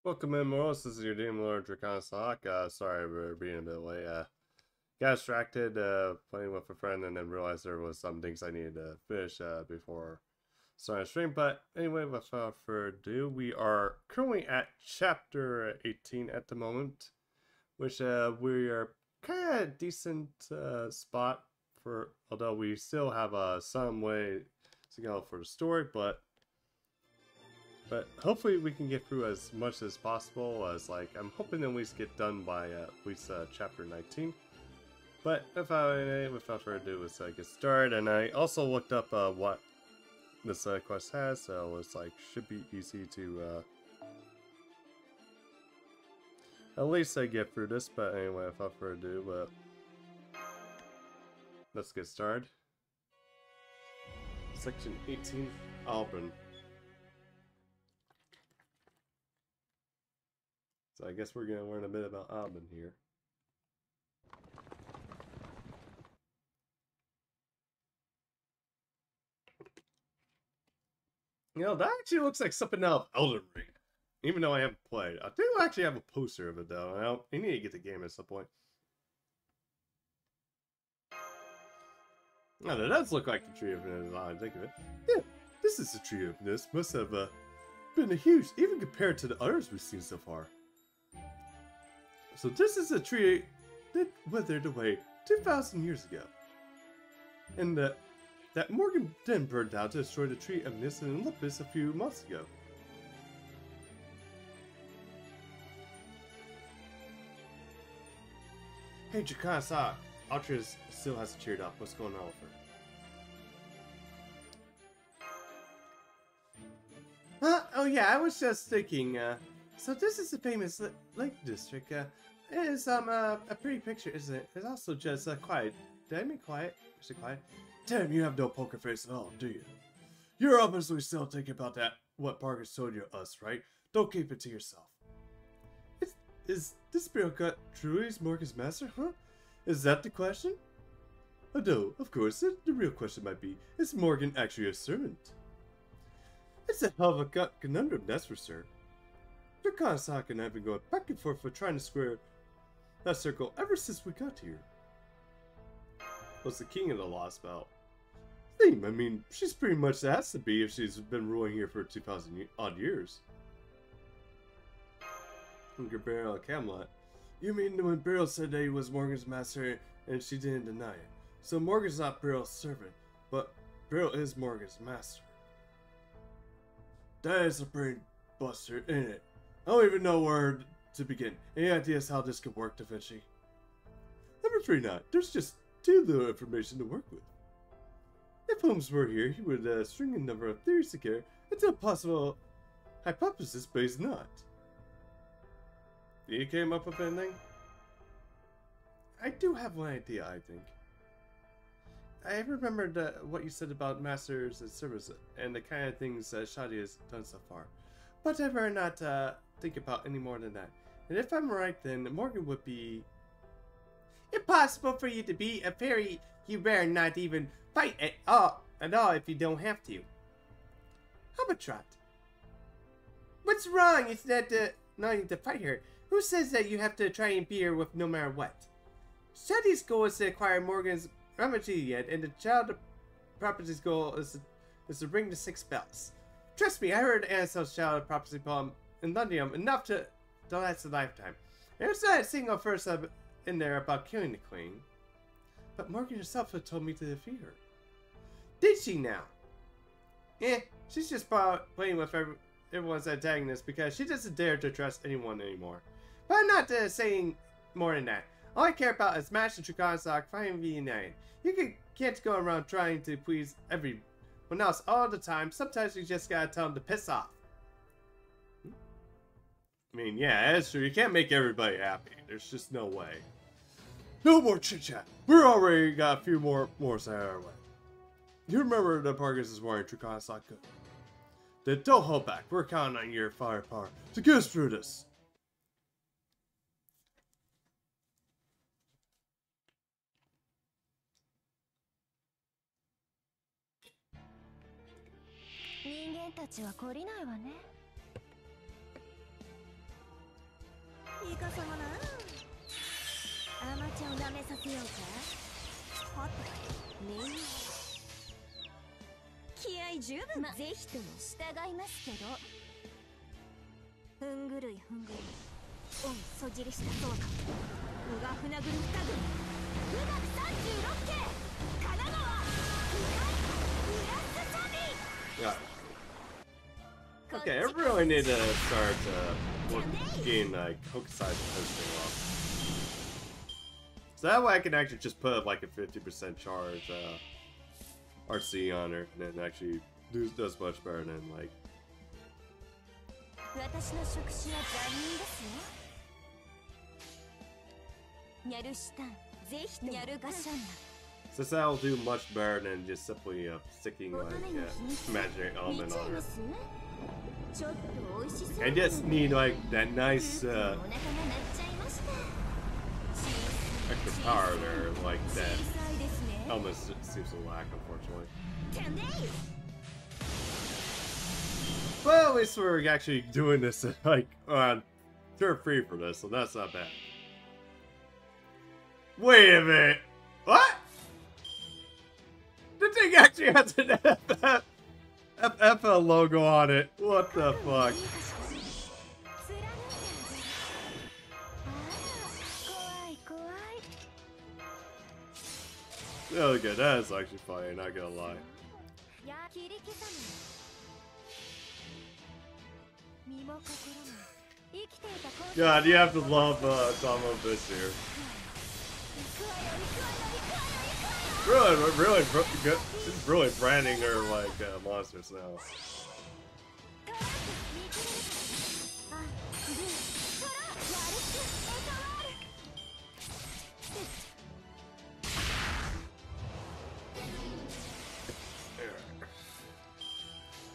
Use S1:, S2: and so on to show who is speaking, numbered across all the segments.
S1: Welcome in, Morals. This is your Demon Lord, draconiczahak. Sorry we're being a bit late. Got distracted playing with a friend and then realized there was some things I needed to finish before starting the stream. But anyway, without further ado, we are currently at chapter 18 at the moment, which we are kind of decent spot for, although we still have some way to go for the story, but hopefully we can get through as much as possible, as like I'm hoping to at least get done by at least chapter 19. But without further ado, let's get started. And I also looked up what this quest has, so it's like should be easy to at least get through this. But anyway, without further ado, let's get started. Section 18, Auburn. So I guess we're going to learn a bit about Auburn here. You know, that actually looks like something out of Elden Ring. Even though I haven't played. I do actually have a poster of it though. I need to get the game at some point. Now that does look like the Tree of Infinite now I think of it. Yeah, this is the Tree of Infinite. Must have been a huge, even compared to the others we've seen so far. So this is a tree that withered away 2,000 years ago. And that Morgan then burned down to destroy the Tree of Nis and Olympus a few months ago. Hey, draconiczahak, Ultras still hasn't cheered up. What's going on with her? Oh yeah, I was just thinking, so this is the famous Lake District, it is, a pretty picture, isn't it? It's also just, quiet. Did I mean quiet? Is it quiet? Damn, you have no poker face at all, do you? You're obviously still thinking about that, what Parker's told you us, right? Don't keep it to yourself. Is this Spirit Cut truly Morgan's master, huh? Is that the question? Oh no, of course, the real question might be, is Morgan actually a servant? It's a hell of a conundrum, that's for sure. Draconiczahak and I have been going back and forth for trying to square that circle ever since we got here. What's the king of the Lost Belt? Theme, I mean, she's pretty much has to be if she's been ruling here for 2,000 odd years. And Beryl at Camelot. You mean when Beryl said that he was Morgan's master and she didn't deny it? So Morgan's not Beryl's servant, but Beryl is Morgan's master. That is a brain buster, ain't it? I don't even know where to begin. Any ideas how this could work, Da Vinci? I'm afraid not. There's just too little information to work with. If Holmes were here, he would string a number of theories together until a possible hypothesis, but he's not. You came up with anything? I do have one idea, I think. I remembered what you said about masters and servants and the kind of things Shadi has done so far. But I'd rather not think about any more than that. And if I'm right, then Morgan would be impossible for you to be a fairy. You better not even fight at all if you don't have to. How about Trot? What's wrong? It's not not to fight her. Who says that you have to try and beat her with no matter what? Shadi's goal is to acquire Morgan's remedy yet, and the child property's goal is to bring the 6 bells. Trust me, I heard Anasel's child property poem in London enough to last a lifetime. There's not a single verse in there about killing the queen. But Morgan herself had told me to defeat her. Did she now? She's just playing with everyone's antagonist because she doesn't dare to trust anyone anymore. But I'm not saying more than that. All I care about is smashing draconiczahak, finally reunited. You can't go around trying to please everyone else all the time. Sometimes you just gotta tell them to piss off. I mean, yeah, that's true. You can't make everybody happy. There's just no way. No more chit-chat. We're already got a few more out of our way. You remember that Parkus is wearing draconiczahak? Then don't hold back. We're counting on your firepower to get us through this. Yeah. Okay, I really need to start getting like Hokusai posting off. So that way I can actually just put like a 50% charge RC on her and then actually does much better than like. Since that'll do much better than just simply sticking like imaginary element on her. I just need like that nice extra power there, like that element seems to lack, unfortunately. Well, at least we're actually doing this like on turn free for this, so that's not bad. Wait a minute, what? The thing actually has an FL logo on it. What the fuck? Okay, that is actually funny, not gonna lie. God, you have to love Tomo Fish here. Really good. She's really branding her like monsters now.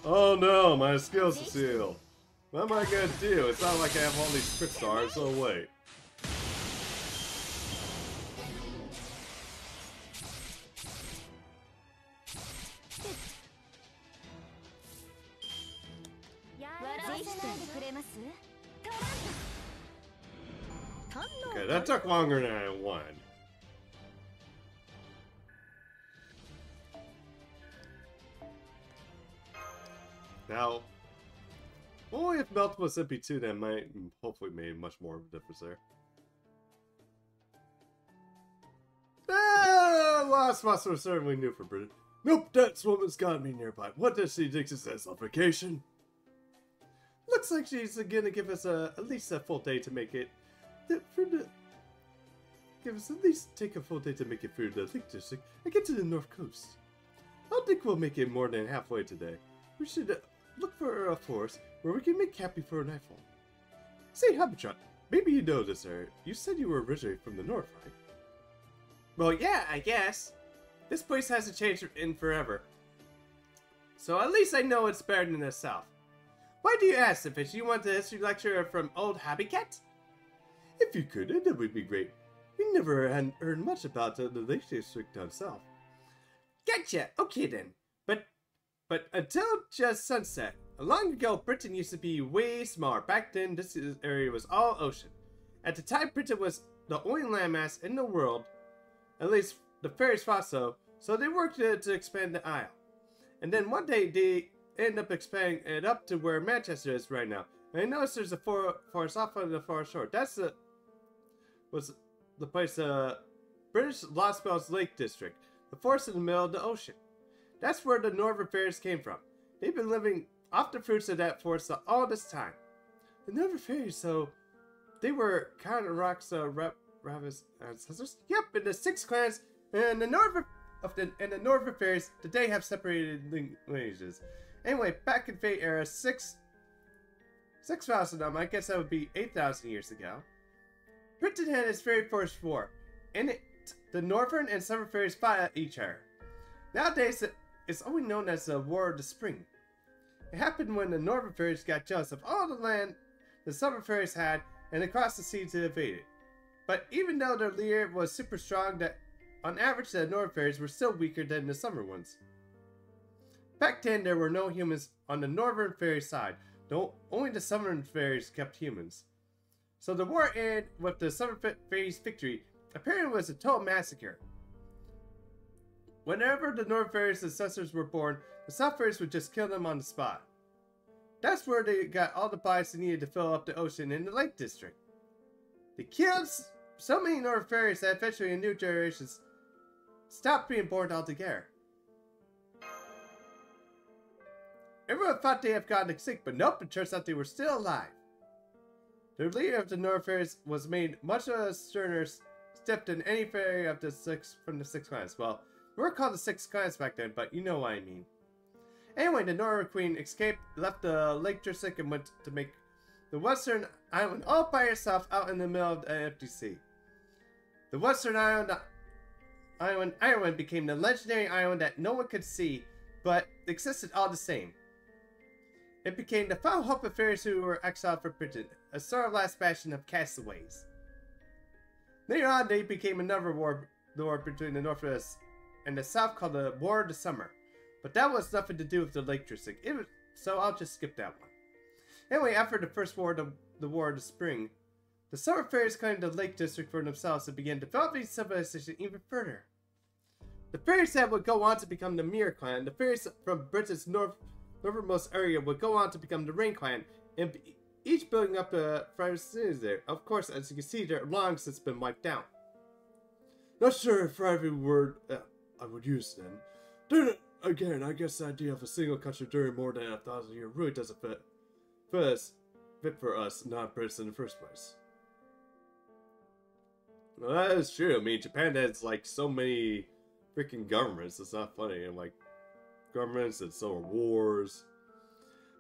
S1: Oh no, my skills are sealed. What am I gonna do? It's not like I have all these crit stars, so wait. Okay, that took longer than I wanted. Now, only if Melt was MP2 that might hopefully made much more of a difference there. Last monster was certainly new for Britain. Nope, that woman's got me nearby. What does she think she says on vacation? Looks like she's gonna give us at least a full day to make it. Give us at least take a full day to make it through the Link District and get to the North Coast. I don't think we'll make it more than halfway today. We should look for a forest where we can make camp before nightfall. Say, Habitat, maybe you know this area. You said you were originally from the north, right? Well, yeah, I guess. This place hasn't changed in forever. So at least I know it's better than the south. Why do you ask, if you want a history lecture from old Habitat? If you could, that would be great. We never had heard much about the Lake District down south. Gotcha! Okay then. But until just sunset, long ago Britain used to be way smaller. Back then, this area was all ocean. At the time, Britain was the only landmass in the world, at least the fairies thought so, so they worked to expand the isle. And then one day, they ended up expanding it up to where Manchester is right now. And I noticed there's a forest off on the far shore. That's the place, British Lost Bells Lake District. The forest in the middle of the ocean. That's where the Northern Fairies came from. They've been living off the fruits of that forest all this time. The Northern Fairies, so they were kind of rocks, rabbits ancestors. Yep, in the 6 clans and the Northern Fairies today have separated lineages. Anyway, back in Fate era, 6,000 I guess that would be 8,000 years ago. Britain had its very first war. In it, the Northern and Southern Fairies fought each other. Nowadays, it's only known as the War of the Spring. It happened when the Northern Fairies got jealous of all the land the Southern Fairies had and they crossed the sea to invade it. But even though their leader was super strong, that on average the Northern Fairies were still weaker than the Southern ones. Back then there were no humans on the Northern Fairy side, though only the Southern Fairies kept humans. So the war ended with the Summer Fairy's victory. Apparently it was a total massacre. Whenever the North Fairy's successors were born, the South Fairies would just kill them on the spot. That's where they got all the bodies they needed to fill up the ocean in the Lake District. They killed so many North Fairies that eventually a new generation stopped being born altogether. Everyone thought they had gotten extinct, but nope, it turns out they were still alive. The leader of the North Fairies was made much of a sterner stiff than any fairy of the six clans. Well, we were called the 6 clans back then, but you know what I mean. Anyway, the Northern Queen escaped, left the Lake District, and went to make the Western Island all by herself out in the middle of the empty sea. The Western Island became the legendary island that no one could see, but existed all the same. It became the final hope of fairies who were exiled from Britain, a sort of last bastion of castaways. Later on, they became another war between the Northwest and the South called the War of the Summer. But that was nothing to do with the Lake District, so I'll just skip that one. Anyway, after the first war, the War of the Spring, the Summer Fairies claimed the Lake District for themselves and began developing civilization even further. The fairies that would go on to become the Mirror Clan, the fairies from Britain's northernmost area would go on to become the Rain Clan, and each building up the private cities there. Of course, as you can see, they're long since been wiped out. Not sure if every word I would use then. Then again, I guess the idea of a single country during more than 1,000 years really doesn't fit for us non-Brits in the first place. Well, that is true. I mean, Japan has like so many freaking governments. It's not funny. And like governments and so are wars.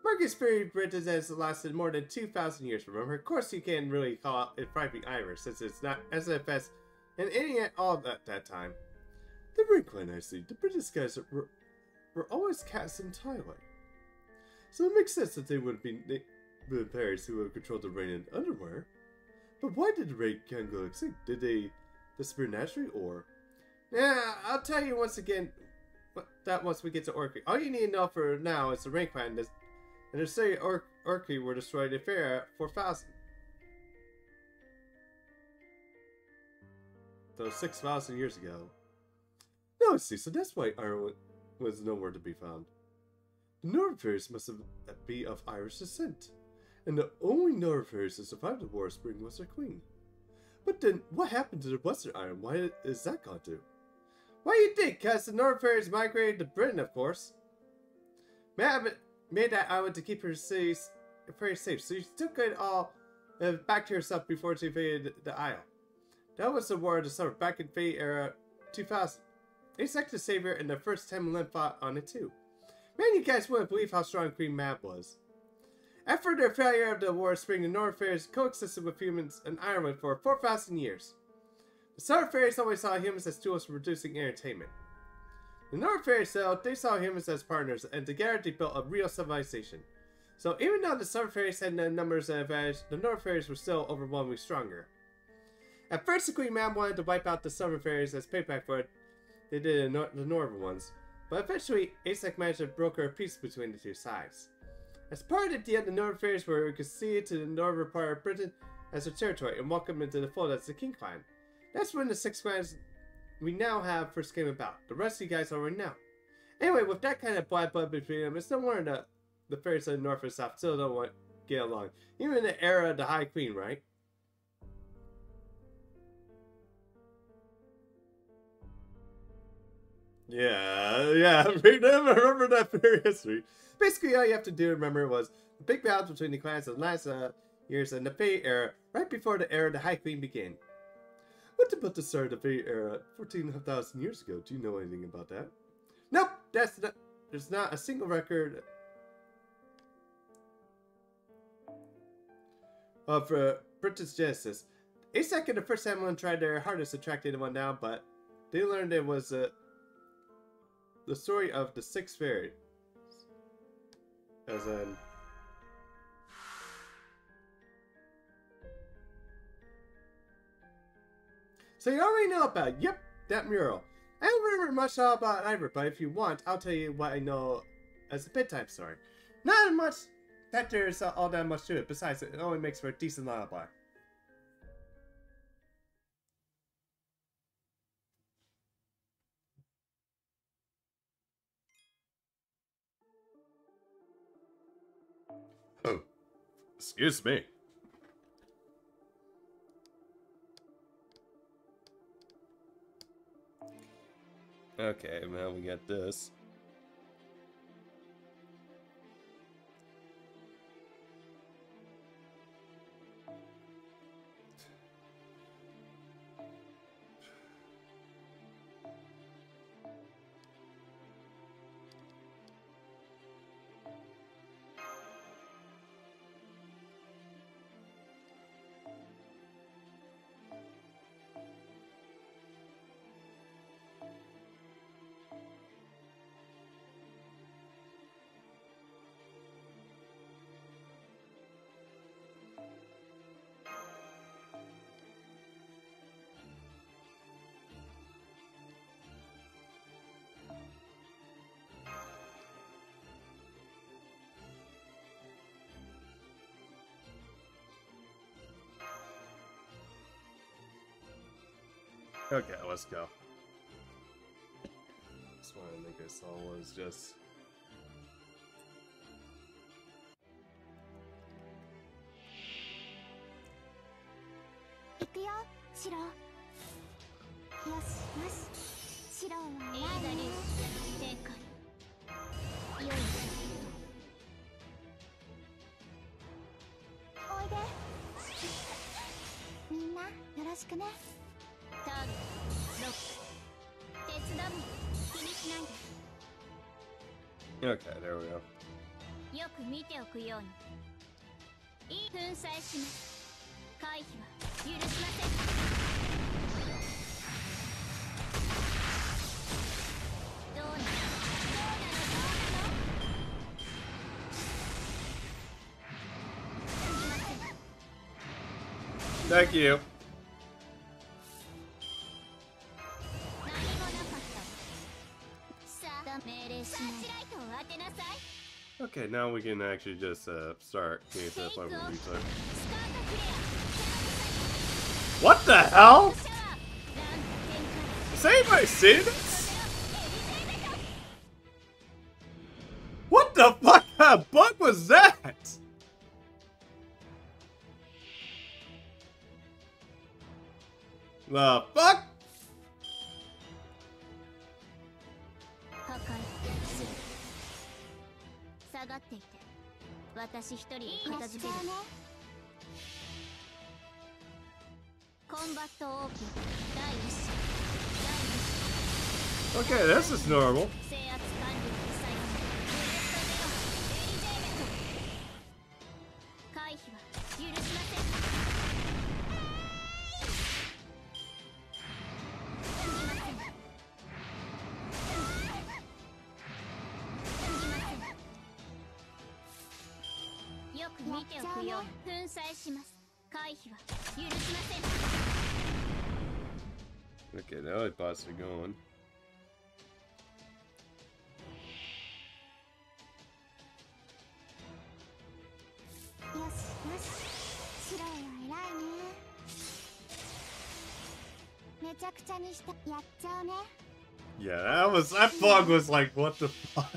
S1: Marcus Fairy Britain has lasted more than 2,000 years. Remember, of course, you can't really call it Private Irish since it's not SFS and any at all at that time. The Ring Clan, I see. The British guys were always cast in Thailand. So it makes sense that they would be the fairies who would control the rain and underwear. But why did the rain clan go extinct? Did they disappear naturally, or? Yeah, I'll tell you once again that once we get to Orkney. All you need to know for now is the Rain Clan and the city Orkney were destroyed in fair 4,000. So 6,000 years ago. No, see, so that's why Ireland was nowhere to be found. The Northern Fairies must be of Irish descent, and the only Northern Fairies to survive the War of Spring was their queen. But then, what happened to the Western Island? Why is that gone to? Why do you think? Because the Northern Fairies migrated to Britain, of course. Made that island to keep her cities very safe, so she took it all back to herself before she invaded the Isle. That was the War of the Summer, back in Fate era 2000. They second the Savior and the first 10 Lynn fought on it too. Man, you guys wouldn't believe how strong Queen Mab was. After their failure of the War of Spring, the Northern Fairies coexisted with humans in Ireland for 4,000 years. The Southern Fairies always saw humans as tools for reducing entertainment. The Northern Fairies, though, they saw humans as partners, and together they built a real civilization. So even though the Southern Fairies had no numbers advantage, the Northern Fairies were still overwhelmingly stronger. At first, the Queen Mab wanted to wipe out the Southern Fairies as payback for what they did in the Northern ones, but eventually, Asak managed to broker a peace between the two sides. As part of the deal, the Northern Fairies were conceded to the northern part of Britain as their territory and welcomed into the fold as the King Clan. That's when the 6 clans we now have first came about. The rest of you guys already know. Anyway, with that kind of blood between them, it's no wonder the fairies of the North and South still don't want to get along. Even in the era of the High Queen, right? Yeah, remember that fairy history. Basically, all you have to do remember was the big battle between the clans of the last years in the Fey era, right before the era of the High Queen began. What about the start of the Fey era 14,000 years ago? Do you know anything about that? Nope, there's not a single record of Britain's Genesis. Asak and the first Hamlin tried their hardest to track anyone down, but they learned it was the story of the 6 fairies. As in... So you already know about it. Yep, that mural. I don't remember much all about it either, but if you want, I'll tell you what I know as a bedtime story. Not much that there's all that much to it. Besides, it only makes for a decent lullaby. Excuse me. Okay, now we got this. Okay, let's go. This one I think I saw was just... Okay, there we go. Thank you. Okay, now we can actually just start getting to the point where we start. What the hell? Has anybody seen this? What the fuck kind of bug was that? The fuck? Okay, this is normal. Okay, now the bots are going. Yeah, that bug was like, what the fuck?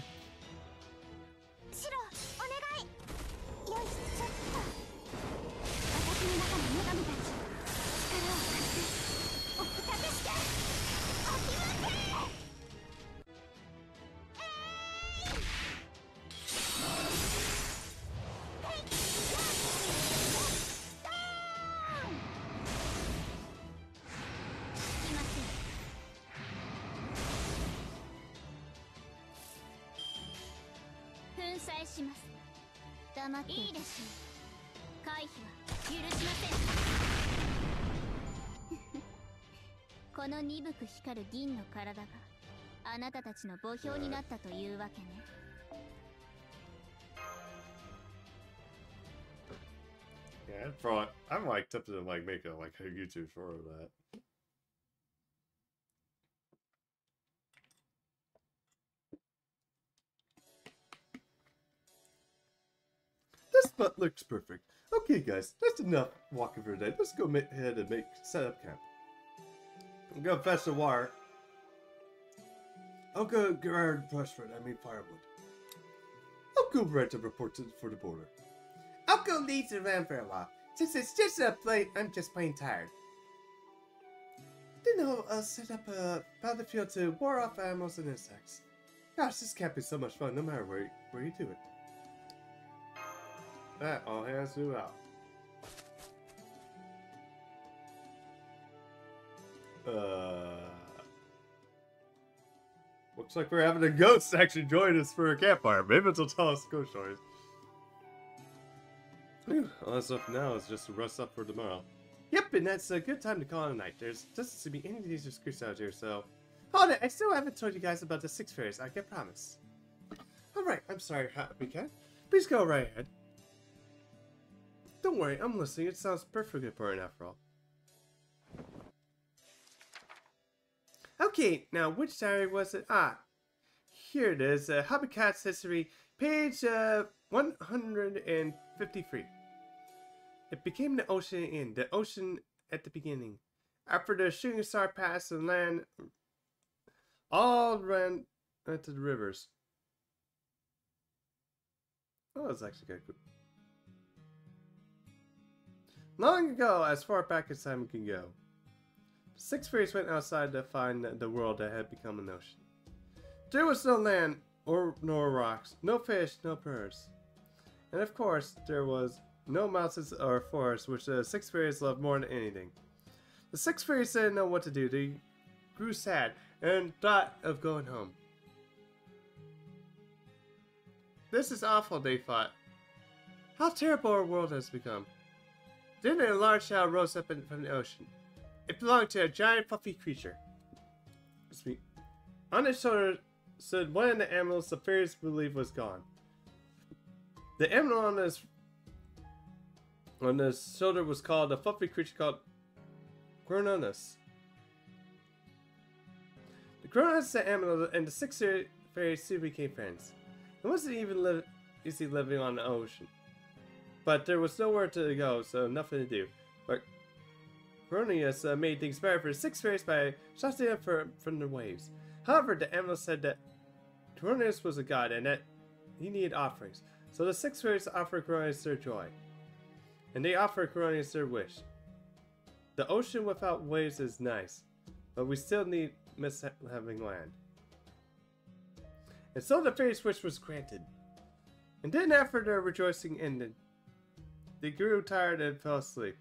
S1: Yeah, probably, I'm like tempted to like make a YouTube for that. This butt looks perfect. Okay, guys, that's enough walking for today. Let's go ahead and set up camp. I'm gonna fetch the wire. I'll go brushwood. I mean firewood. I'll go rent a report for the border. I'll I'll go lead the van for a while. Since it's just I'm just plain tired. Then I'll set up a battlefield to ward off animals and insects. Gosh, this can't be so much fun no matter where you do it. That all hands move out. Looks like we're having a ghost actually join us for a campfire. Maybe it'll tell us ghost stories. Whew, all that's up now is just to rest up for tomorrow. Yep, and that's a good time to call it a night. There's doesn't seem to be any dangerous creatures out here, so... Hold it, I still haven't told you guys about the 6 fairies, I can promise. Alright, I'm sorry, Happy Cat. Please go right ahead. Don't worry, I'm listening. It sounds perfectly important after all. Okay, now which diary was it? Ah, here it is. Happy Cat's History, page 153. It became the ocean in the ocean at the beginning. After the shooting star passed the land, all ran into the rivers. Oh, that's actually kind of cool. Long ago, as far back as time can go, 6 fairies went outside to find the world that had become an ocean. There was no land nor rocks, no fish, no birds. And of course, there was no mountains or forests, which the 6 fairies loved more than anything. The 6 fairies didn't know what to do. They grew sad and thought of going home. This is awful, they thought. How terrible our world has become. Then a large shadow rose up from the ocean. It belonged to a giant fluffy creature. On its shoulder stood one of the animals the fairies believed was gone. The animal on his shoulder was called a fluffy creature called Crononus. The Crononus, the animal, and the 6 fairies soon became friends. It wasn't even easy living on the ocean. But there was nowhere to go, so nothing to do. But Crononus made things better for the 6 fairies by shouting them from the waves. However, the animal said that Crononus was a god and that he needed offerings. So the 6 fairies offered Crononus their joy. And they offered Crononus their wish. The ocean without waves is nice, but we still miss having land. And so the fairies' wish was granted. And then after their rejoicing ended, they grew tired and fell asleep.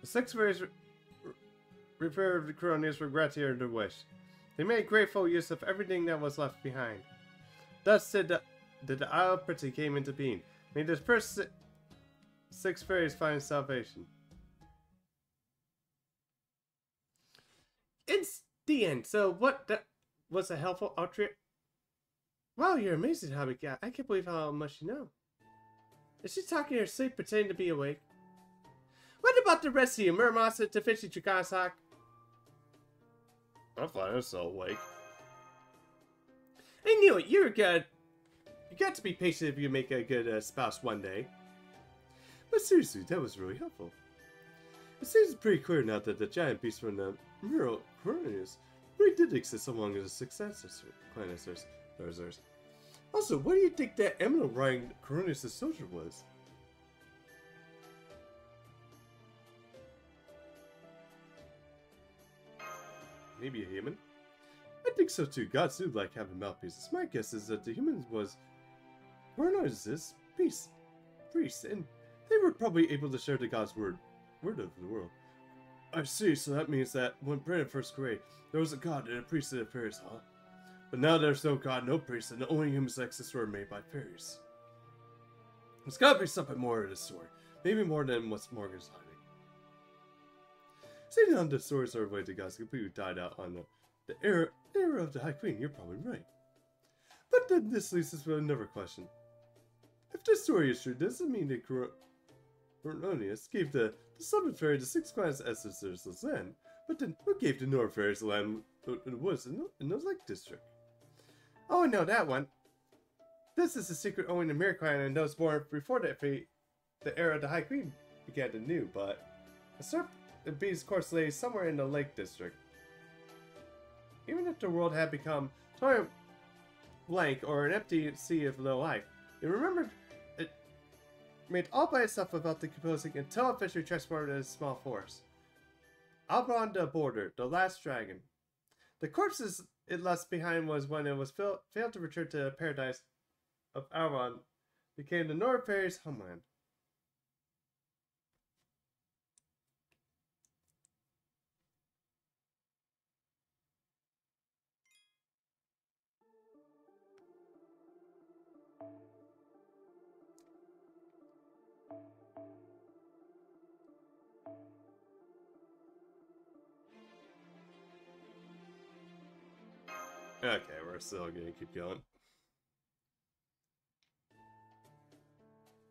S1: The 6 fairies referred Crononus with gratitude and their wish. They made grateful use of everything that was left behind. Thus did the Isle of Pretty came into being. Made the first 6 fairies find salvation. It's the end. So that was a helpful outro. Wow, you're amazing, Hobby Cat. I can't believe how much you know. Is she talking in her sleep, pretending to be awake? What about the rest of you, Murmasa, Tafishi, draconiczahak? I'm fine, I'm so awake. I knew it, you're good. You got to be patient if you make a good spouse one day. But seriously, that was really helpful. It seems pretty clear now that the giant beast from the mural Crononus really did exist among the 6 ancestors. Also, what do you think that emerald riding Crononus' soldier was? Maybe a human? I think so too. Gods do like having mouthpieces. My guess is that the humans was Crononus' priests, and they were probably able to share the god's word of the world. I see, so that means that when Brandon first created, there was a god and a priest and a fairies, huh? But now there's no god, no priest, and the only humans exist were made by fairies. There's gotta be something more to this story. Maybe more than what Morgan's hiding. Seeing on the stories are related to gods completely died out on the era of the High Queen, you're probably right. But then this leads us with another question. If this story is true, does it mean that Crononus gave the Southern Fairy the 6 clans ancestors of land? But then who gave the North Fairies the land in the woods in the Lake District? Oh, I know that one. This is a secret only the Mirror Clan and those born before the era of the High Queen began to know, but a serpent beast course lay somewhere in the Lake District. Even if the world had become totally blank or an empty sea of no life, You remembered it made all by itself without decomposing until eventually transported in a small force. Alban the Border, the last dragon. The corpses it left behind was when it was failed to return to the paradise of Alban, became the North Fairy's homeland. Okay, we're still gonna keep going.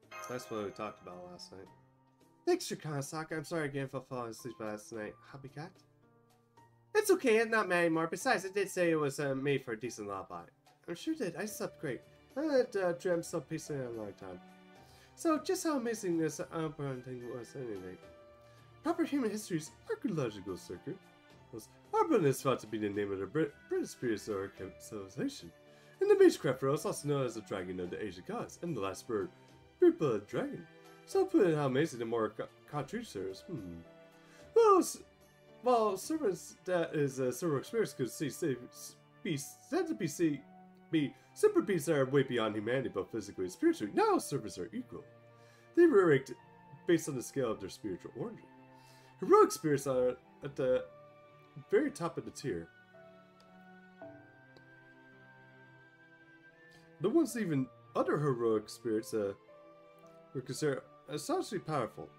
S1: So that's what we talked about last night. Thanks, draconiczahak. I'm sorry again for falling asleep last night. Happy cat? It's okay, I'm not mad anymore. Besides, it did say it was made for a decent lullaby. I'm sure it did. I slept great. I had dreamt so peacefully in a long time. So, just how amazing this Alban thing was anyway. Proper human history's archaeological circuit. Alban is thought to be the name of the British prehistoric civilization. In the Magecraft world, it's also known as the Dragon of the Asian Gods, and the last word, Blue-blooded Dragon. So put in how amazing the more contributors. Well, servants that is several experience could be said to be super beings that are way beyond humanity, both physically and spiritually. Now servants are equal. They were ranked based on the scale of their spiritual origin. Heroic spirits are at the very top of the tier. The ones even other heroic spirits were considered astonishingly powerful,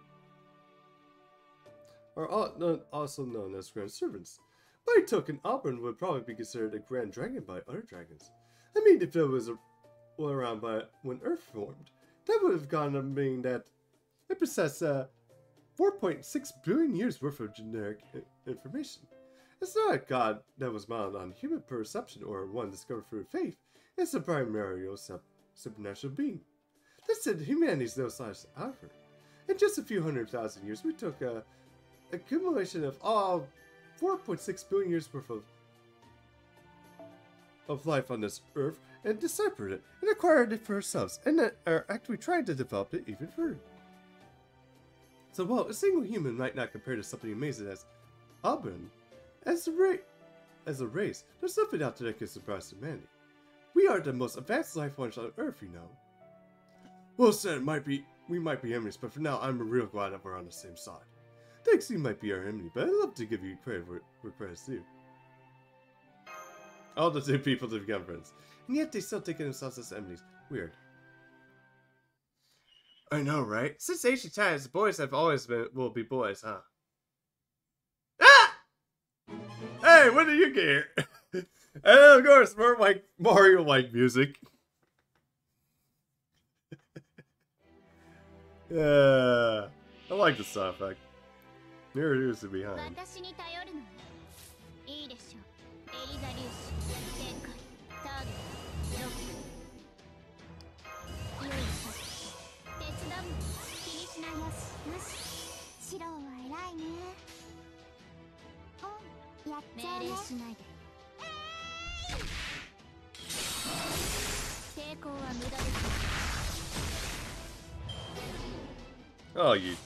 S1: are also known as grand servants. By token, Alban would probably be considered a grand dragon by other dragons. I mean, if it was around by when Earth formed, that would have gone to mean that it possessed 4.6 billion years worth of generic information. It's not a god that was modeled on human perception or one discovered through faith. It's a primary supernatural being. That said, humanity is no slouch either. In just a few 100,000 years, we took a accumulation of all 4.6 billion years worth of life on this Earth and deciphered it and acquired it for ourselves, and are actually trying to develop it even further. So while a single human might not compare to something amazing as Alban, as a race, there's nothing out there that can surprise humanity. We are the most advanced life forms on Earth, you know. Well said, we might be enemies, but for now, I'm real glad that we're on the same side. Thanks, you might be our enemy, but I'd love to give you credit where credit's due. All the two people to become friends, and yet they still think of themselves as enemies. Weird. I know, right? Since ancient times, boys have always will be boys, huh? Ah! Hey, when did you get here? And of course, more like Mario-like music. Yeah, I like the sound effect. Here's the behind. Oh, you.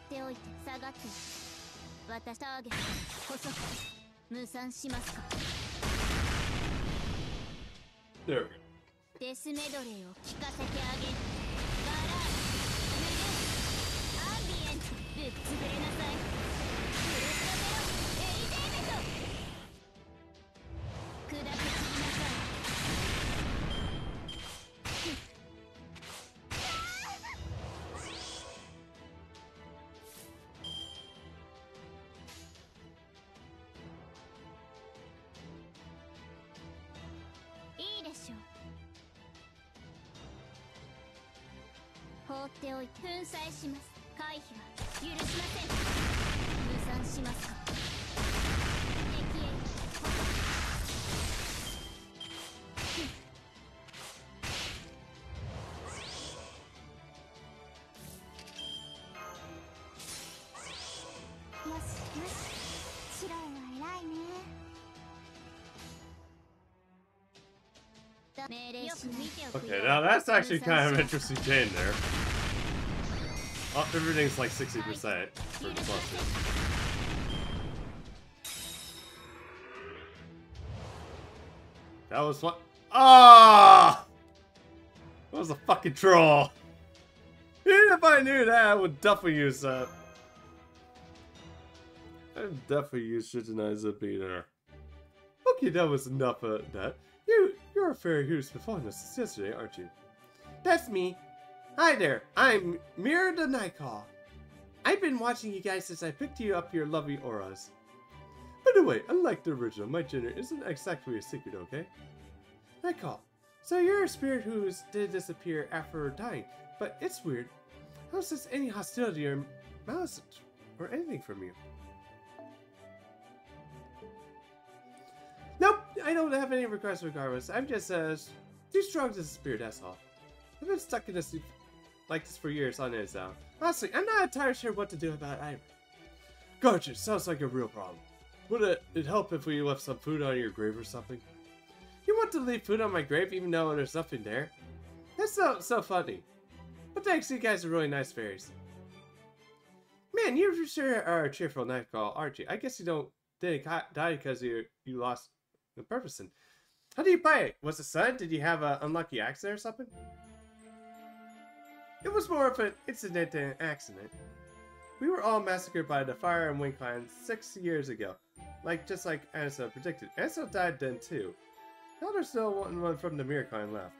S1: There we go. Okay, now that's actually kind of interesting chain there. Oh, everything's like 60% for the clusters. That was what? Ah! That was a fucking troll. Even if I knew that, I would definitely use that. I'd definitely use Shitanize up there. Okay, that was enough of that. You're a fairy who's been following us since yesterday, aren't you? That's me. Hi there, I'm Mirror the Nightcall. I've been watching you guys since I picked you up your lovely auras. By the way, unlike the original, my gender isn't exactly a secret, okay? Nightcall, so you're a spirit who did disappear after dying, but it's weird. How is this any hostility or malice or anything from you? Nope, I don't have any regrets regardless. I'm just too strong to disappear, that's all. I've been stuck in this like this for years on its own. Honestly, I'm not entirely sure what to do about it either. Gotcha, sounds like a real problem. Would it help if we left some food on your grave or something? You want to leave food on my grave even though there's nothing there? That's so funny. But thanks, you guys are really nice fairies. Man, you sure are a cheerful Nightcall, aren't you? I guess you didn't die because you lost the purpose. And how do you buy it? Was it sudden? Did you have an unlucky accident or something? It was more of an incident than an accident. We were all massacred by the Fire and Wind Clan 6 years ago. Just like Anso predicted. Anso died then too. Now there's still one from the Mirror Clan left.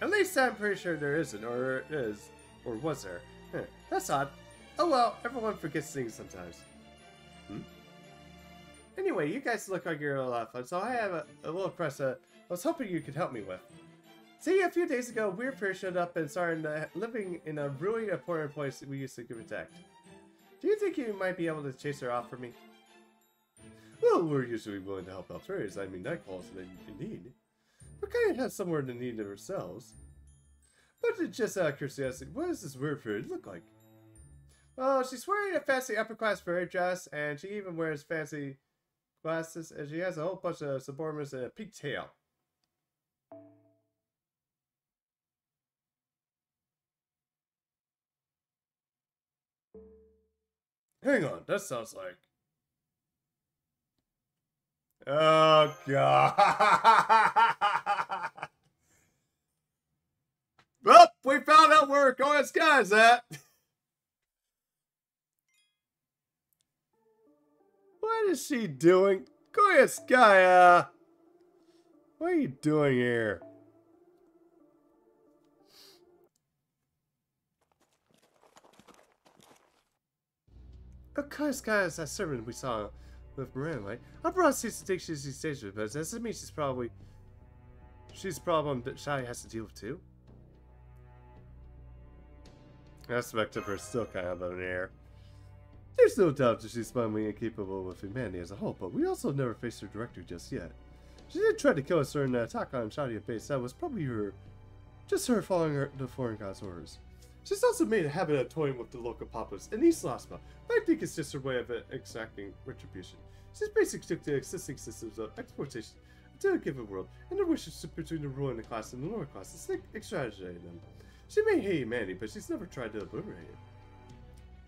S1: At least I'm pretty sure there isn't, or is, or was there. That's odd. Oh well, everyone forgets things sometimes. Anyway, you guys look like you're a lot of fun, so I have a little quest I was hoping you could help me with. See, a few days ago, Weird Fairy showed up and started living in a really important place we used to give protect. Do you think you might be able to chase her off for me? Well, we're usually willing to help out fairies. I mean, Nightcalls in need. We kind of have somewhere to need of ourselves. But just out of curiosity, what does this Weird Fairy look like? Well, she's wearing a fancy upper-class fairy dress, and she even wears fancy glasses, and she has a whole bunch of subordinates and a peaked tail. Hang on, that sounds like... Oh, God. Well, we found out where Goya's guy's at. What is she doing? Goya Sky, what are you doing here? Goya Sky is that servant we saw with Miranda, right? I brought Cease to take she's stage with, but does that mean she's a problem that Shai has to deal with too? The aspect of her still kind of in the air. There's no doubt that she's finally incapable with humanity as a whole, but we also never faced her directly just yet. She did try to kill us during an attack on Shadia base. That was probably just her following the foreign god's orders. She's also made a habit of toying with the local populace in East Lasma, but I think it's just her way of exacting retribution. She's basically took the existing systems of exploitation to a given world, and the wishes between the ruling class and the lower classes, extraditing them. She may hate humanity, but she's never tried to obliterate it.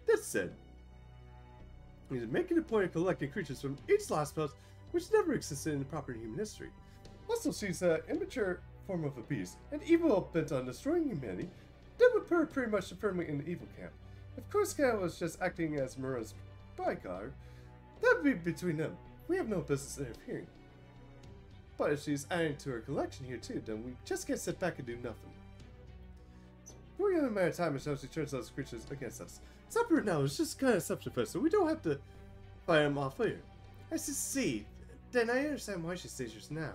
S1: That said, he's making a point of collecting creatures from each last post, which never existed in the proper human history. Also, she's an immature form of a beast, and evil bent on destroying humanity. That would put her pretty much firmly in the evil camp. If Koska was just acting as Mura's bodyguard, that would be between them. We have no business interfering. But if she's adding to her collection here too, then we just can't sit back and do nothing. We're gonna matter of time until she turns those creatures against us. Stop her now, it's just kind of self-defense, so we don't have to fight them off later. I see. Then I understand why she stays here now.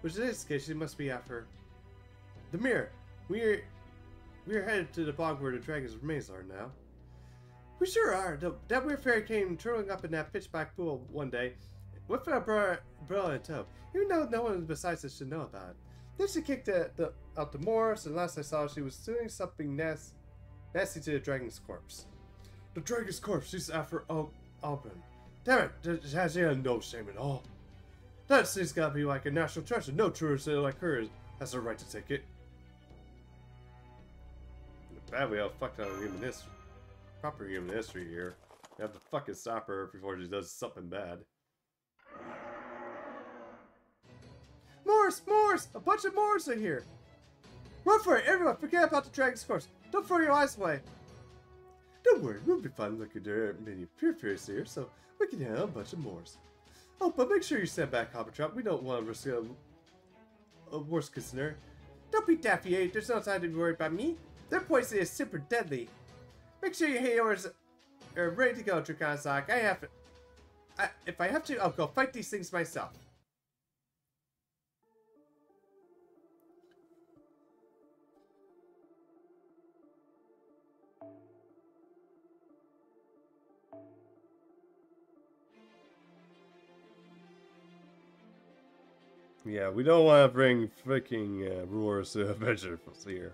S1: Which in this case, she must be after The mirror. We're headed to the bog where the dragon's remains are now. We sure are. That weird fairy came turtling up in that pitch black pool one day with an umbrella in tow, even though no one besides us should know about it. Then she kicked out the Morse, and last I saw, she was doing something nasty to the dragon's corpse. The dragon's corpse? She's after Albin. Damn it! Has he no shame at all? That thing's gotta be like a national treasure. No tourist like her has the right to take it. Bad we all fucked on human history. Proper human history here. We have to fucking stop her before she does something bad. Morse! A bunch of Morse in here! Run for it, everyone! Forget about the dragon's corpse. Don't throw your eyes away. Don't worry, we'll be fine. Look at there are many pure fairies here, so we can handle a bunch of Morse. Oh, but make sure you stand back, Hoppertrap. We don't want to risk a worse case scenario. Don't be daffy, eh? There's no time to be worried about me. Their poison is super deadly. Make sure your healers are ready to go, draconiczahak. If I have to, I'll go fight these things myself. Yeah, we don't want to bring freaking rulers to adventure here.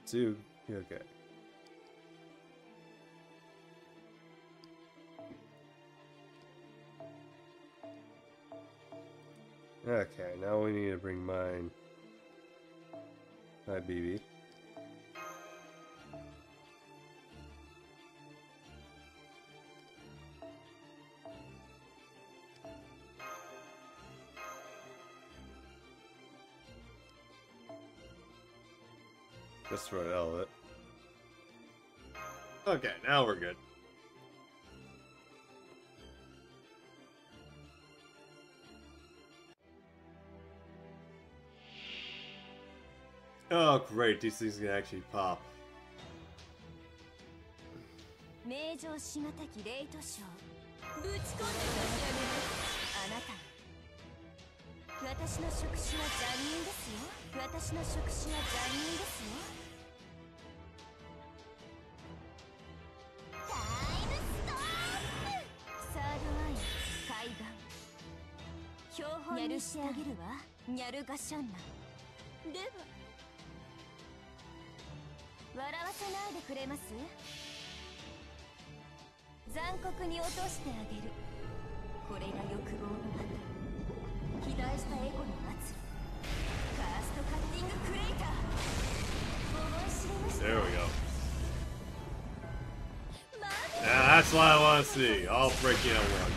S1: Two, okay. Okay, now we need to bring mine. Hi, BB. Just for the hell of it. Okay, now we're good. Oh great, these things can actually pop. There we go. Now that's what I want to see. All breaking at once.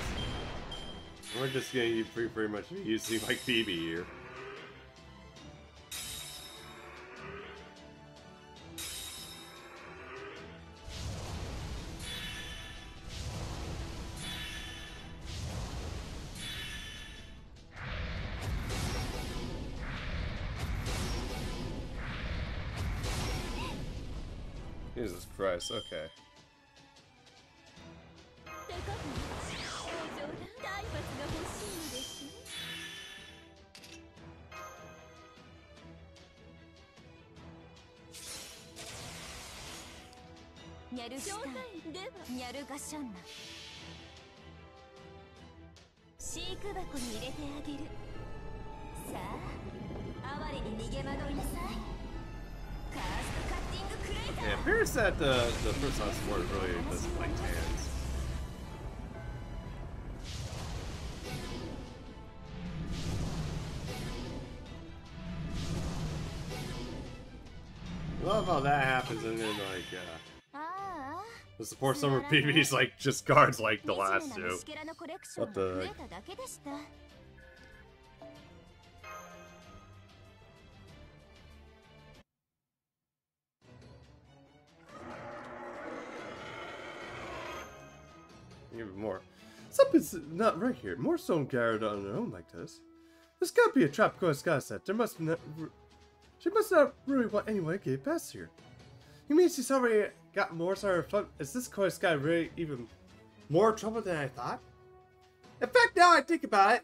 S1: We're just gonna pretty much using like BB here. Jesus Christ, okay. Yeah, it appears that the first on support really doesn't like hands. Love how that happens, and then like the support summer PvP's like just guards like the last two. What the heck? Even more. Something's not right here. More don't guard on their own like this. This can't be a trap Koyaska set. There must be not... She must not really want anyone to get past here. You mean she's already got more sorry fun? Is this Koyaska really even more trouble than I thought? In fact, now I think about it,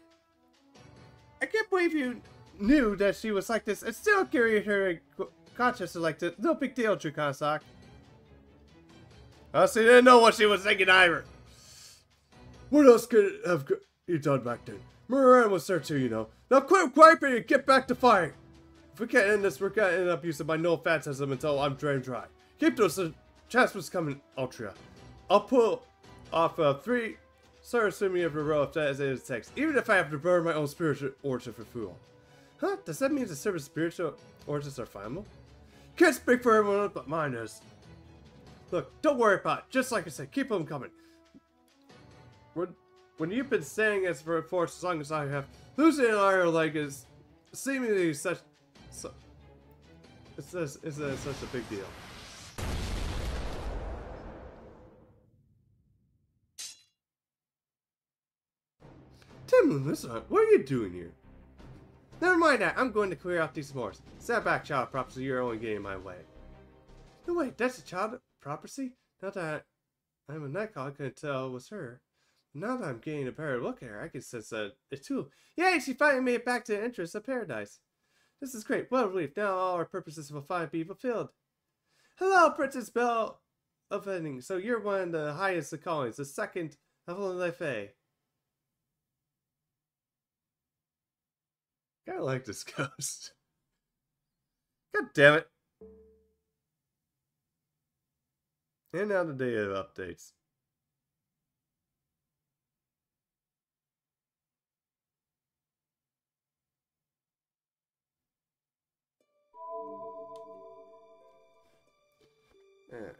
S1: I can't believe you knew that she was like this and still carried her consciousness like this. No big deal, Draconiczahak. I see, didn't know what she was thinking either. What else could have you done back then? Moran was there too, you know. Now quit griping and get back to fighting. If we can't end this, we're gonna end up using my no phantasm until I'm drained dry. Keep those chasms coming, Ultra. I'll pull off 3 Sarasumi of a row if that is it takes, even if I have to burn my own spiritual origin for fuel. Huh? Does that mean the servant's spiritual origins are final? Can't speak for everyone else, but mine is. Look, don't worry about it. Just like I said, keep them coming. When you've been saying this for as long as I have, losing an iron leg is seemingly such a big deal. Timlin, listen, what are you doing here? Never mind that, I'm going to clear out these moors. Stand back, child prophecy, you're only getting in my way. No wait, that's a child prophecy? Not that I'm a night call, I couldn't tell it was her. Now that I'm getting a better look at her, I can sense that it too. Yay, she finally made it back to the entrance of paradise. This is great, what a relief, now all our purposes will finally be fulfilled. Hello, Princess Belle of Ending. So you're one of the highest of callings, the second of Lefay. Kinda like this ghost. God damn it. And now the day of updates. Alright.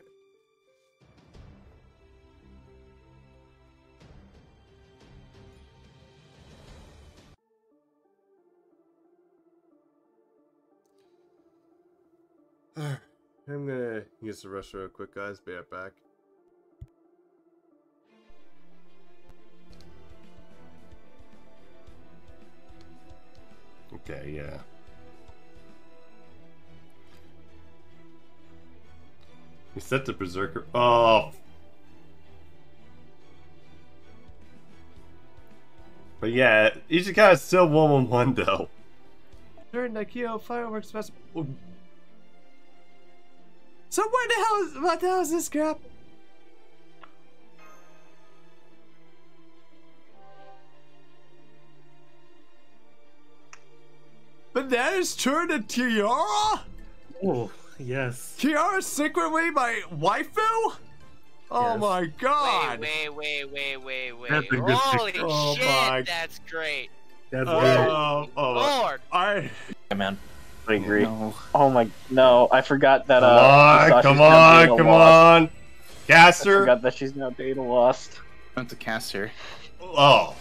S1: Alright. I'm gonna use the rush real quick, guys. Be right back. Okay, yeah. You set the berserker. Oh! But yeah, Ichikawa is still 1-1-1 though. During the Kyo fireworks festival. So what the hell is this crap? Bananas turned to Tiara?
S2: Oh, yes.
S1: Tiara's secretly my waifu? Oh
S2: Yes.
S1: my god!
S3: Wait.
S2: That's a good
S3: Holy
S2: picture.
S1: Oh
S3: shit,
S1: my-
S3: that's great.
S2: That's great.
S3: Lord.
S1: I
S4: Man, I agree.
S2: No.
S4: Oh my, no, I forgot that,
S1: come on!
S4: I
S1: Caster!
S4: forgot that she's now data lost.
S5: Not the caster.
S1: Oh.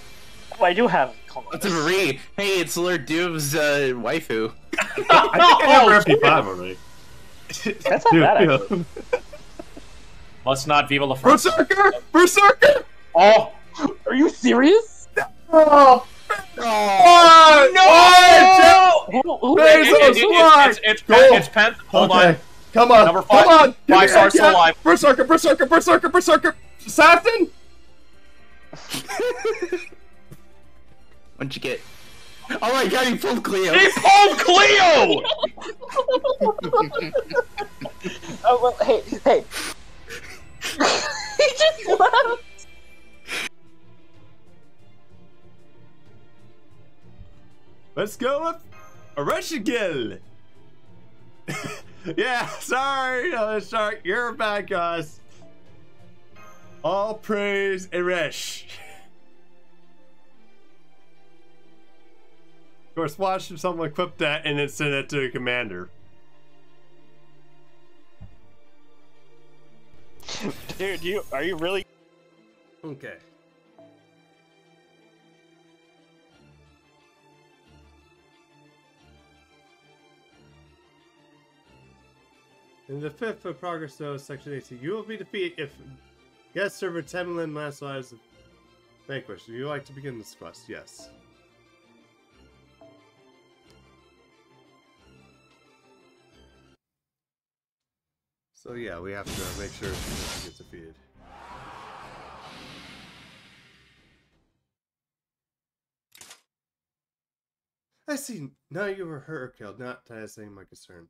S4: Oh, I do have.
S5: What's a Marie? Hey, it's Lord Doom's waifu.
S1: I think I have MP5 already.
S4: That's not bad, actually.
S6: Let's not Viva La France.
S1: Berserker! Berserker!
S4: Oh, are you serious?
S1: Oh!
S4: Who
S6: It's Pen. Hold on.
S1: Come on.
S6: Number 5.
S1: Come on.
S6: 5 stars still alive.
S1: Berserker. Assassin?
S5: What'd you get? Oh my god, he pulled Cleo!
S6: He pulled Cleo!
S4: Oh, well, hey. He just left.
S1: Let's go with Areshigil. Yeah, sorry, you're bad, guys. All praise Eresh. Of course, watch someone equip that and then send it to the commander.
S4: Dude, are you really?
S1: Okay. In the 5th of Progress Note, Section 18, you will be defeated if guest server Temlin last lives vanquished. Would you like to begin this quest? Yes. So yeah, we have to make sure she doesn't get defeated. I see. None of you were hurt or killed. Not that is any of my concern.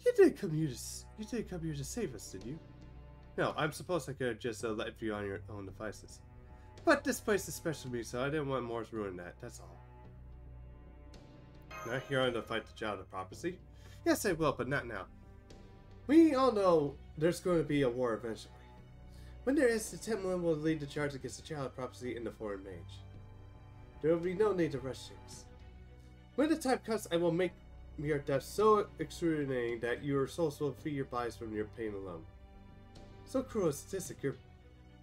S1: You did come here to save us, did you? No, I'm supposed I could have just let you on your own devices. But this place is special to me, so I didn't want more to ruin that. That's all. Not here on to fight the child of prophecy. Yes, I will, but not now. We all know there's going to be a war eventually. When there is, the Templin will lead the charge against the child of prophecy and the foreign mage. There will be no need to rush things. When the time comes, I will make your death so excruciating that your souls will feel your bodies from your pain alone. So cruel a statistic, you're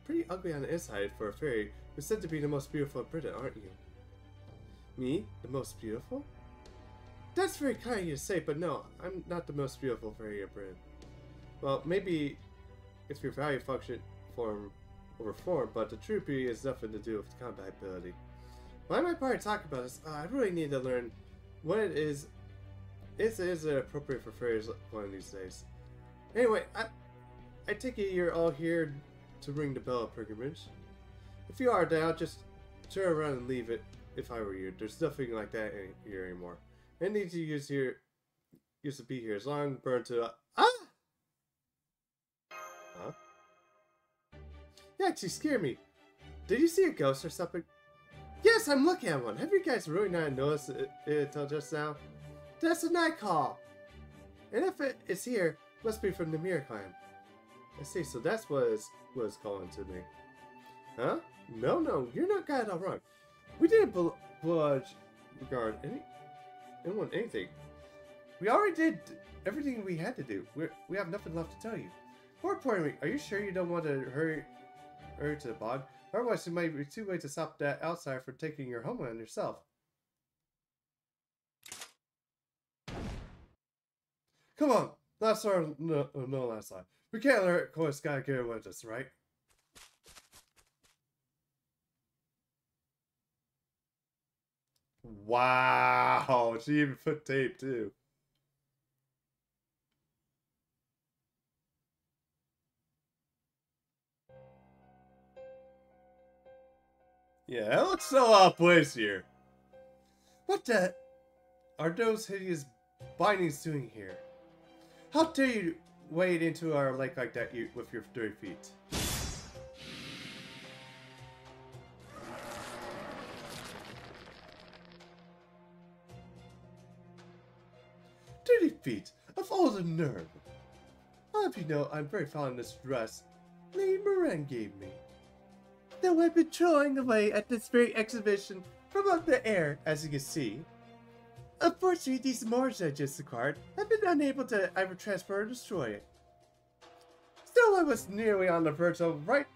S1: pretty ugly on the inside for a fairy who's said to be the most beautiful in Britain, aren't you? Me? The most beautiful? That's very kind of you to say, but no, I'm not the most beautiful fairy in Britain. Well, maybe if your value function form over form, but the true beauty has nothing to do with combat ability. Why am I probably talking about this? I really need to learn what it is. Is it appropriate for fairies one of these days? Anyway, I take it you're all here to ring the bell of pilgrimage. If you are, then I'll just turn around and leave it if I were you. There's nothing like that here anymore. Anything to use here used to be here as long burned to Huh? You actually scared me. Did you see a ghost or something? Yes, I'm looking at one. Have you guys really not noticed it until just now? That's a night call. And if it is here, it must be from the Mirror Clan. I see, so that's what was calling to me. Huh? No, you're not got it all wrong. We didn't regard anything. We already did everything we had to do. We have nothing left to tell you. More importantly, are you sure you don't want to hurry to the bog? Otherwise, it might be too late to stop that outsider from taking your homeland yourself. Come on, last time, no, last time. We can't let Chloe's guy get with us, right? Wow, she even put tape too. Yeah, it looks so out of place here. What the are those hideous bindings doing here? How dare you wade into our lake like that with your dirty feet? Dirty feet! Of all the nerve! I'll have you know I'm very fond of this dress Lady Moran gave me. Though I've been throwing away at this very exhibition from up the air, as you can see. Unfortunately, these Moors I just acquired have been unable to either transfer or destroy it. Still, I was nearly on the verge of writing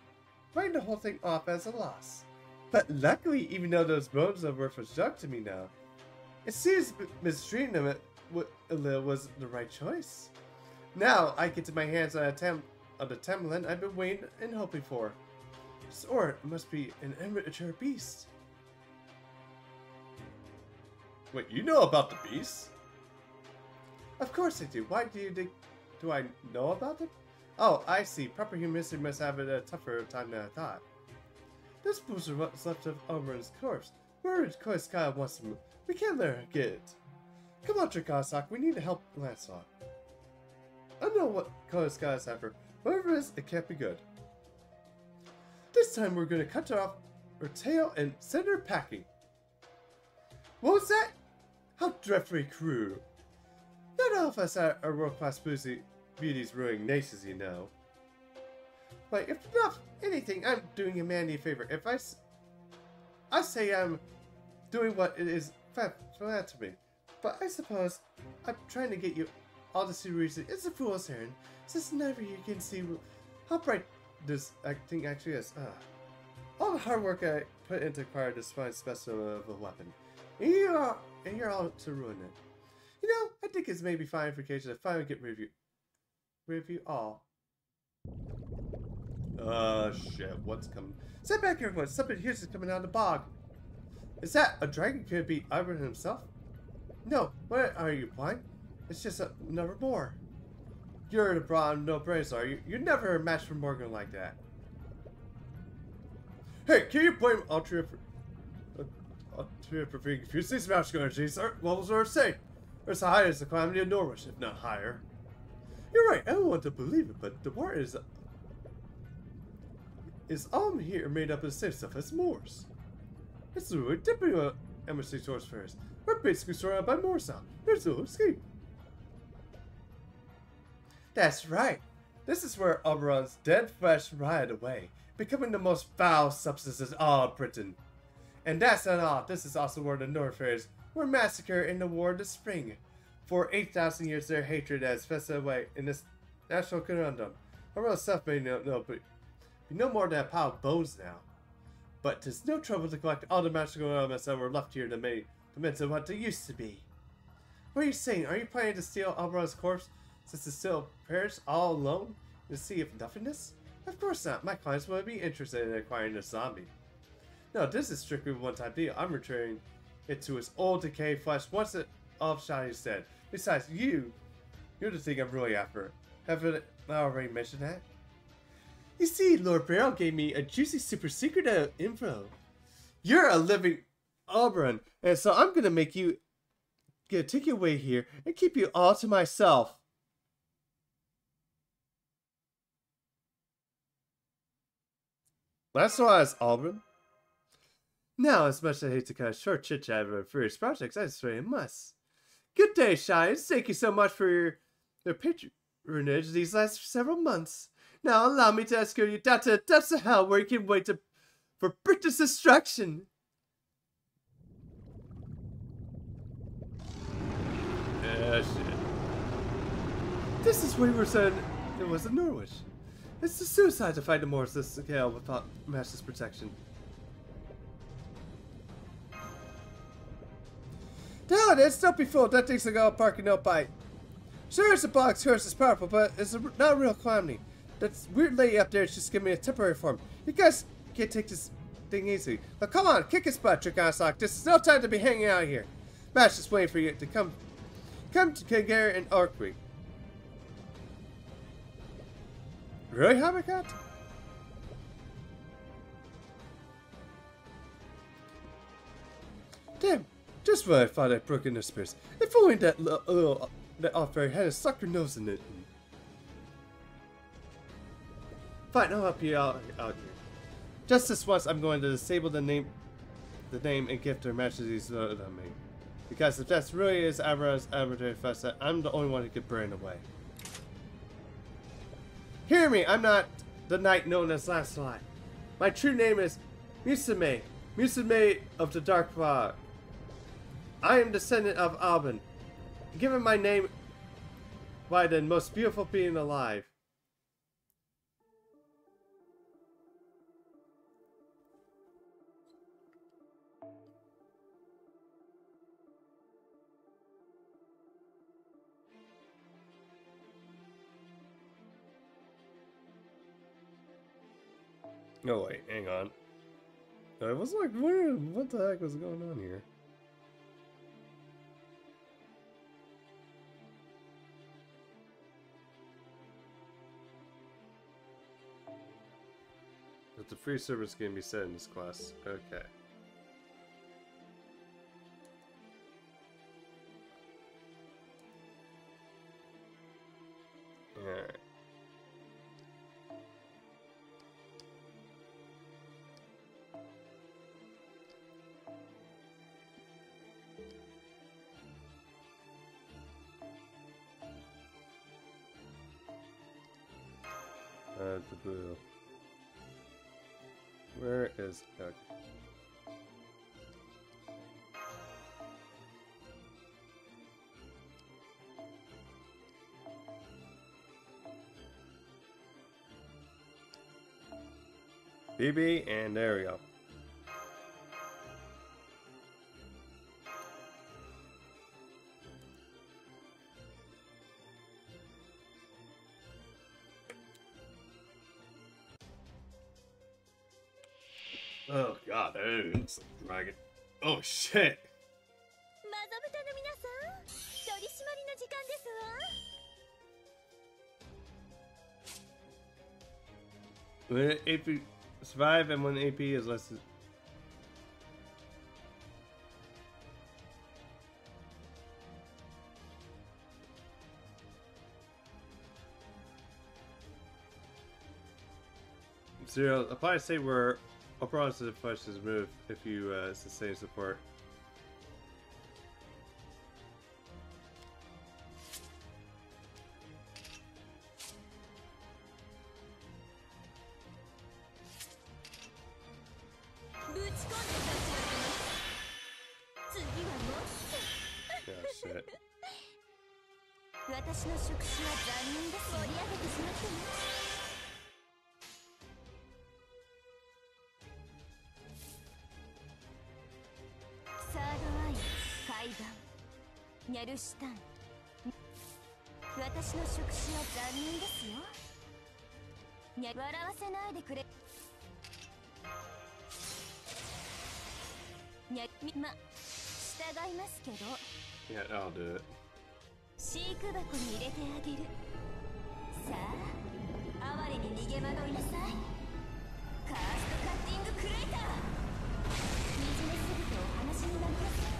S1: the whole thing off as a loss. But luckily, even though those bones are worth a jug to me now, it seems mistreating them a little was the right choice. Now, I get to my hands on the Templin I've been waiting and hoping for. Or it must be an immature beast. Wait, you know about the beast? Of course I do. Why do you think? Do I know about them? Oh, I see. Proper humanity must have a tougher time than I thought. Those fools are what's left of Oberon's corpse. Where Koiskaya wants to move. We can't let her get it. Come on, draconiczahak. We need to help Lancelot. I don't know what Koiskaya's after. Whatever it is, it can't be good. This time we're going to cut off her tail and send her packing. What was that? How dreadfully cruel. Not all of us are world-class beauties ruining nations, you know. But if not anything, I'm doing humanity a favor. If I say I'm doing what it is philanthropy. But I suppose I'm trying to get you all to see the reason it's a fool's errand, since never you can see how bright this thing actually is. All the hard work I put into acquiring this fine specimen of a weapon. And you're all to ruin it. You know, I think it's maybe fine for occasion to finally get review all. Shit, what's coming? Sit back, everyone. Something here's coming out of the bog. Is that a dragon? Could it be Ivan himself? No, what are you, blind? It's just a number more. You're the broad no brains, are you? You're never a match for Morgan like that. Hey, can you blame Altria for being confused? These magical energies are levels are insane. They're as high as the calamity of Norwich, if not higher. You're right, I don't want to believe it, but the war is all here made up of the same stuff as Moors. It's really typical embassy source fairs. We're basically surrounded by Moors now. There's no escape. That's right. This is where Oberon's dead flesh rotted away, becoming the most foul substance in all of Britain. And that's not all. This is also where the Northfairs were massacred in the War of the Spring. For 8,000 years, their hatred has festered away in this national conundrum. Oberon's self may know, but be no more than a pile of bones now. But 'tis no trouble to collect all the magical elements that were left here to make the what they used to be. What are you saying? Are you planning to steal Oberon's corpse since it's still perished all alone in the sea of nothingness? Of course not. My clients would be interested in acquiring a zombie. No, this is strictly a one-time deal. I'm returning it to its old decayed flesh once all of Shadi's dead. Besides, you're the thing I'm really after. Haven't I already mentioned that? You see, Lord Barrel gave me a juicy super secret info. You're a living Oberon, and so I'm gonna take you away here and keep you all to myself. That's why it's Oberon. Now, as much as I hate to cut a short chit-chat about various projects, I just really must. Good day, Shines. Thank you so much for your patronage these last several months. Now allow me to escort you down to the depths of hell where you can wait for Britain's destruction. Shit. This is where we said it was in Norwich. It's a suicide to fight the Moors this scale without Master's protection. No, it's don't be fooled. That thing's gonna park and no bite. Sure, it's a box curse is powerful, but it's not a real calamity. That weird lady up there is just giving me a temporary form. You guys can't take this thing easy. Now come on, kick his butt, draconiczahak. This is no time to be hanging out here. Master's waiting for you to come to Kagare and Orkney. Really, Habakkuk? Damn, just when I thought I'd broken the spirits. If only that off-fairy had a sucker nose in it. Fine, I'll help you out here. Just this once, I'm going to disable the name and gift Her Majesty's on me. Because if that's really is Avra's arbitrary festa, I'm the only one who could burn away. Hear me, I'm not the knight known as Lancelot. My true name is Musume of the Dark Fog. I am descendant of Alban, given my name by the most beautiful being alive. No, wait, hang on. I was like, what the heck was going on here? But the free service can be set in this class. Okay. Alright. The blue. Where is Cook? BB, and there we go. Oh god, it's a dragon. Oh shit. When AP survive and when AP is less than... Zero. Apply a state where a process of push is removed if you sustain support. Oh shit.
S3: 私の触手は残念です。盛り上げてしまってね。サードアイ、階段、ニャルシュタン。私の触手は残念ですよ。笑わせないでくれ。ま、従いますけど。
S1: Yeah, I'll do it.
S3: 飼育箱に入れてあげる。さあ、哀れに逃げ惑いなさい。カーストカッティングクレーター。惨めすぎてお話になりません。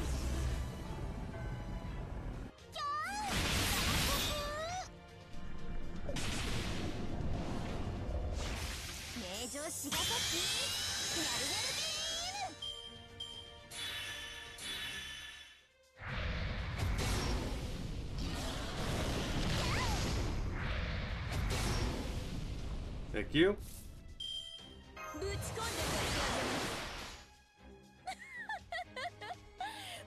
S3: キャー。名城しがたき。ニャルニャルビーム。
S1: Thank you.
S3: ぶち込んでくれ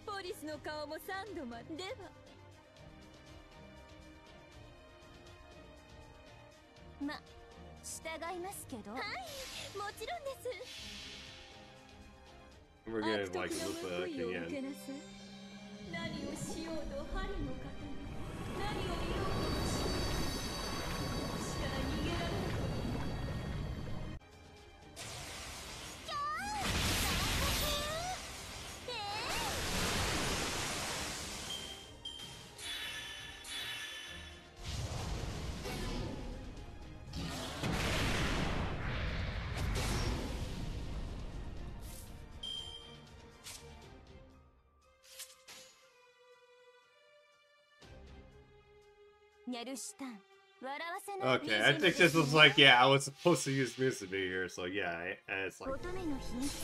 S3: ポリスの顔も3度までではま、従いますけど。はい、もちろんです。
S1: We're getting like Lupa again.
S3: 何をしようと針の方に何を言おうとし私から逃げられない。
S1: Okay, I think this was like, yeah, I was supposed to use music here, so yeah, and it's like,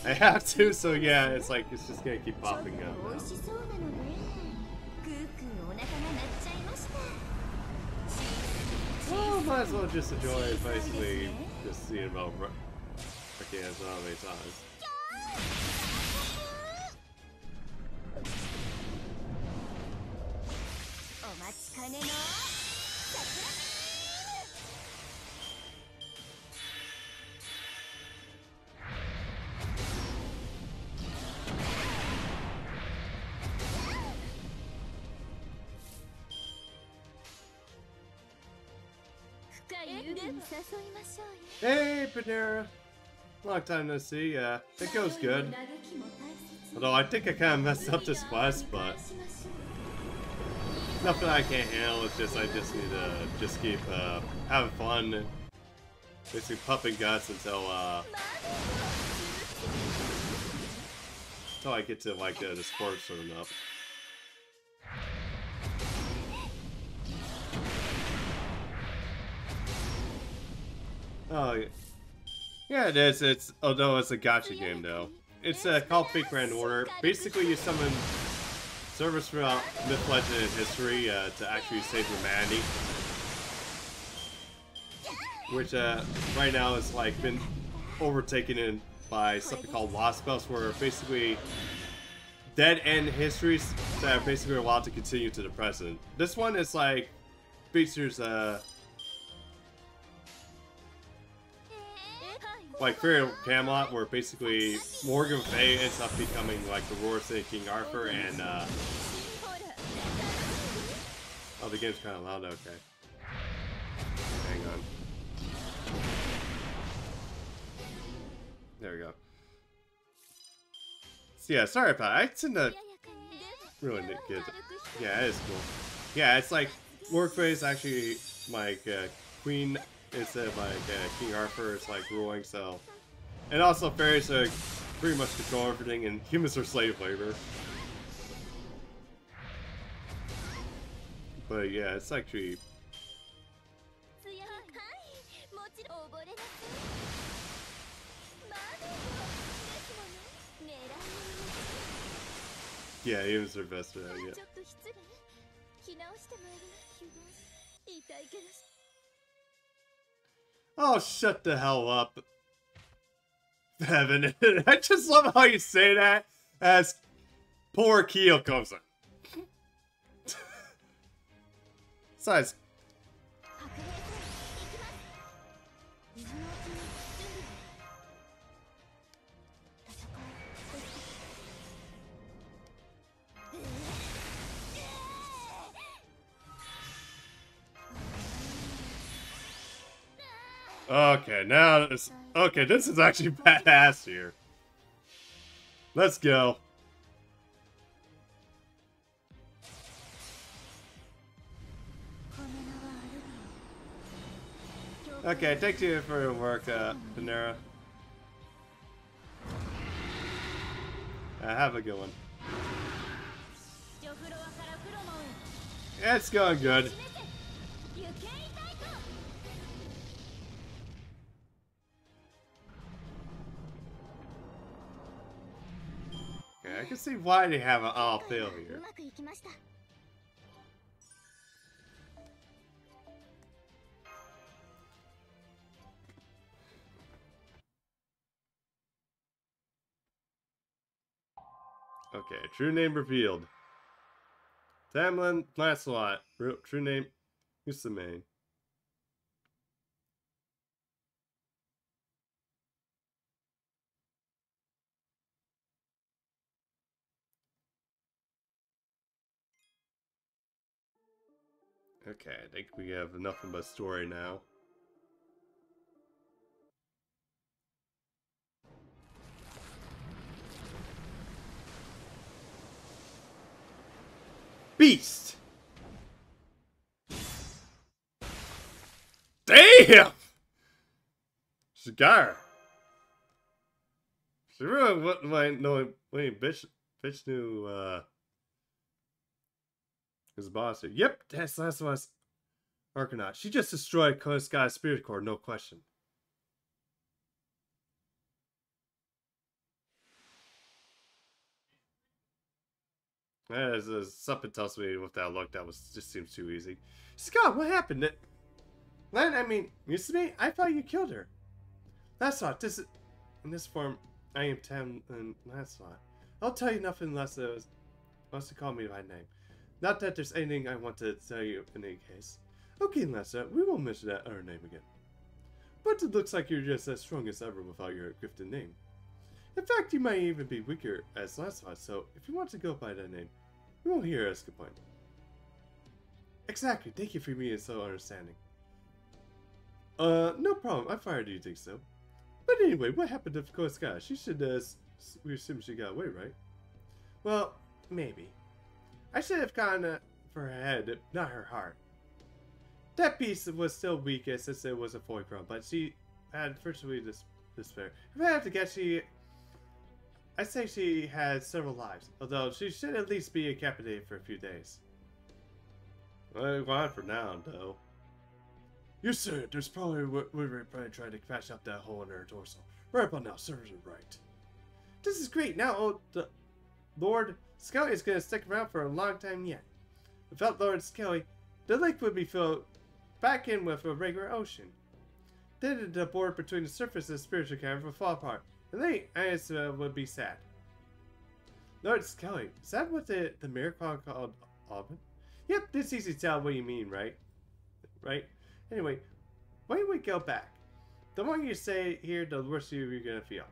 S1: I have to, so yeah, it's like, it's just gonna keep popping up now. Well, might as well just enjoy basically just seeing about okay, that's not many times. Hey, Panera! Long time no see. It goes good. Although I think I kind of messed up this quest, but nothing I can't handle. It's just I just need to just keep having fun, basically pumping guts until I get to like the sport sorting up. Oh, yeah, it is. It's although it's a gacha game though. It's called Fake Grand Order. Basically, you summon servers throughout myth, legend, and history to actually save humanity. Which right now is like been overtaken in by something called Lost Spells, where basically dead end histories that are basically allowed to continue to the present. This one is like features like Fairy Camelot, where basically Morgan Fay ends up becoming like the Royal City King Arthur, and oh, the game's kind of loud. Okay, hang on. There we go. So yeah, sorry about it. I tend to really good. Yeah, it is cool. Yeah, it's like Morgan Fay is actually like Queen instead of like King Arthur is like ruling. So, and also fairies are pretty much control everything, and humans are slave labor. But yeah, it's actually. Yeah, humans are best at it, yeah. Oh, shut the hell up. Heaven. I just love how you say that as poor Keel comes in. Besides. Okay, now this. Okay, this is actually badass here. Let's go. Okay, thank you for your work, Panera. Have a good one. It's going good. Okay, I can see why they have an all fail here. Okay, true name revealed. Tamlin Lancelot. True name Usame. Okay, I think we have nothing but story now. Beast! Damn! Cigar! She really wouldn't know wait, bitch knew his boss. Yep, that's what's Argonaut. She just destroyed Koiska's spirit core, no question. Something tells me with that look that just seems too easy. Scott, what happened? Len, I mean, Musume, I thought you killed her. That's not this. In this form, I am Tam and Lancelot. I'll tell you nothing unless it wants to call me by name. Not that there's anything I want to tell you in any case. Okay, Lancelot, we won't mention that our name again. But it looks like you're just as strong as ever without your gifted name. In fact, you might even be weaker as Lancelot, so if you want to go by that name, you won't hear us complain. Exactly, thank you for being so understanding. No problem, I fired you, think so. But anyway, what happened to Koiska? She should, we assume she got away, right? Well, maybe. I should have gone for her head, not her heart. That beast was still weak since it was a fulcrum, but she had virtually despair. If I had to guess, I'd say she had several lives, although she should at least be incapacitated for a few days. Well, go on for now, though. You said there's probably we're probably trying to patch up that hole in her torso. Right about now, serves are right. This is great. Now, the Lord Skelly is going to stick around for a long time yet. Without Lord Skelly, the lake would be filled back in with a regular ocean. Then the border between the surface and the spiritual cavern would fall apart, and then Iowa would be sad. Lord Skelly, is that what the miracle called Alban? Yep, it's easy to tell what you mean, right? Right? Anyway, why don't we go back? The more you say here, the worse you're gonna feel.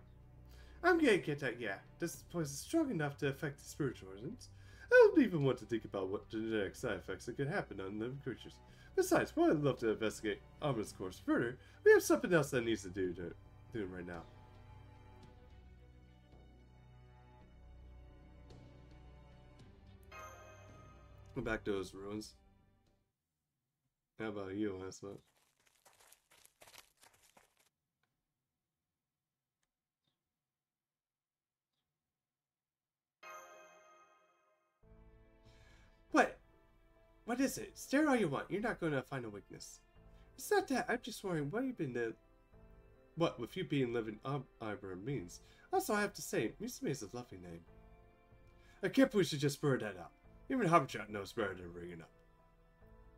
S1: I'm gonna get that, yeah. This place is strong enough to affect the spiritual organs. I don't even want to think about what genetic side effects that could happen on living creatures. Besides, while I'd love to investigate Alban's course further, we have something else that needs to do right now. Back to those ruins. How about you, Lancelot? What is it? Stare all you want. You're not going to find a weakness. It's not that. I'm just wondering what you've been what with you being living Arbor means. Also, I have to say, Musume is a lovely name. I can't believe she just blurred that out. Even Habershot knows better than bringing up.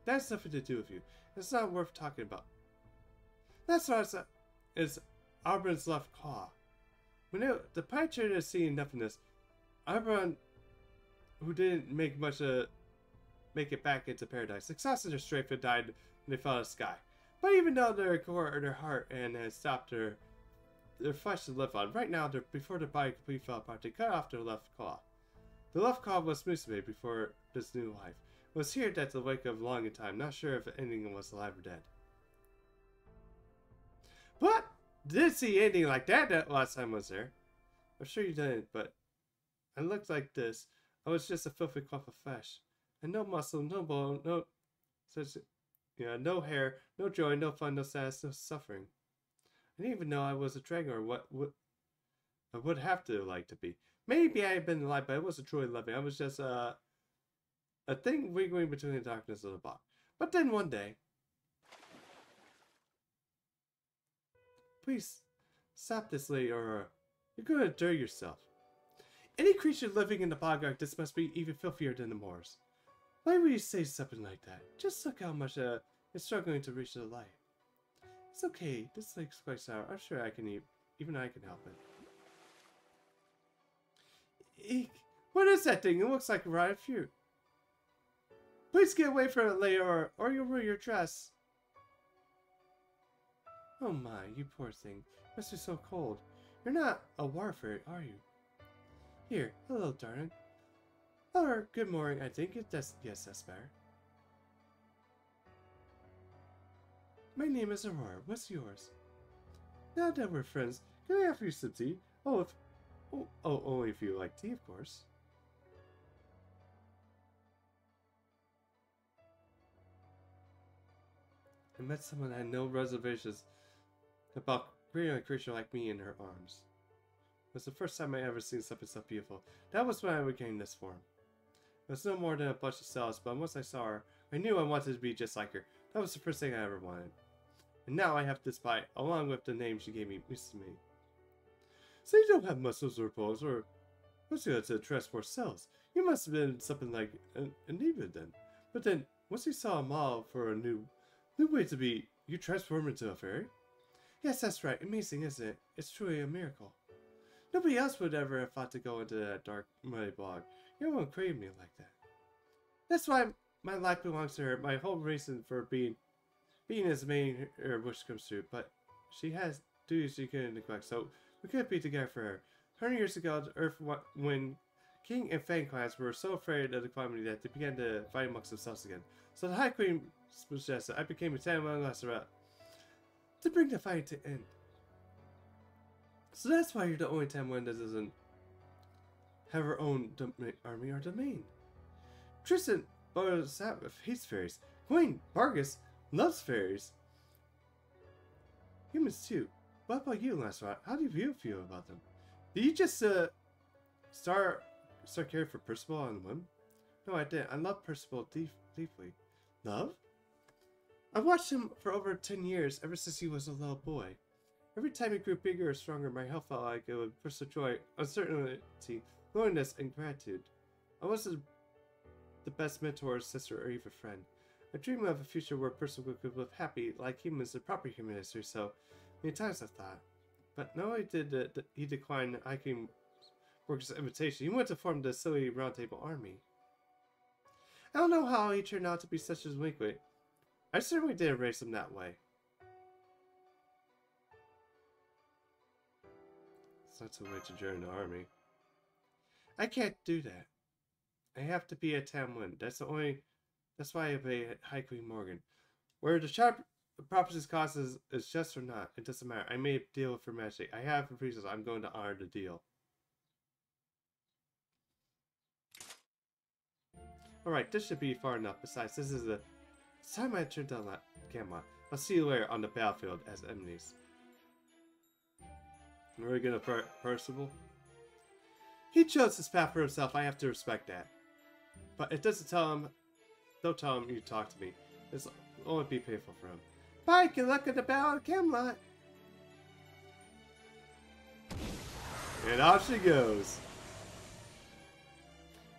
S1: That's nothing to do with you. It's not worth talking about. That's what it's Arbon's left claw. When the pioneer is seeing nothingness, Arbon, who didn't make it back into paradise, exhausted her strength and died when they fell out of the sky. But even though their core or their heart and has stopped their flesh to live on, right now, before their body completely fell apart, they cut off their left claw. The left claw was Musume before this new life. It was here that the wake of long in time, not sure if anyone was alive or dead. But didn't see anything like that last time I was there. I'm sure you didn't, but I looked like this. I was just a filthy clump of flesh. And no muscle, no bone, no hair, no joy, no fun, no sadness, no suffering. I didn't even know I was a dragon or what I would have to like to be. Maybe I had been alive, but I wasn't truly living. I was just a thing wiggling between the darkness of the box. But then one day, please stop this, lady, or you're going to endure yourself. Any creature living in the bog like this must be even filthier than the Moors. Why would you say something like that? Just look how much it's struggling to reach the light. It's okay. This lake's quite sour. I'm sure I can eat. Even I can help it. Eek! What is that thing? It looks like a rotted fruit. Please get away from it, lady, or you'll ruin your dress. Oh my, you poor thing. You must be so cold. You're not a water fairy, are you? Here, hello, darling. Or good morning, I think. Yes, that's better. My name is Aurora. What's yours? Now that we're friends, can I offer you some tea? Oh, only if you like tea, of course. I met someone that had no reservations about creating a creature like me in her arms. It was the first time I ever seen something so beautiful. That was when I became this form. It was no more than a bunch of cells, but once I saw her, I knew I wanted to be just like her. That was the first thing I ever wanted. And now I have this bite, along with the name she gave me, Musume. So you don't have muscles or bones, or what's going to transport cells? You must have been something like an amoeba then. But then, once you saw a model for a new way to be, you transformed into a fairy? Yes, that's right. Amazing, isn't it? It's truly a miracle. Nobody else would ever have thought to go into that dark, muddy bog. You won't crave me like that. That's why my life belongs to her. My whole reason for being as main her wish comes true. But she has duties she couldn't neglect, so we couldn't be together for her. 100 years ago, the Earth, when King and Fang clans were so afraid of the calamity that they began to fight amongst themselves again. So the High Queen suggested I became a Taman Lasserat to bring the fight to end. So that's why you're the only Taman that doesn't have her own army or domain. Tristan hates fairies. Queen Vargas loves fairies. Humans too. What about you, Lancelot? How do you feel about them? Did you just start caring for Percival on a whim? No, I didn't. I love Percival deeply. Love? I've watched him for over 10 years, ever since he was a little boy. Every time he grew bigger or stronger, my health felt like it would push the joy, uncertainty, loneliness, and gratitude. I wasn't the best mentor, sister, or even friend. I dream of a future where Percival could live happy, like humans in proper human history, so many times I've thought. But not only did he decline Hiking Work's invitation, he went to form the silly Round Table Army. I don't know how he turned out to be such a winkwit. I certainly didn't raise him that way. It's not too late to join the army. I can't do that. I have to be a Tamlin. That's why I obey High Queen Morgan. Where the sharp properties cost is just or not, it doesn't matter. I made a deal with Her Majesty. I have reasons. I'm going to honor the deal. Alright, this should be far enough. Besides, this is the time I turned down that camera. I'll see you later on the battlefield as enemies. Are we gonna Percival? He chose his path for himself. I have to respect that. But it doesn't tell him Don't tell him you talk to me. It'll only be painful for him. Bye, good luck at the Battle of Camelot. And off she goes.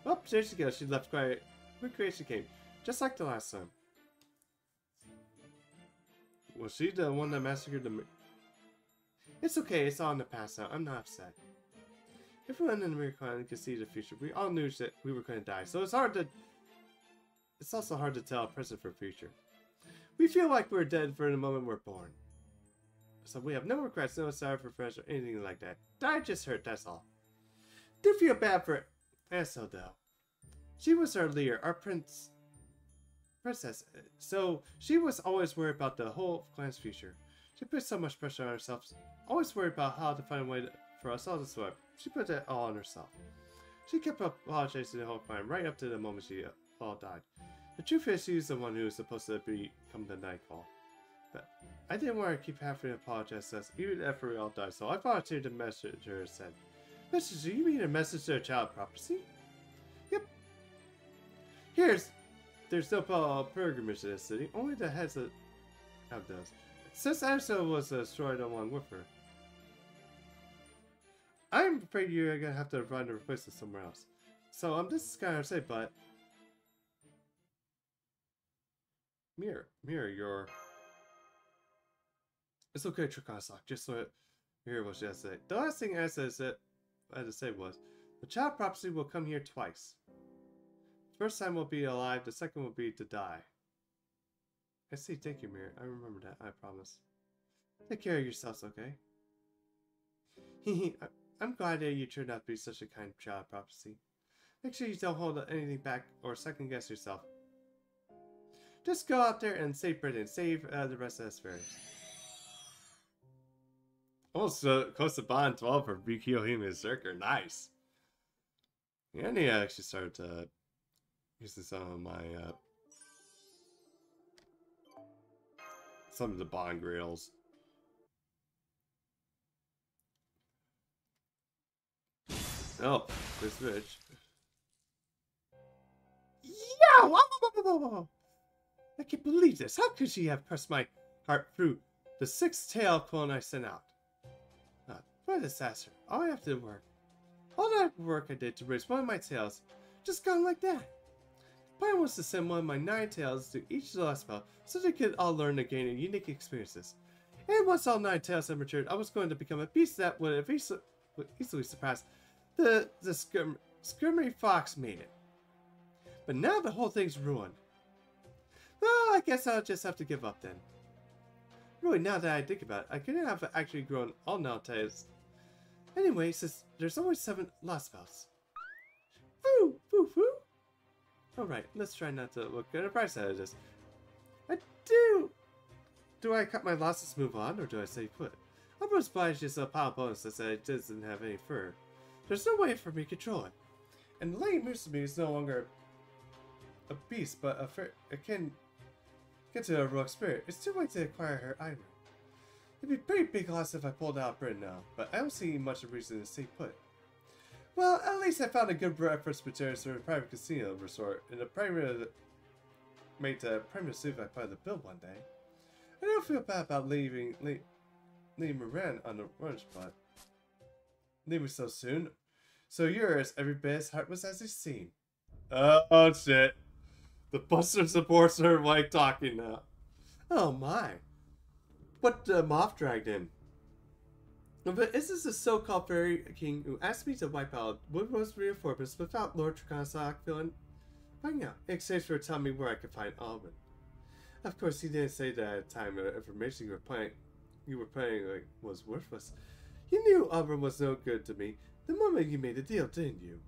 S1: Oh, there she goes. She left quiet. Quick she came. Just like the last time. Was she the one that massacred the... It's okay. It's all in the past now. I'm not upset. Everyone in the Mirror Clan could see the future. We all knew that we were going to die. So it's hard to... It's also hard to tell present from future. We feel like we're dead for the moment we're born. So we have no regrets, no sorrow for friends or anything like that. Die just hurt, that's all. Do feel bad for Ansel though. She was our leader, our princess. So she was always worried about the whole clan's future. She put so much pressure on herself, always worried about how to find a way for us all to survive. She put that all on herself. She kept apologizing to the whole clan right up to the moment she all died. The truth is, she was the one who was supposed to become the Nightfall. But I didn't want to keep having to apologize to us, even after we all died, so I volunteered the messenger and said, Messenger, you mean a message to a child prophecy? Yep. There's no pilgrimage in this city, only the heads that have those. Since Ansel was destroyed along with her. I'm afraid you're gonna have to find a replacement somewhere else. So this is kind of safe, but Mirror, you're... It's okay, draconiczahak, just so you hear what she has to say. The last thing I had to say was, the child prophecy will come here twice. The first time will be alive, the second will be to die. I see, thank you, Mirror. I remember that, I promise. Take care of yourselves, okay? I'm glad that you turned out to be such a kind child prophecy. Make sure you don't hold anything back or second guess yourself. Just go out there and save Britain, save the rest of us fairies. Oh, so close to bond 12 for BQ Human Berserker. Nice. Yeah, I need to actually start using some of my some of the bond grails. Oh, this bitch. Yeah! Whoa. I can't believe this. How could she have pressed my heart through the 6-tail clone I sent out? What a disaster. All that work I did to raise one of my tails, just gone like that. The plan was to send one of my 9 tails to each last spell so they could all learn and gain unique experiences. And once all 9 tails had matured, I was going to become a beast that would easily surpass the Skirmy Fox made it. But now the whole thing's ruined. Well, I guess I'll just have to give up then. Really, now that I think about it, I couldn't have actually grown all 9 tails. Anyway, since there's only 7 lost spells. Foo! Alright, let's try not to look at a price out of this. Do I cut my losses, move on, or do I stay put? I'm obliged to a pile of bonuses that it doesn't have any fur. There's no way for me to control it. And Lady Musume is no longer a beast, but a kin to a heroic spirit. It's too late to acquire her item. It'd be a pretty big loss if I pulled out Britain now, but I don't see much of a reason to stay put. Well, at least I found a good reference material for a private casino resort in the primary made the primitive suit I part of the build one day. I don't feel bad about leaving Moran on the lunch, but leaving so soon. So yours, every bit as heartless as it seemed. Oh shit. The Buster supports her like talking now. Oh my. What the moth dragged in? But is this the so-called fairy king who asked me to wipe out Woodrose reinforcements without Lord draconiczahak finding out, in exchange for telling me where I could find Alban? Of course, he didn't say that at the time the information you were planning was worthless. You knew Alban was no good to me the moment you made the deal, didn't you?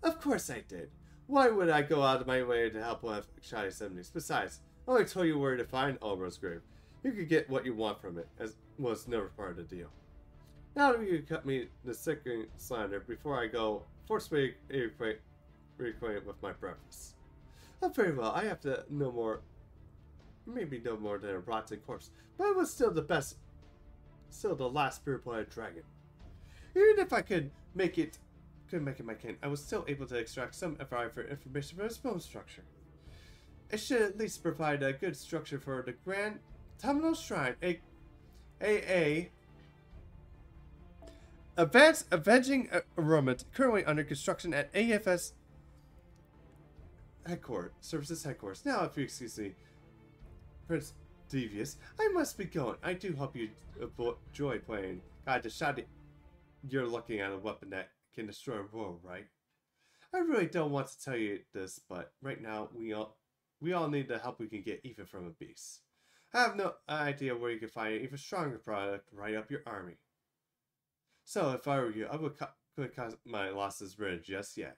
S1: Of course I did. Why would I go out of my way to help one of Shoddy 70s? Besides, I only told you where to find Alban's grave. You could get what you want from it, as was never part of the deal. Now that you cut me the second slander before I go, force me to reacquaint with my breakfast. Oh, very well, I have to know more, maybe no more than a rotten corpse, but it was still the best, still the last pure-blooded dragon. Even if I couldn't make it my kin, I was still able to extract some information from his bone structure. It should at least provide a good structure for the Grand Terminal Shrine, a Advanced Avenging Armament, currently under construction at AFS Services Headquarters. Now, if you excuse me, Prince Devious, I must be going. I do hope you enjoy playing. God, the shot you're looking at a weapon that can destroy a world, right? I really don't want to tell you this, but right now we all need the help we can get even from a beast. I have no idea where you can find an even stronger product right up your army. So if I were you, I would cut my losses rid just yet.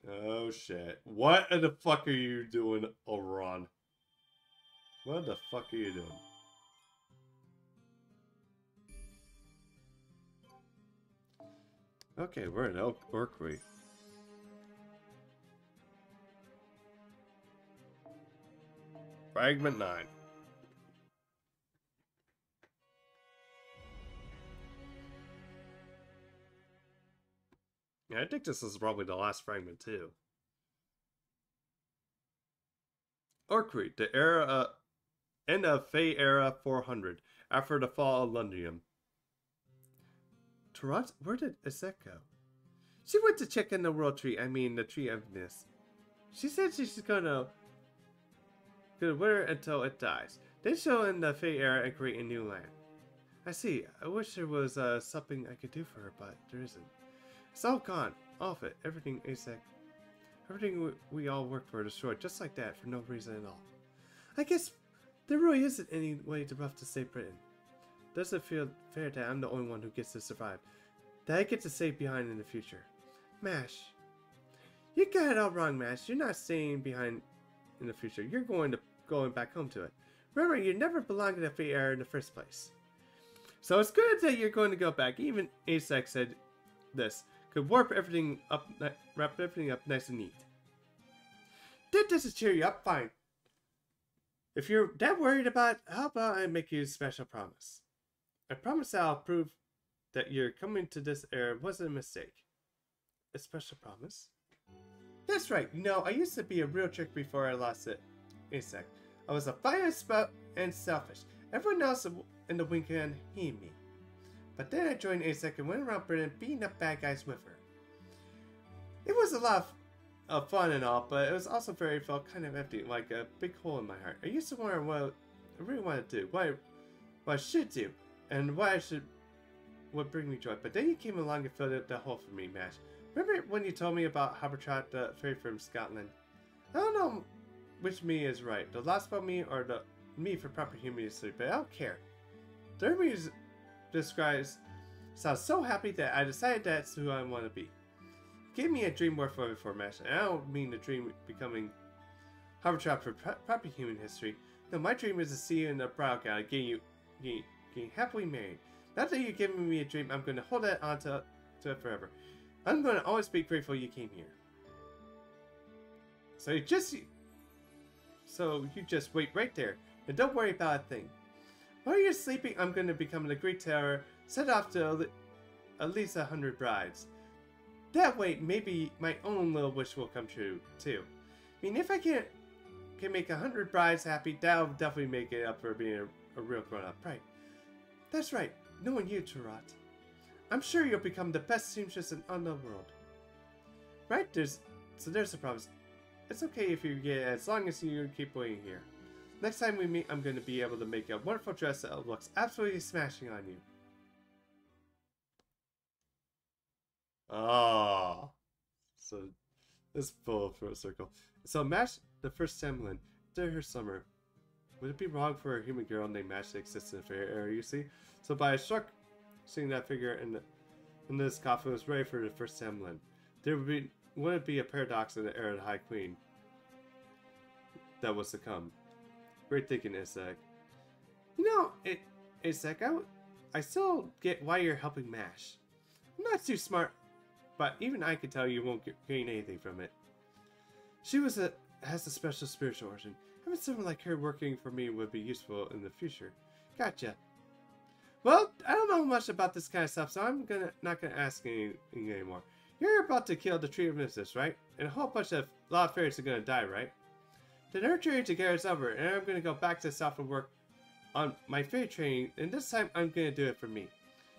S1: Oh shit. What the fuck are you doing, Oron? What the fuck are you doing? Okay, we're in Orkry. Fragment 9. Yeah, I think this is probably the last fragment too. Orkry, the era end of Fey Era 400, after the fall of Londrium. Tarot, where did Isaac go? She went to check in the world tree, the tree of this. She said she's gonna wear it until it dies. Then she'll end the Fey Era and create a new land. I see. I wish there was something I could do for her, but there isn't. It's all gone. All of it. Everything, Isaac. Everything we all worked for destroyed just like that for no reason at all. I guess there really isn't any way to save Britain. Doesn't feel fair that I'm the only one who gets to survive. That I get to stay behind in the future. Mash. You got it all wrong, Mash. You're not staying behind in the future. You're going back home to it. Remember, you never belonged in the Fey Era in the first place. So it's good that you're going to go back. Even Isaac said this. Could wrap everything up nice and neat. That doesn't cheer you up, fine. If you're that worried about it, how about I make you a special promise? I promise I'll prove that your coming to this era wasn't a mistake. A special promise? That's right. You know, I used to be a real trick before I lost it. Isaac. I was a fire spout and selfish. Everyone else in the wing can hated me. But then I joined Isaac and went around Britain beating up bad guys with her. It was a lot of fun and all, but it was also felt kind of empty, like a big hole in my heart. I used to wonder what I really wanted to do, what I should do, and would bring me joy. But then you came along and filled that hole for me, Mash. Remember when you told me about Habertrot, the fairy from Scotland? I don't know which me is right, the lost about me or the me for proper human history, but I don't care. The me describes sounds so happy that I decided that's who I want to be. Gave me a dream worth living for, Mash, and I don't mean the dream becoming Habertrot for proper human history. No, my dream is to see you in the brow gown, getting happily married. Not that you're giving me a dream, I'm going to hold that on to it forever. I'm going to always be grateful you came here. So you just wait right there, and don't worry about a thing. While you're sleeping, I'm going to become the Great Terror, set off to at least 100 brides. That way, maybe my own little wish will come true, too. I mean, if I can make 100 brides happy, that'll definitely make it up for being a real grown-up, right? That's right, knowing you, Tarot. I'm sure you'll become the best seamstress in the world. Right? There's a promise. It's okay if you get it, as long as you keep waiting here. Next time we meet, I'm going to be able to make a wonderful dress that looks absolutely smashing on you. Ah, so this full circle. So Mash, the first Semlin, during her summer. Would it be wrong for a human girl named Mash to exist in a fair era? You see, so by a shark, seeing that figure in this coffin was ready for the first Semlin. There wouldn't be a paradox in the era of the High Queen that was to come. Great thinking, Isaac. You know, Isaac, I still get why you're helping Mash. I'm not too smart, but even I can tell you won't gain anything from it. She has a special spiritual origin. Having someone like her working for me would be useful in the future. Gotcha. Well, I don't know much about this kind of stuff, so I'm not gonna ask anything anymore. You're about to kill the Tree of Mythos, right? And a whole bunch of lot of fairies are gonna die, right? The nurturing together is over, and I'm gonna go back to the south and work on my fairy training, and this time I'm gonna do it for me.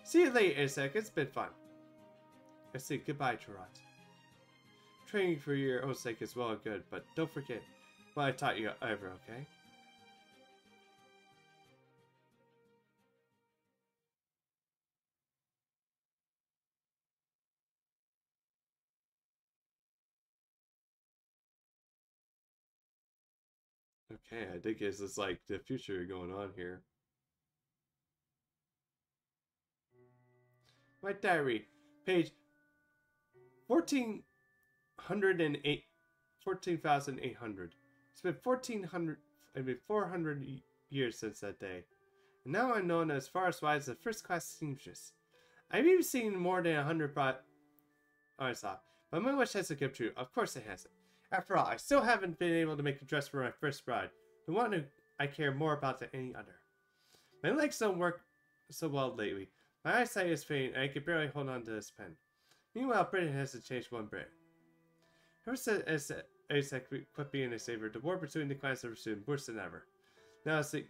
S1: See you later, Isaac. It's been fun. I say goodbye, Tarot. Training for your own sake is well and good, but don't forget what I taught you ever, okay? Okay, I think it's just like the future going on here. My diary, page 1408, 14,800. It's been 400 years since that day. And now I'm known as far as wide as the first-class seamstress. I've even seen more than 100 but my wish hasn't come true. Of course it hasn't. After all, I still haven't been able to make a dress for my first bride, the one who I care more about than any other. My legs don't work so well lately. My eyesight is fading, and I can barely hold on to this pen. Meanwhile, Britain hasn't changed one bit. Ever since Isaac quit being a savior, the war between the clans have been worse than ever. Now it's the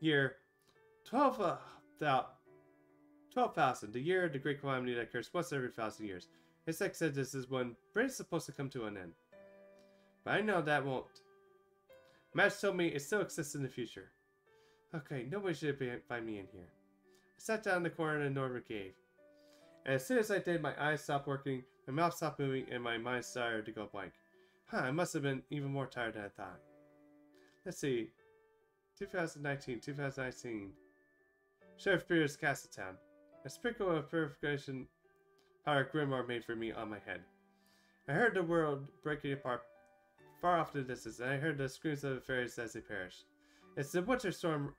S1: year 12,000, the year of the great calamity that occurs once every 1,000 years. Isaac said this is when Britain's supposed to come to an end. But I know that won't. Madge told me it still exists in the future. Okay, nobody should find me in here. I sat down in the corner in the northern cave. And as soon as I did, my eyes stopped working, my mouth stopped moving, and my mind started to go blank. I must have been even more tired than I thought. Let's see. 2019. Sheriff Beer's Castletown. A sprinkle of purification powder Grimoire made for me on my head. I heard the world breaking apart far off in the distance, and I heard the screams of the fairies as they perished. It's the winter storm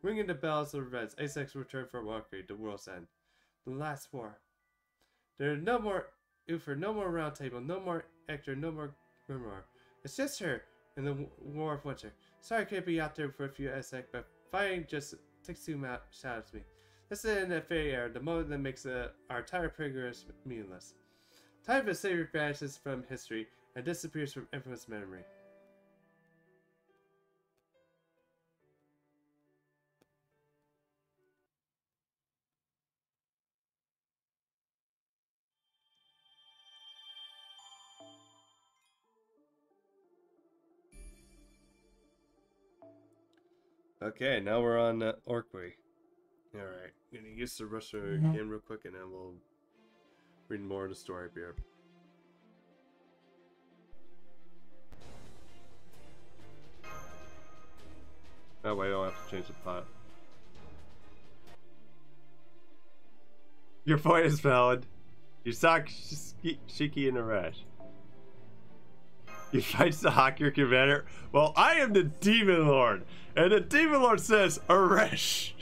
S1: ringing the bells of revenge. Isaac's return from Valkyrie, the world's end. The last war. There are no more Uther, no more Round Table, no more Hector, no more Grimoire. It's just her in the War of Winter. Sorry I can't be out there for a few Isaac, but fighting just takes too much out of me. This is in the fairy era, the moment that makes our entire progress meaningless. Time for savior vanishes from history and disappears from everyone's memory. Okay, now we're on Orkney. Alright, gonna use the Russia again real quick and then we'll read more of the story here. That way I don't have to change the plot. Your point is valid. You suck, Shiki, and Arash. You fight the Hacker Commander? Well, I am the Demon Lord, and the Demon Lord says, Arash.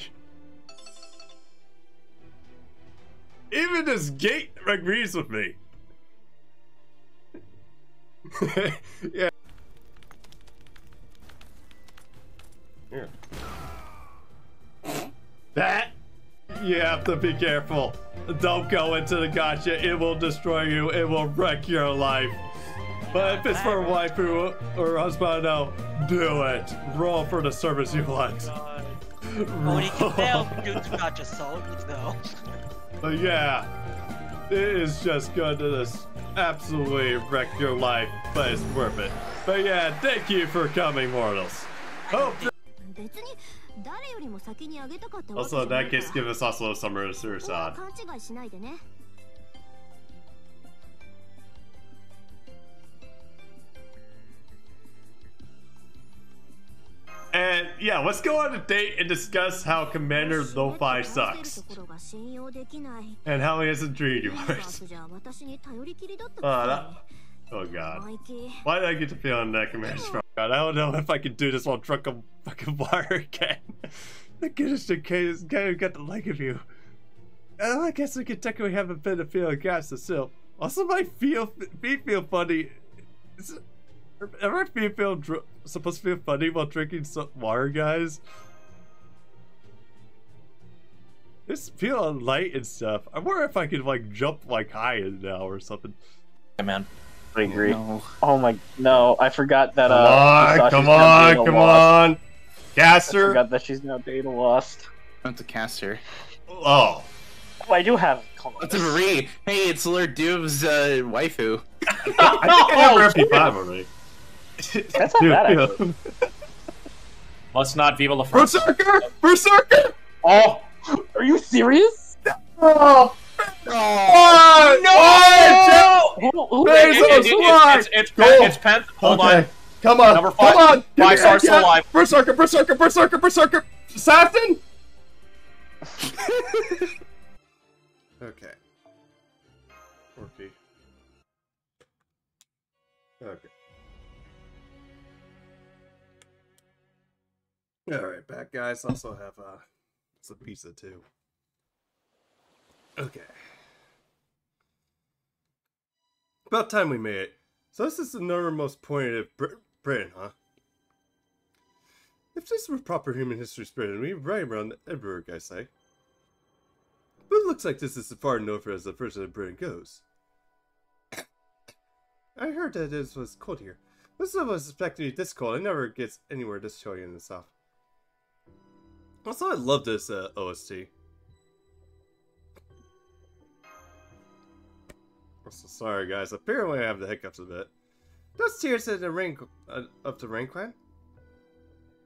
S1: Even this gate agrees with me. Yeah. Here. That you have to be careful. Don't go into the gotcha. It will destroy you. It will wreck your life. But if it's for a waifu or husband, no, do it. Roll for the service you want. But yeah, it is just going to just absolutely wreck your life, but it's worth it. But yeah, thank you for coming, mortals. Hope. Also, in that case, give us also a summer suicide. And yeah, let's go on a date and discuss how Commander Lo-Fi sucks. And how he hasn't treated you worse. Oh god. Why did I get the feeling that Commander's from? God, I don't know if I can do this while drunk on fucking water again. The goodness the guy who got the like of you. I guess we could technically have a bit of feeling gas to still. Also, my feet feel funny. Ever feel supposed to feel funny while drinking some water, guys? It's feeling light and stuff. I wonder if I could like jump like high now or something.
S6: Yeah, man.
S4: I agree.
S5: No.
S4: Oh my, no, I forgot that.
S1: Come on,
S4: I
S1: Caster.
S4: forgot that she's now data lost.
S5: Not the caster.
S1: Oh,
S4: Oh, I do have.
S5: It's a Marie. Hey, it's Lord Doom's waifu.
S1: I think I have MP5 already.
S4: That's not bad, actually.
S6: Let's not Viva la France.
S1: Berserker! Berserker!
S6: Oh!
S4: Are you serious?
S1: Oh!
S6: It's Pen. Hold on.
S1: Come on.
S6: Number 5.
S1: Come on.
S6: 5 stars still alive.
S1: Berserker! Berserker! Berserker! Berserker! Assassin! Okay. Okay. Alright, back guys. Also have some pizza too. Okay. About time we made it. So this is the northernmost point of Britain, huh? If this were proper human history spread, we'd right around Edinburgh, I say. But it looks like this is as far north as the first of Britain goes. I heard that it was cold here. Most of us expect to be this cold. It never gets anywhere this chilly in the south. Also, I love this OST. Also, sorry guys, apparently I have the hiccups a bit. Those tears of the Rain Clan?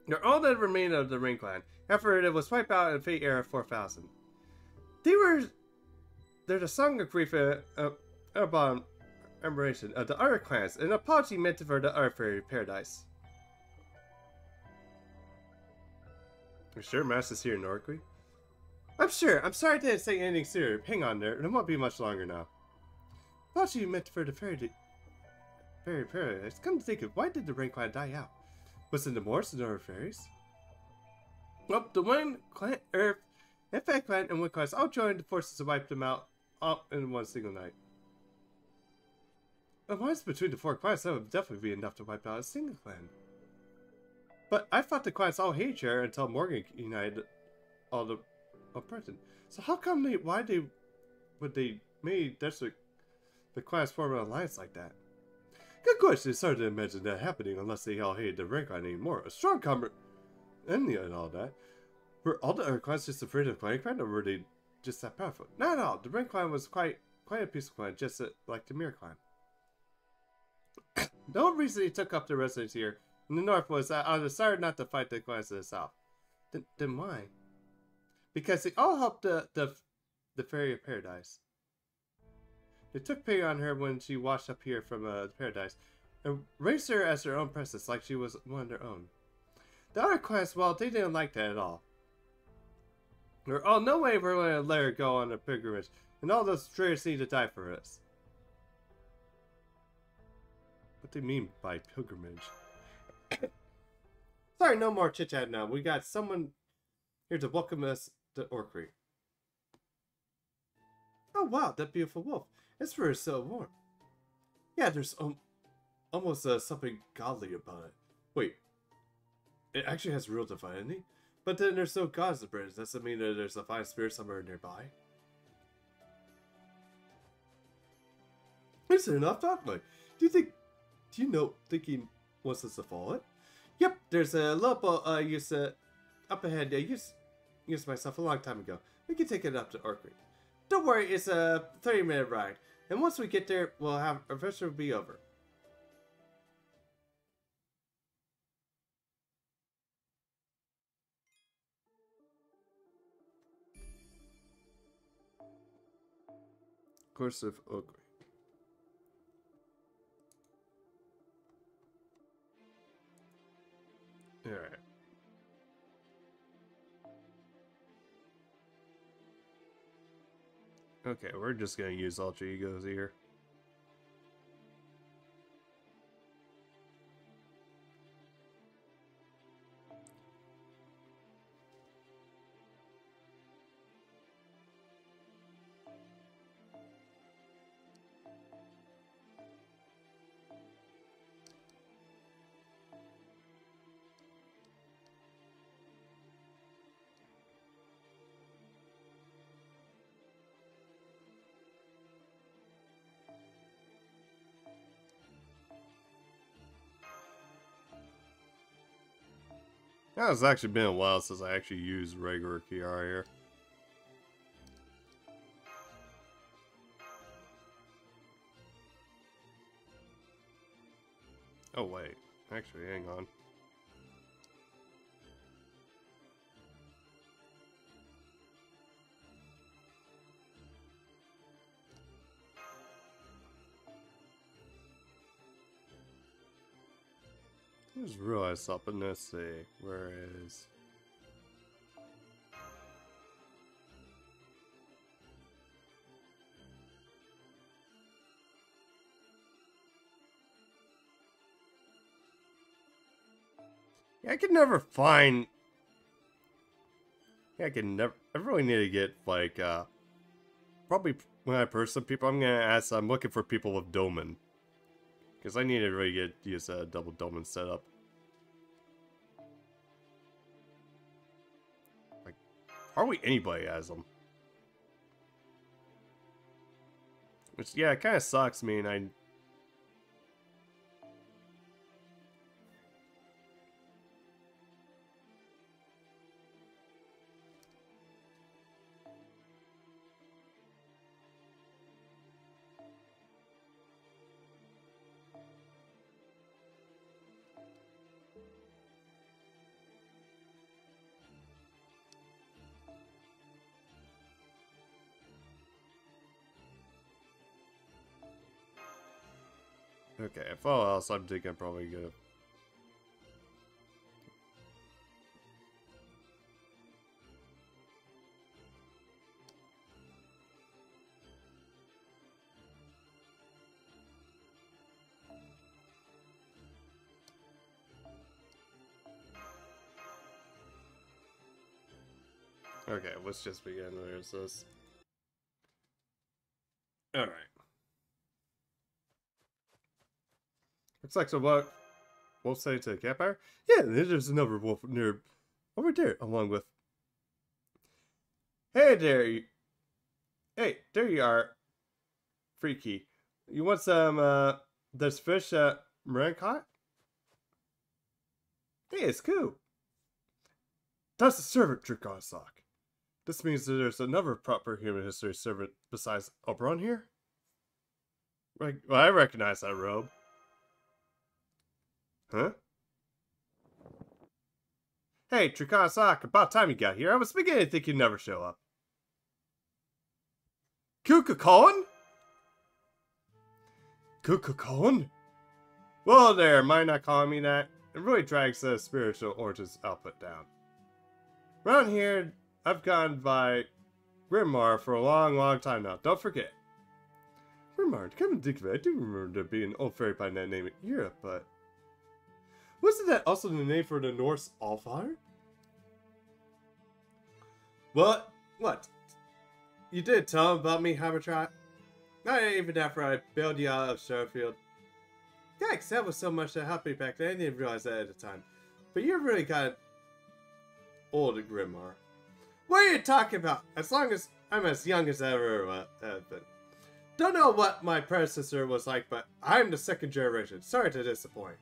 S1: They're all that remain of the Rain Clan, after it was wiped out in Fate Era 4000. They're the song of grief about admiration of the other clans, an apology meant for the other fairy paradise. You sure Master's here in Norquay? I'm sure. I'm sorry I didn't say anything serious. Hang on there. It won't be much longer now. Apology meant for the fairy paradise. Come to think of it, why did the Rain Clan die out? Was it the Morse and the other fairies? Well, the Wind Clan, Earth, and Fat Clan and Wind Clans all joined the forces to wipe them out all in one single night. Alliance between the 4 clans, that would definitely be enough to wipe out a single clan. But I thought the clans all hate each other until Morgan united all the present. So how come would they made the clans form an alliance like that? Good question. It's hard to imagine that happening unless they all hated the Rain Clan anymore. A strong enemy and all that. Were all the other clans just afraid of the Rain Clan, or were they just that powerful? Not at all. The Rain Clan was quite a peaceful clan, just like the Mirror Clan. The whole reason he took up the residence here in the north was that I decided not to fight the clans in the south. Then why? Because they all helped the Fairy of Paradise. They took pity on her when she washed up here from paradise, and raised her as their own princess like she was one of their own. The other clans, well, they didn't like that at all. They're all, no way we're going to let her go on a pilgrimage, and all those traitors need to die for us. What do you mean by pilgrimage? Sorry, no more chit-chat now. We got someone here to welcome us to Orkney. Oh wow, that beautiful wolf. It's really so warm. Yeah, there's almost something godly about it. Wait, it actually has real divinity? But then there's no gods in Britain. Does that mean that there's a fine spirit somewhere nearby? Is there enough dogma? Do you think he wants us to follow it? Yep, there's a little boat up ahead. I used myself a long time ago. We can take it up to Orkney. Don't worry, it's a 30-minute ride. And once we get there, our adventure will be over. Course of Orkney. Alright. Okay, we're just gonna use Ultra Egos here. Yeah, it's actually been a while since I actually used regular Kiara here. Oh wait, actually, hang on. I just realized something. Let's see, where is... Yeah, I can never find... Yeah, I really need to get, like, probably when I purse some people, I'm looking for people with Doman. Because I need to really use a double Doman setup. Like, hardly anybody has them. Which, yeah, it kind of sucks, Okay, if all else, I'm thinking I'm probably gonna... Okay, let's just begin. There's this. Alright. Looks like some wolf say to the campfire. Yeah, there's another wolf near over there, along with... Hey there, hey, there you are. Freaky. You want some, this fish, Moran caught? Hey, it's cool. That's the servant draconiczahak. This means that there's another proper human history servant besides Oberon here? Right, well, I recognize that robe. Huh? Hey, draconiczahak, about time you got here. I was beginning to think you'd never show up. Kukakolin? Kukakolin? Well there, mind not calling me that? It really drags the spiritual origins output down. Around here, I've gone by Grimmar for a long time now. Don't forget. Grimmar, come and think of it, I do remember there being an old fairy by that name in Europe, but... Wasn't that also the name for the Norse Allfather? What? What? You did tell him about me, Habertrot? Not even after I bailed you out of Sherfield. Yikes, that was so much that helped me back then. I didn't realize that at the time. But you really got old, Grimmar. What are you talking about? As long as I'm as young as I ever have been. Don't know what my predecessor was like, but I'm the second generation. Sorry to disappoint.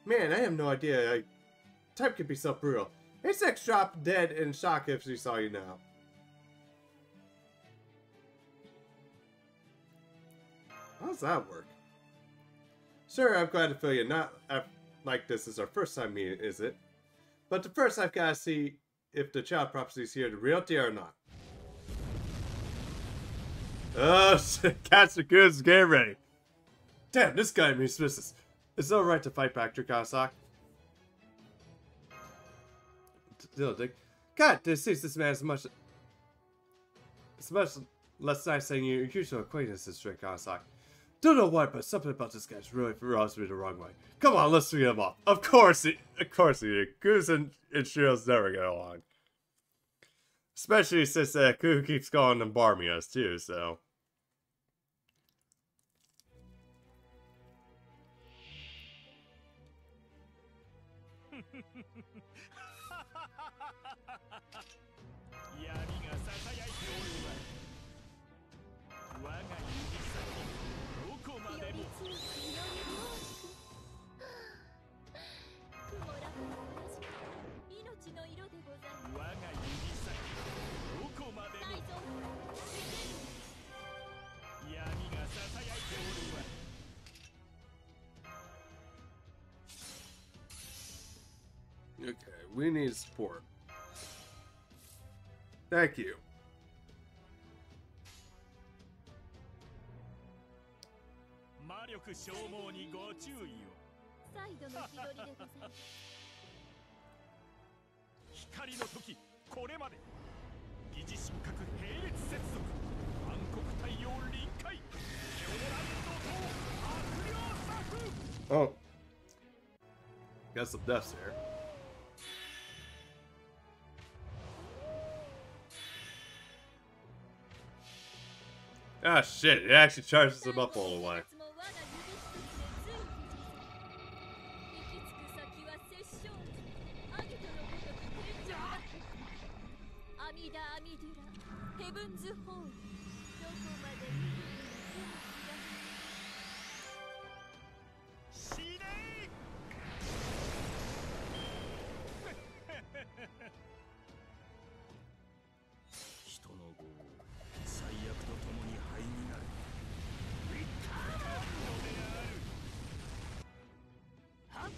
S1: Man, I have no idea. Time can be so brutal. Insects drop dead in shock if she saw you now. How does that work? Sure, I'm glad to feel you. Not like this is our first time meeting, is it? But the first I've got to see if the child prophecy is here the real deal or not. Oh, cats are good. Get ready. Damn, this guy means business. It's no right to fight back, draconiczahak. God, this seems this man is much less nice than your usual acquaintances, draconiczahak. Don't know why, but something about this guy's really rubs me the wrong way. Come on, let's get him off. Of course he did. Goose and Shiro's never get along. Especially since Koo keeps calling them Barmias too, so. We need support. Thank you.
S7: 魔力消耗にご注意を。
S3: 再度の日取りでございます。
S7: 光の時これまで疑似神格並列接続暗黒太陽臨界ネオライトと悪霊作。
S1: Oh. Got some deaths there. Ah, shit. It actually charges them up all the way.
S3: ヘブンズホールどこまで
S7: 死ね人の業最悪とともに灰になるリターンのであるはっ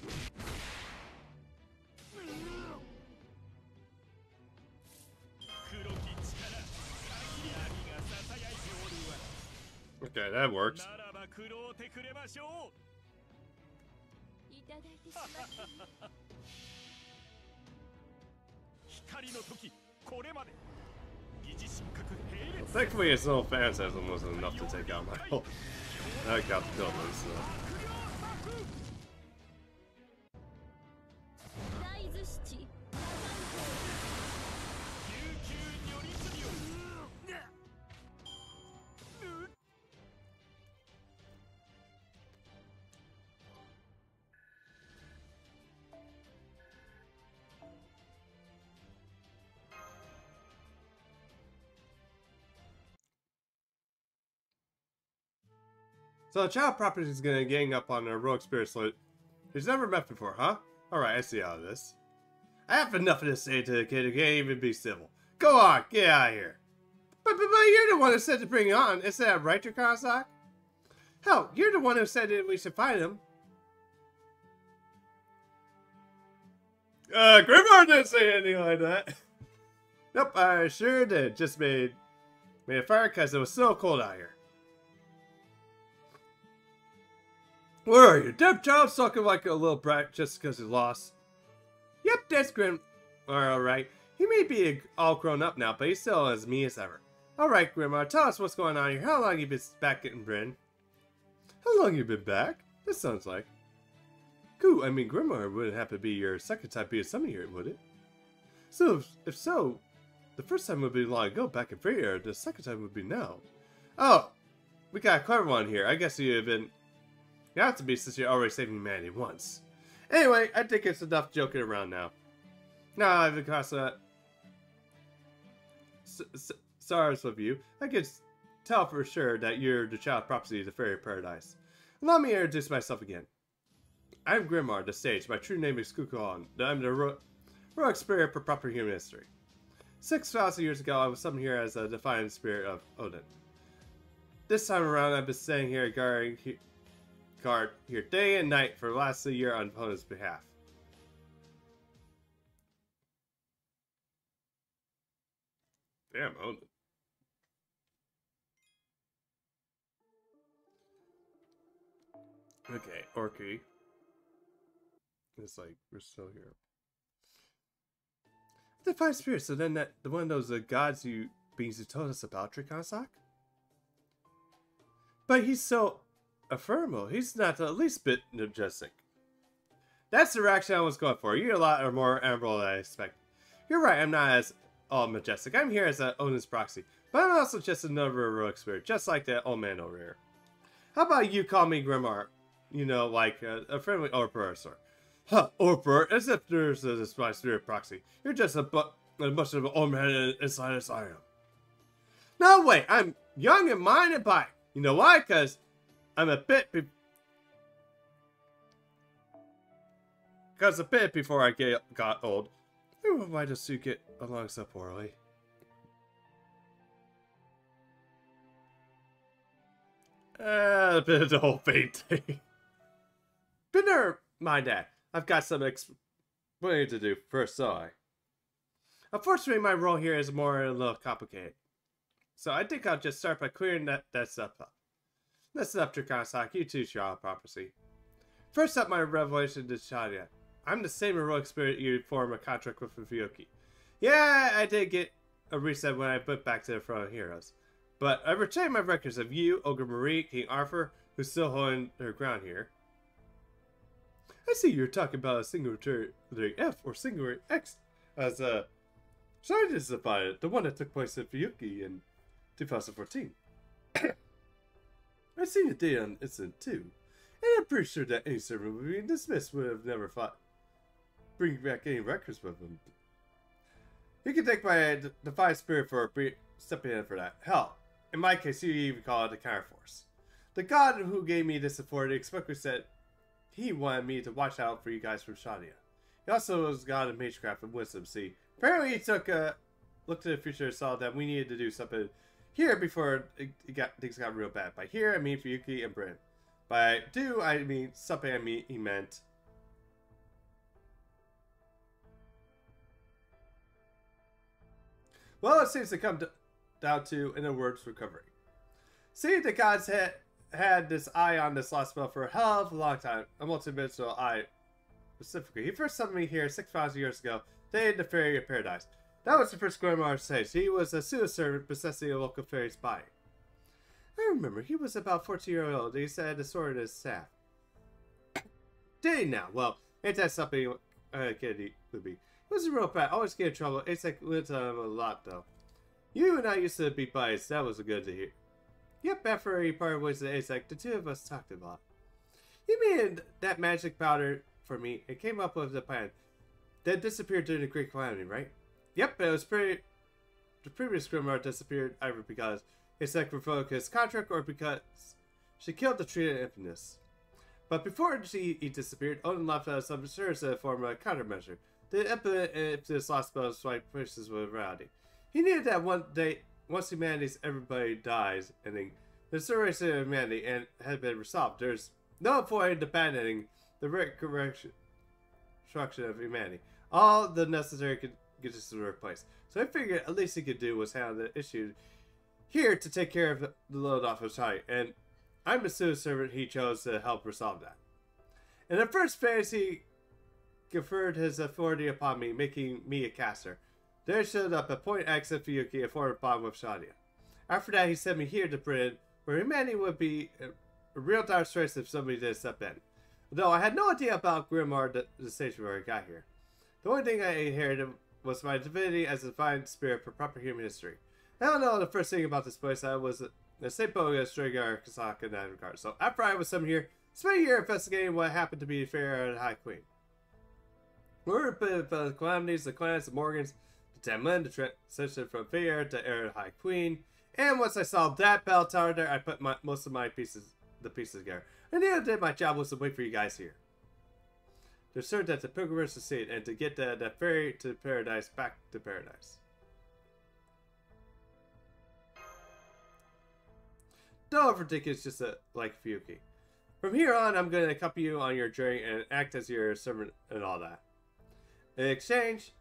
S7: 黒き力
S1: Okay, that works.
S7: ならば苦労てくれましょう。
S3: いただいてしまった
S7: 光の時これまで疑似神格並列
S1: Thankfully, his little phantasm wasn't enough to take out my whole. I got the kill those, so.
S3: 大豆七
S7: 琉球如律令
S1: So the child property is gonna gang up on a rogue spirit sleuth who's never met before, huh? Alright, I see how it is. I have enough to say to the kid who can't even be civil. Go on, get out of here. But you're the one who said to bring it on. Isn't that right, draconiczahak? Hell, you're the one who said that we should fight him. Grimar didn't say anything like that. Nope, I sure did. Just made a fire because it was so cold out here. Where are you? Dead child sucking like a little brat just because he lost. Yep, that's Grim. Alright. He may be all grown up now, but he's still as me as ever. Alright, Grimar, tell us what's going on here. How long you been back in Britain? How long you been back? This sounds like. Cool, I mean, Grimar wouldn't have to be your second time being summoned here, would it? So, if so, the first time would be long ago back in Freya, the second time would be now. Oh, we got a clever one here. I guess you have been... You have to be since you're already saving humanity once. Anyway, I think it's enough joking around now. Now I've across SARS with you, I can tell for sure that you're the child property of the fairy paradise. Allow me to introduce myself again. I'm Grimar, the sage. My true name is Kukulon. I'm the rogue spirit for proper human history. 6,000 years ago, I was summoned here as a defiant spirit of Odin. This time around, I've been staying here guard here day and night for the last year on opponent's behalf. Damn, Odin. Okay, Orky. It's like, we're still here. The five spirits, so then that the one of those gods beings you told us about, draconiczahak? But he's so ephemeral, he's not the least bit majestic. That's the reaction I was going for. You're a lot more admirable than I expect. You're right, I'm not as all majestic. I'm here as an Odin's proxy. But I'm also just another heroic spirit, just like that old man over here. How about you call me Grimar? You know, like a friendly Orper or sort. Huh, Orper, as if there's my spirit proxy. You're just as much of an old man inside as I am. No, wait, I'm young and minded by. You know why? Because I'm a bit before I got old. Why does you get along so poorly? A bit of the whole fate thing. But never mind that. I've got some what I need to do first, so I. Unfortunately, my role here is more a little complicated. So I think I'll just start by clearing that stuff up. That's enough, draconiczahak. You too, Shaw prophecy. First up, my revelation to Shadia. I'm the same heroic spirit you formed a contract with Fuyuki. Yeah, I did get a reset when I put back to the front of heroes. But I retained my records of you, Ogre Marie, King Arthur, who's still holding her ground here. I see you're talking about a singularity F or singularity X as scientists defined it, the one that took place in Fuyuki in 2014. I've seen the data on incident too, and I'm pretty sure that any server would be dismissed would have never thought bringing back any records with them. You can thank my divine spirit for stepping in for that. Hell, in my case, you even call it the counterforce. The god who gave me this authority explicitly said he wanted me to watch out for you guys from Shadia. He also was god of magecraft and wisdom. See, apparently he took a look to the future and saw that we needed to do something here before things got real bad. By here, I mean Fuyuki and Bryn. By do, I mean something. I mean he meant. Well, it seems to come down to, in a word's recovery. See, the gods had this eye on this lost spell for a hell of a long time. A multi-dimensional eye, specifically. He first summoned me here 6,000 years ago, day in the fairy of paradise. That was the first grandma's sage. He was a pseudo-servant possessing a local fairy's body. I remember, he was about 14 years old. He said a sword in his staff. Did he now? Well, ain't that something a kid would be? He was a real bad. Always get in trouble. It's like went on him a lot, though. You and I used to be buddies. That was good to hear. Yep, after he parted ways with ASEC, the two of us talked a lot. You made that magic powder for me and came up with the plan. That disappeared during the Great Calamity, right? Yep, it was pretty... The previous Grimoire disappeared either because ASEC revoked his contract or because she killed the tree of infiniteness. But before he disappeared, Odin left us some assurance to form a countermeasure. The implement if this lost spell swipe places with reality. He needed that one day, once humanity's everybody dies, ending the restoration of humanity and had been resolved. There's no point in abandoning the reconstruction of humanity. All the necessary conditions were in place. So I figured at least he could do was handle the issue here to take care of the load off his height, and I'm the pseudo servant he chose to help resolve that. In the first phase, he conferred his authority upon me, making me a caster. There showed up at Point X at Fuyuki and formed a bond with Shadia. After that, he sent me here to Britain, where humanity would be a real dire straits if somebody didn't step in. Though I had no idea about Grimoire the station where I got here. The only thing I inherited was my divinity as a divine spirit for proper human history. I don't know the first thing about this place. I was the same boat as draconiczahak in that regard. So after I was summoned here, spent a year investigating what happened to be fair and High Queen. We were a bit of the calamities, the clans, the Morgans, the Tamlin, the transition from Fair to Arid High Queen. And once I saw that bell tower there, I put most of the pieces together. And the other day, my job was to wait for you guys here. To assure that the pilgrimage succeed and to get the ferry to paradise back to paradise. Don't overthink it's just like Fuyuki. From here on, I'm going to accompany you on your journey and act as your servant and all that. In exchange,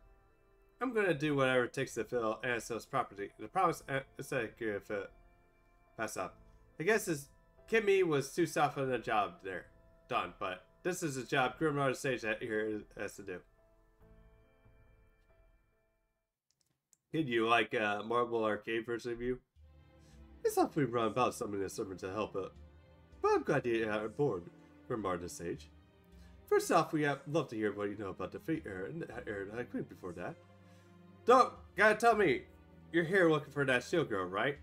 S1: I'm going to do whatever it takes to fill Anasel's property. The promise is that if it pass up. I guess his Kimmy was too soft on the job there. Done, but this is a job Grimoire Sage here has to do. Can you like a Marble Arcade version of you? It's not we run about summoning a servant to help it. But I'm glad you're on board, Grimoire Sage. First off, we have love to hear what you know about the fate Aaron High Queen before that. Don't gotta tell me you're here looking for that shield girl, right?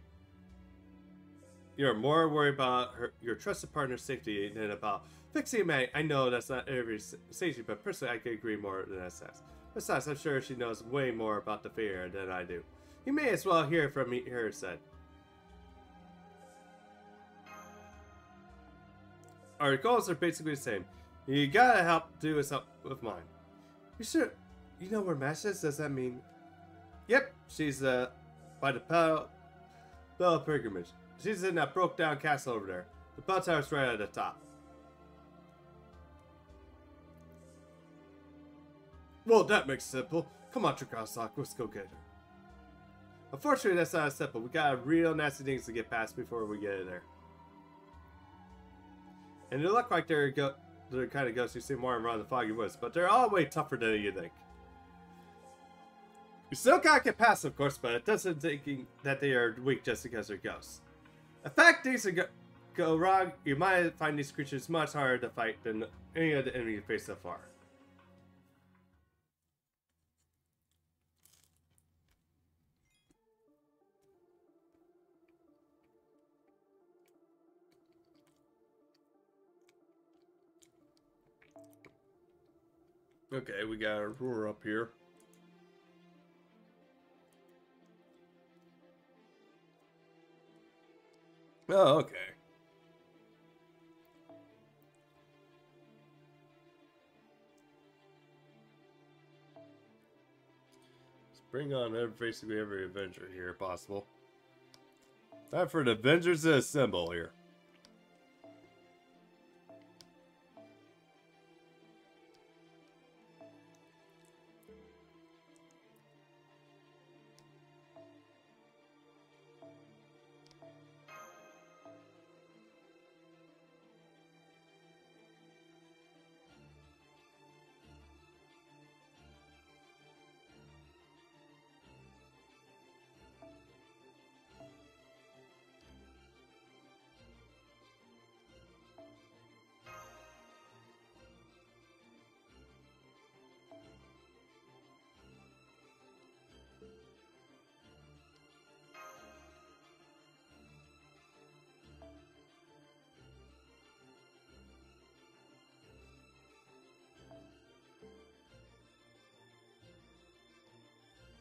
S1: You're more worried about your trusted partner's safety than about fixing a man. I know that's not every safety, but personally I could agree more than that says. Besides, I'm sure she knows way more about the fair than I do. You may as well hear from me, her said. Our goals are basically the same. You gotta help do us up with mine. You sure you know where Mash is? Does that mean? Yep, she's by the Bell Pilgrimage. She's in that broke down castle over there. The bell tower's right at the top. Well, that makes it simple. Come on, draconiczahak, let's go get her. Unfortunately, that's not as simple. We got real nasty things to get past before we get in there. And they look like they're the kind of ghosts you see more around the foggy woods, but they're all way tougher than you think. You still gotta get past them, of course, but it doesn't think that they are weak just because they're ghosts. In fact, things go wrong, you might find these creatures much harder to fight than any of the enemies you faced so far. Okay, we got a roar up here. Oh, okay. Let's bring on basically every Avenger here possible. Time for the Avengers to assemble here.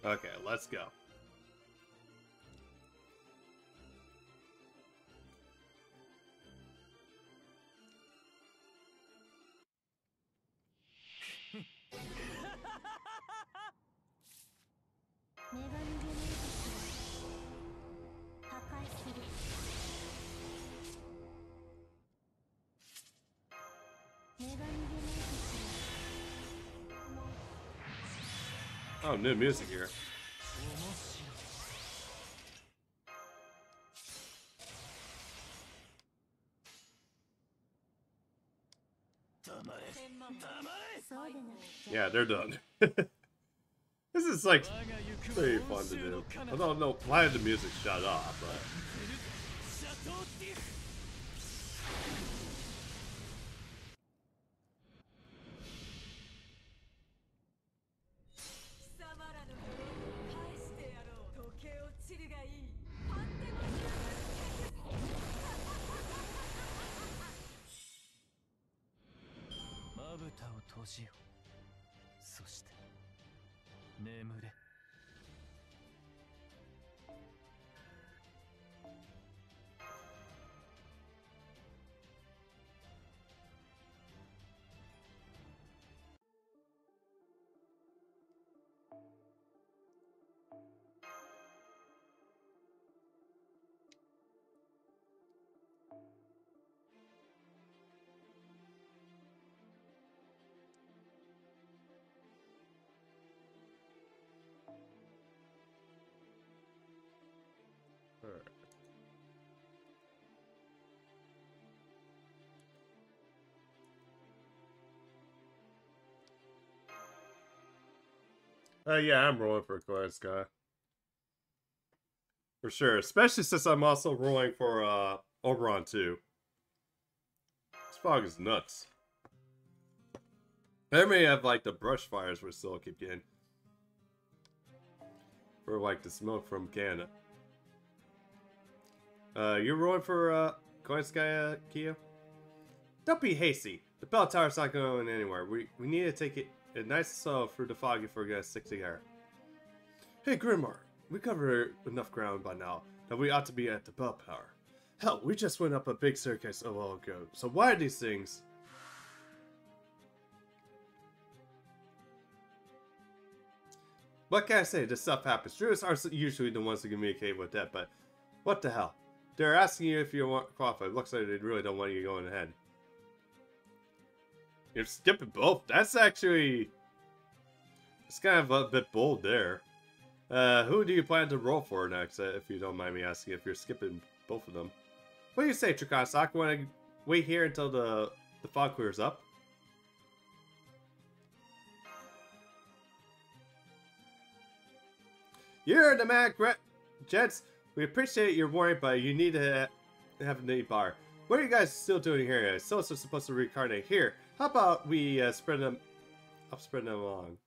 S1: Okay, let's go. Oh, new music here. Yeah, they're done. This is like pretty fun to do. I don't know why the music shut off, but. Yeah, I'm rolling for Class Guy. For sure, especially since I'm also rolling for Oberon 2. This fog is nuts. They may have like the brush fires we still keep getting. For like the smoke from Canada. You're rolling for Class Guy, Kyo? Don't be hasty. The bell tower's not going anywhere. We need to take it nice and slow through the fog if we're gonna stick together. Hey Grimar, we covered enough ground by now that we ought to be at the bell tower. Hell, we just went up a big staircase a while ago, so why are these things? What can I say? This stuff happens. Druids are usually the ones to communicate with that, but what the hell? They're asking you if you want coffee. It looks like they really don't want you going ahead. You're skipping both. That's actually It's kind of a bit bold there. Who do you plan to roll for next, if you don't mind me asking, if you're skipping both of them? What do you say, draconiczahak? Want to wait here until the fog clears up? You're the man, gents. We appreciate your warning, but you need to have a neat bar. What are you guys still doing here? Souls are supposed to reincarnate here. How about we spread them along?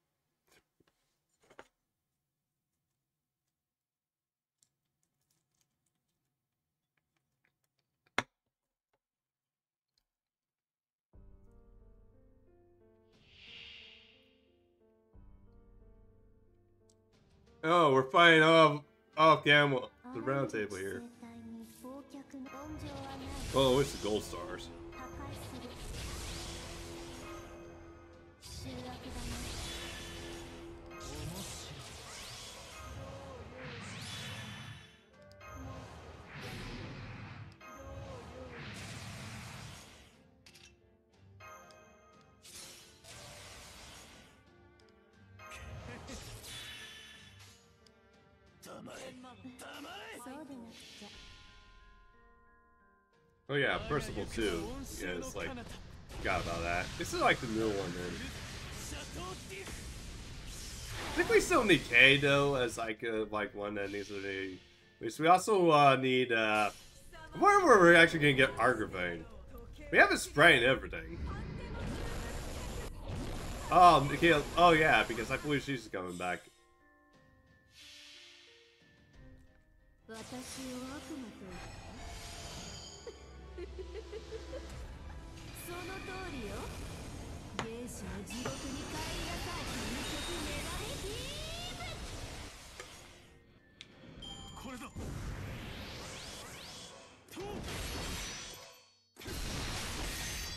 S1: Oh, we're fighting off gamble the round table here. Oh, it's the gold stars. Oh yeah, Percival too. Yeah, it's like, forgot about that. This is like the new one then. I think we still need K though as like one that needs to be. We also need I wonder where we're actually gonna get Argravane. We have a spray and everything. Oh, Mikhail. Oh yeah, because I believe she's coming back.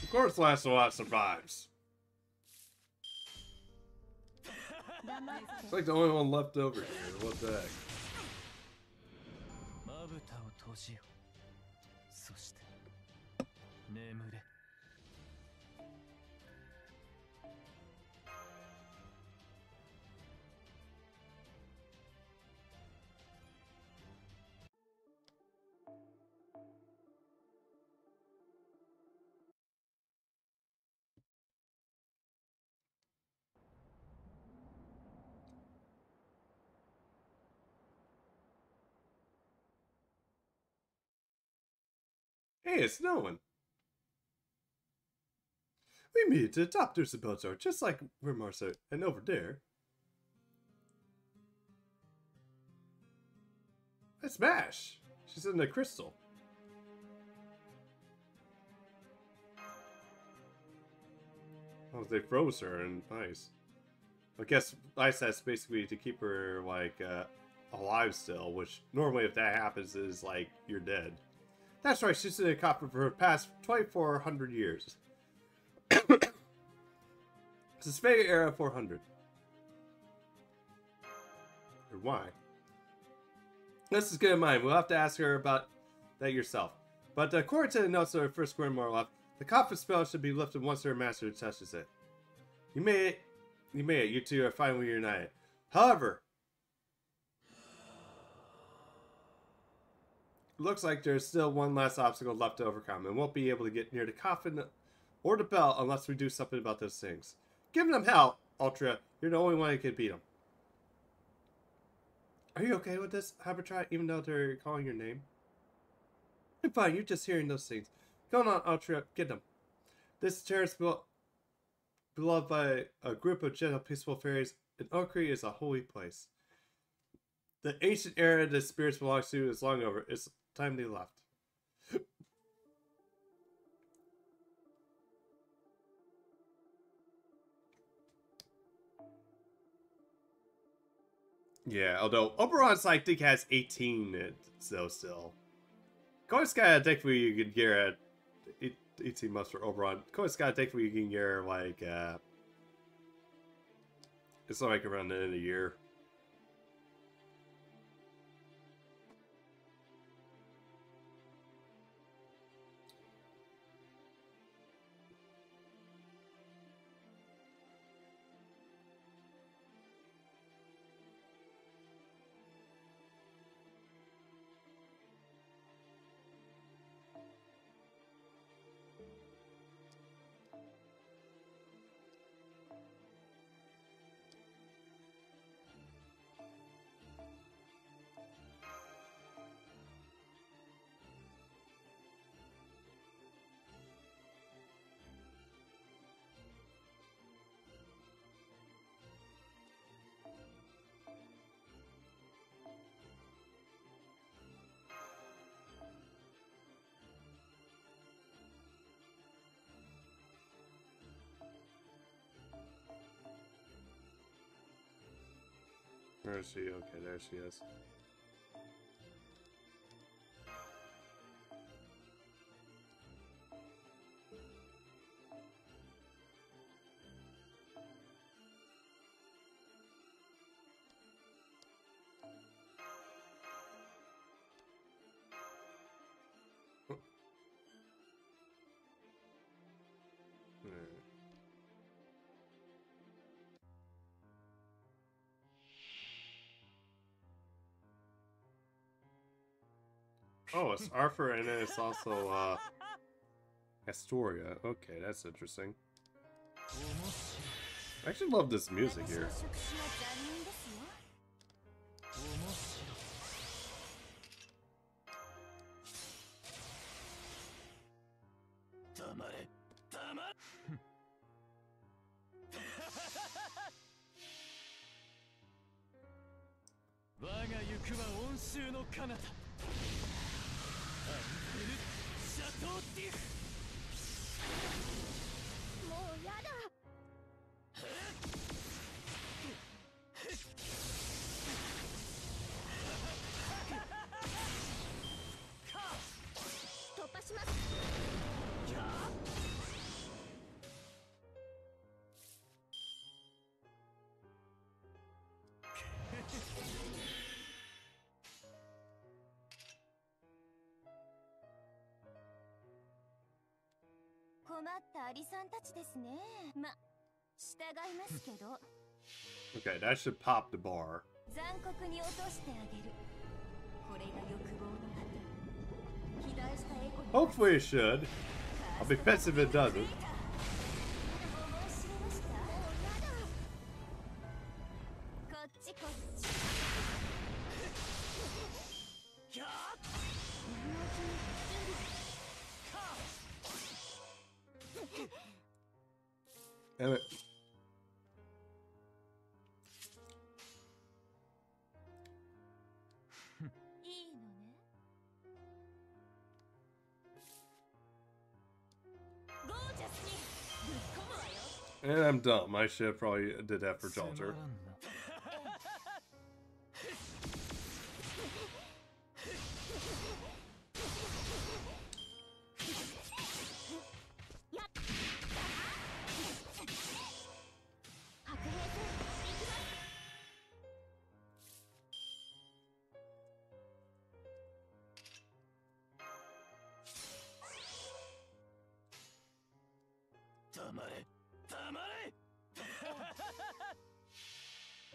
S1: Of course, Lancelot survives. It's like the only one left over here. What the heck? Hey, it's snowing. We meet at the top. There's a boat are just like where Marcia and over there. That's Mash. She's in the crystal. Oh, they froze her in ice. I guess ice has basically to keep her like alive still, which normally if that happens is like you're dead. That's right, she's in a copper for the past 2,400 years. It's the Sphaga era 400. Or why? This is good in mind. We'll have to ask her about that yourself. But according to the notes of her first grimoire left, the copper spell should be lifted once her master touches it. You made it. You made it. You two are finally united. However, looks like there's still one last obstacle left to overcome, and won't be able to get near the coffin or the bell unless we do something about those things. Giving them hell, Ultra. You're the only one who can beat them. Are you okay with this, Habertrot, even though they're calling your name? I'm fine, you're just hearing those things. Go on, Ultra, get them. This terrace beloved by a group of gentle, peaceful fairies, and Okri is a holy place. The ancient era the spirits belong to is long over. It's time they left. Yeah, although Oberon's I think has 18 so still. Coin's gotta thankfully you can get at 18 months for Oberon. Coin's gotta thankfully you can get like it's like around the end of the year. Where is she? Okay, there she is. Oh, it's Arthur, and then it's also Astoria. Okay, that's interesting. I actually love this music here. Okay, that should pop the bar. Hopefully it should. I'll be pissed if it doesn't. Damn it. And I'm dumb. I should have probably did that for Jalter.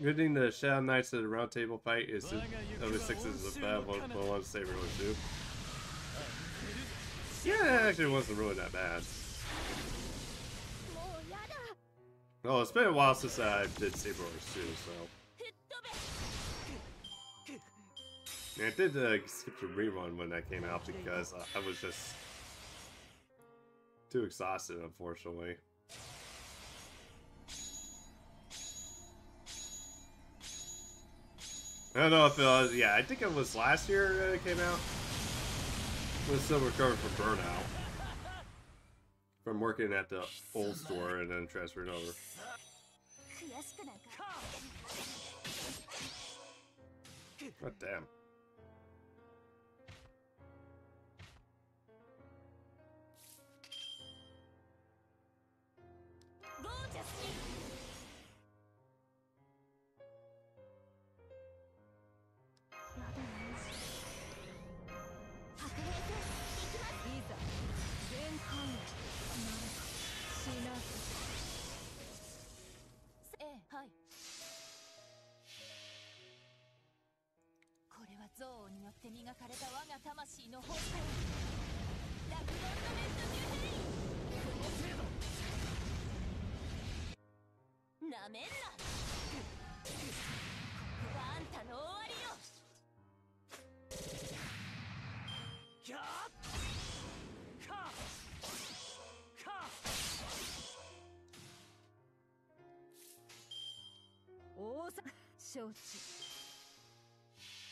S1: Good thing the Shadow Knights at the Round Table fight is LB6 is a bad one, but I want to say really too. Yeah, it actually wasn't really that bad. Oh, it's been a while since I did Saber Wars too, so. Yeah, I did skip the rerun when that came out because I was just too exhausted, unfortunately. I don't know if it was, yeah, I think it was last year that it came out. I was still recovering from burnout. From working at the old store and then transferring over. God damn.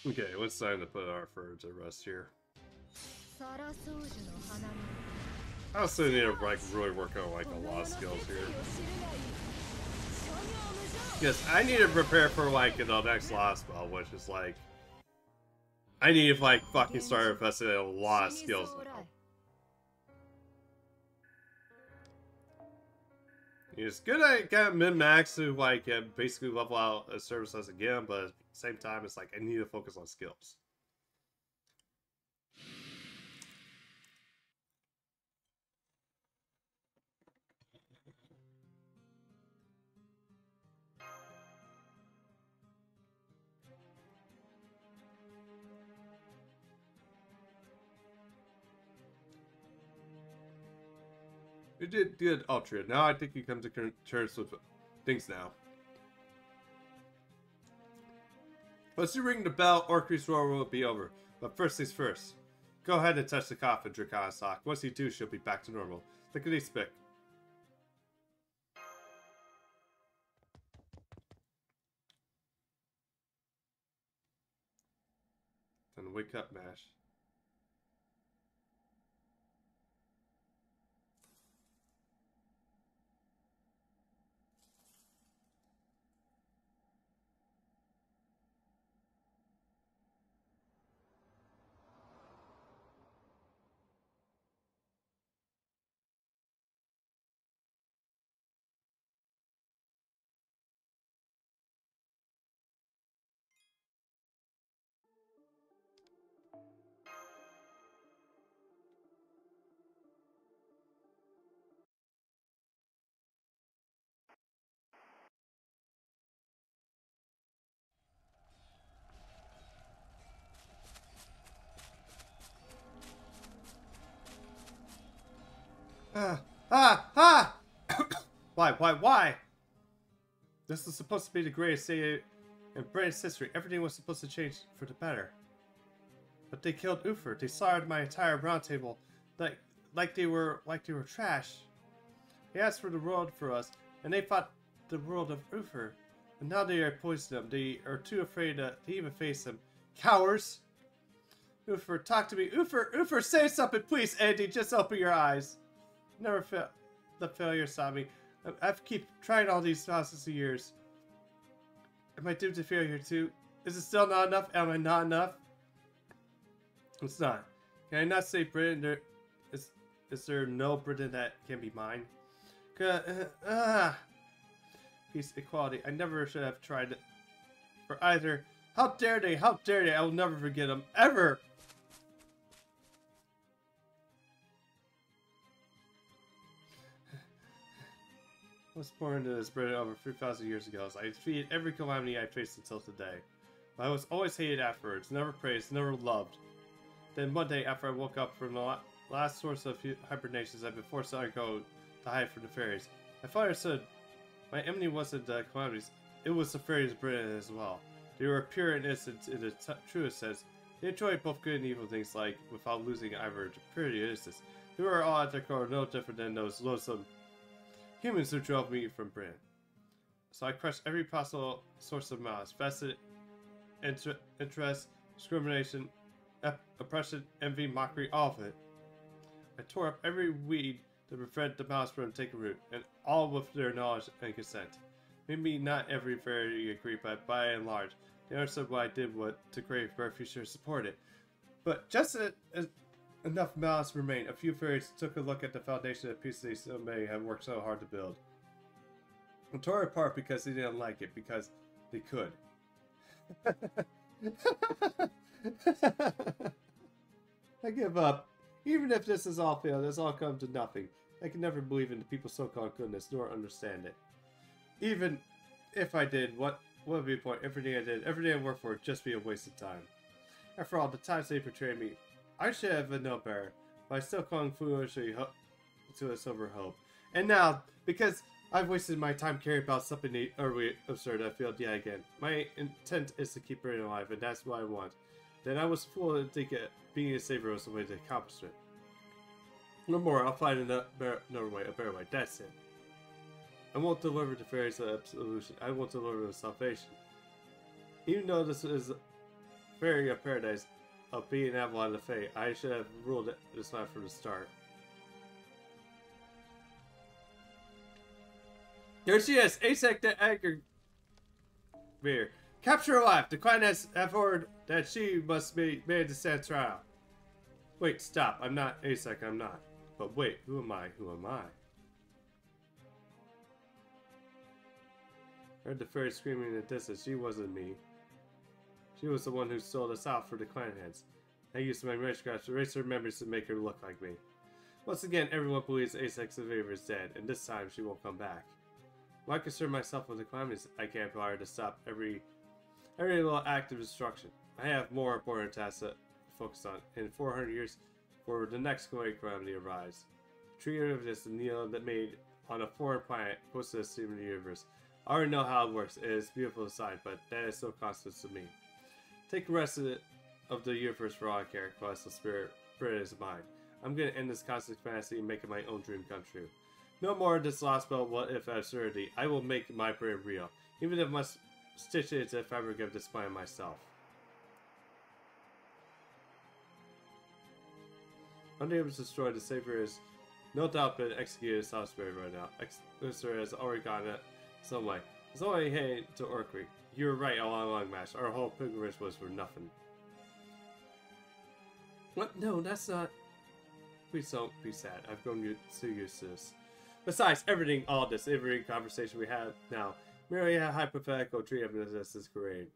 S1: Okay, it's time to put Arthur to rest here. I also need to like really work on like a lot of skills here. Because I need to prepare for like the next last spell, which is like I need to like fucking start investing in a lot of skills now. It's good I got min-max to like basically level out a service as again, but at the same time it's like I need to focus on skills. You did good, Ultra. Now I think you come to terms with things now. Once you ring the bell, Orcre's roar will be over. But first things first. Go ahead and touch the coffin, draconiczahak. Once you do, she'll be back to normal. Lickety-spick. Then wake up, Mash. Why? This is supposed to be the greatest day in British history. Everything was supposed to change for the better. But they killed Uther. They slaughtered my entire round table like they were trash. They asked for the world for us, and they fought the world of Uther. And now they are poisoning them. They are too afraid to even face them. Cowards! Uther, talk to me. Uther, say something, please, Andy. Just open your eyes. Never fail. The failure stopped me. I've keep trying all these thousands of years. Am I doomed to failure too? Is it still not enough? Am I not enough? It's not. Can I not say Britain? Is there no Britain that can be mine? Peace, equality. I never should have tried it for either. How dare they? How dare they? I will never forget them. Ever! I was born into this Britain over 3,000 years ago, so I defeated every calamity I faced until today. But I was always hated afterwards, never praised, never loved. Then one day, after I woke up from the last source of hibernations, I've been forced to undergo to hide from the fairies. My father said my enemy wasn't the calamities, it was the fairies of Britain as well. They were pure and innocent in the truest sense. They enjoyed both good and evil things like, without losing either purity or innocence. They were all at their core no different than those loathsome humans who drove me from Britain. So I crushed every possible source of malice, vested interest, discrimination, oppression, envy, mockery, all of it. I tore up every weed to prevent the malice from taking root, and all with their knowledge and consent. Maybe not every fairy agreed, but by and large, they understood what I did to create for our future support it. But just as enough malice remained, a few fairies took a look at the foundation of peace they so many have worked so hard to build. And tore it apart because they didn't like it, because they could. I give up. Even if this is all failed, this all come to nothing. I can never believe in the people's so-called goodness, nor understand it. Even if I did, what would be the point? Everything I did, everything I worked for, would just be a waste of time. After all, the times they betrayed me, I should have known better, but I still clung foolishly to a silver hope. And now, because I've wasted my time caring about something utterly absurd, I failed yet again. My intent is to keep Britain alive, and that's what I want. Then I was fooled to think being a savior was the way to accomplish it. No more, I'll find another way, a better way, that's it. I won't deliver the fairies of absolution, I won't deliver the salvation. Even though this is fairy of paradise, of being Avalon the Fae, I should have ruled this land from the start. There she is! Asec the Anchor Here. Capture her wife. The client has ordered that she must be made to stand trial. Wait, stop. I'm not ASEC, I'm not. But wait, who am I? Who am I? Heard the fairy screaming in the distance. She wasn't me. She was the one who sold us out for the clan heads. I used my memory scratch to erase her memories to make her look like me. Once again, everyone believes ASEC Survivor is dead, and this time she won't come back. Why concern myself with the calamities I can't bother to stop every little act of destruction? I have more important tasks to focus on. In 400 years, for the next great calamity arise. The tree of this needle that made on a foreign planet close to the center of the universe. I already know how it works. It is beautiful inside, but that is so constant to me. Take the rest of the universe for all I care. Celestial spirit is mine. I'm gonna end this constant fantasy and make it my own dream come true. No more of this lost spell what if absurdity. I will make my prayer real, even if I must stitch it into the fabric of this plan myself. Unable to destroy the Savior is no doubt been executed as South Spirit right now. Executor has already gone it some way. It's only heading to Orkney. You were right all along, Mash. Our whole pilgrimage was for nothing. What? No, that's not. Please don't be sad. I've grown so used to this. Besides, every conversation we have now, merely a hypothetical tree of this is great.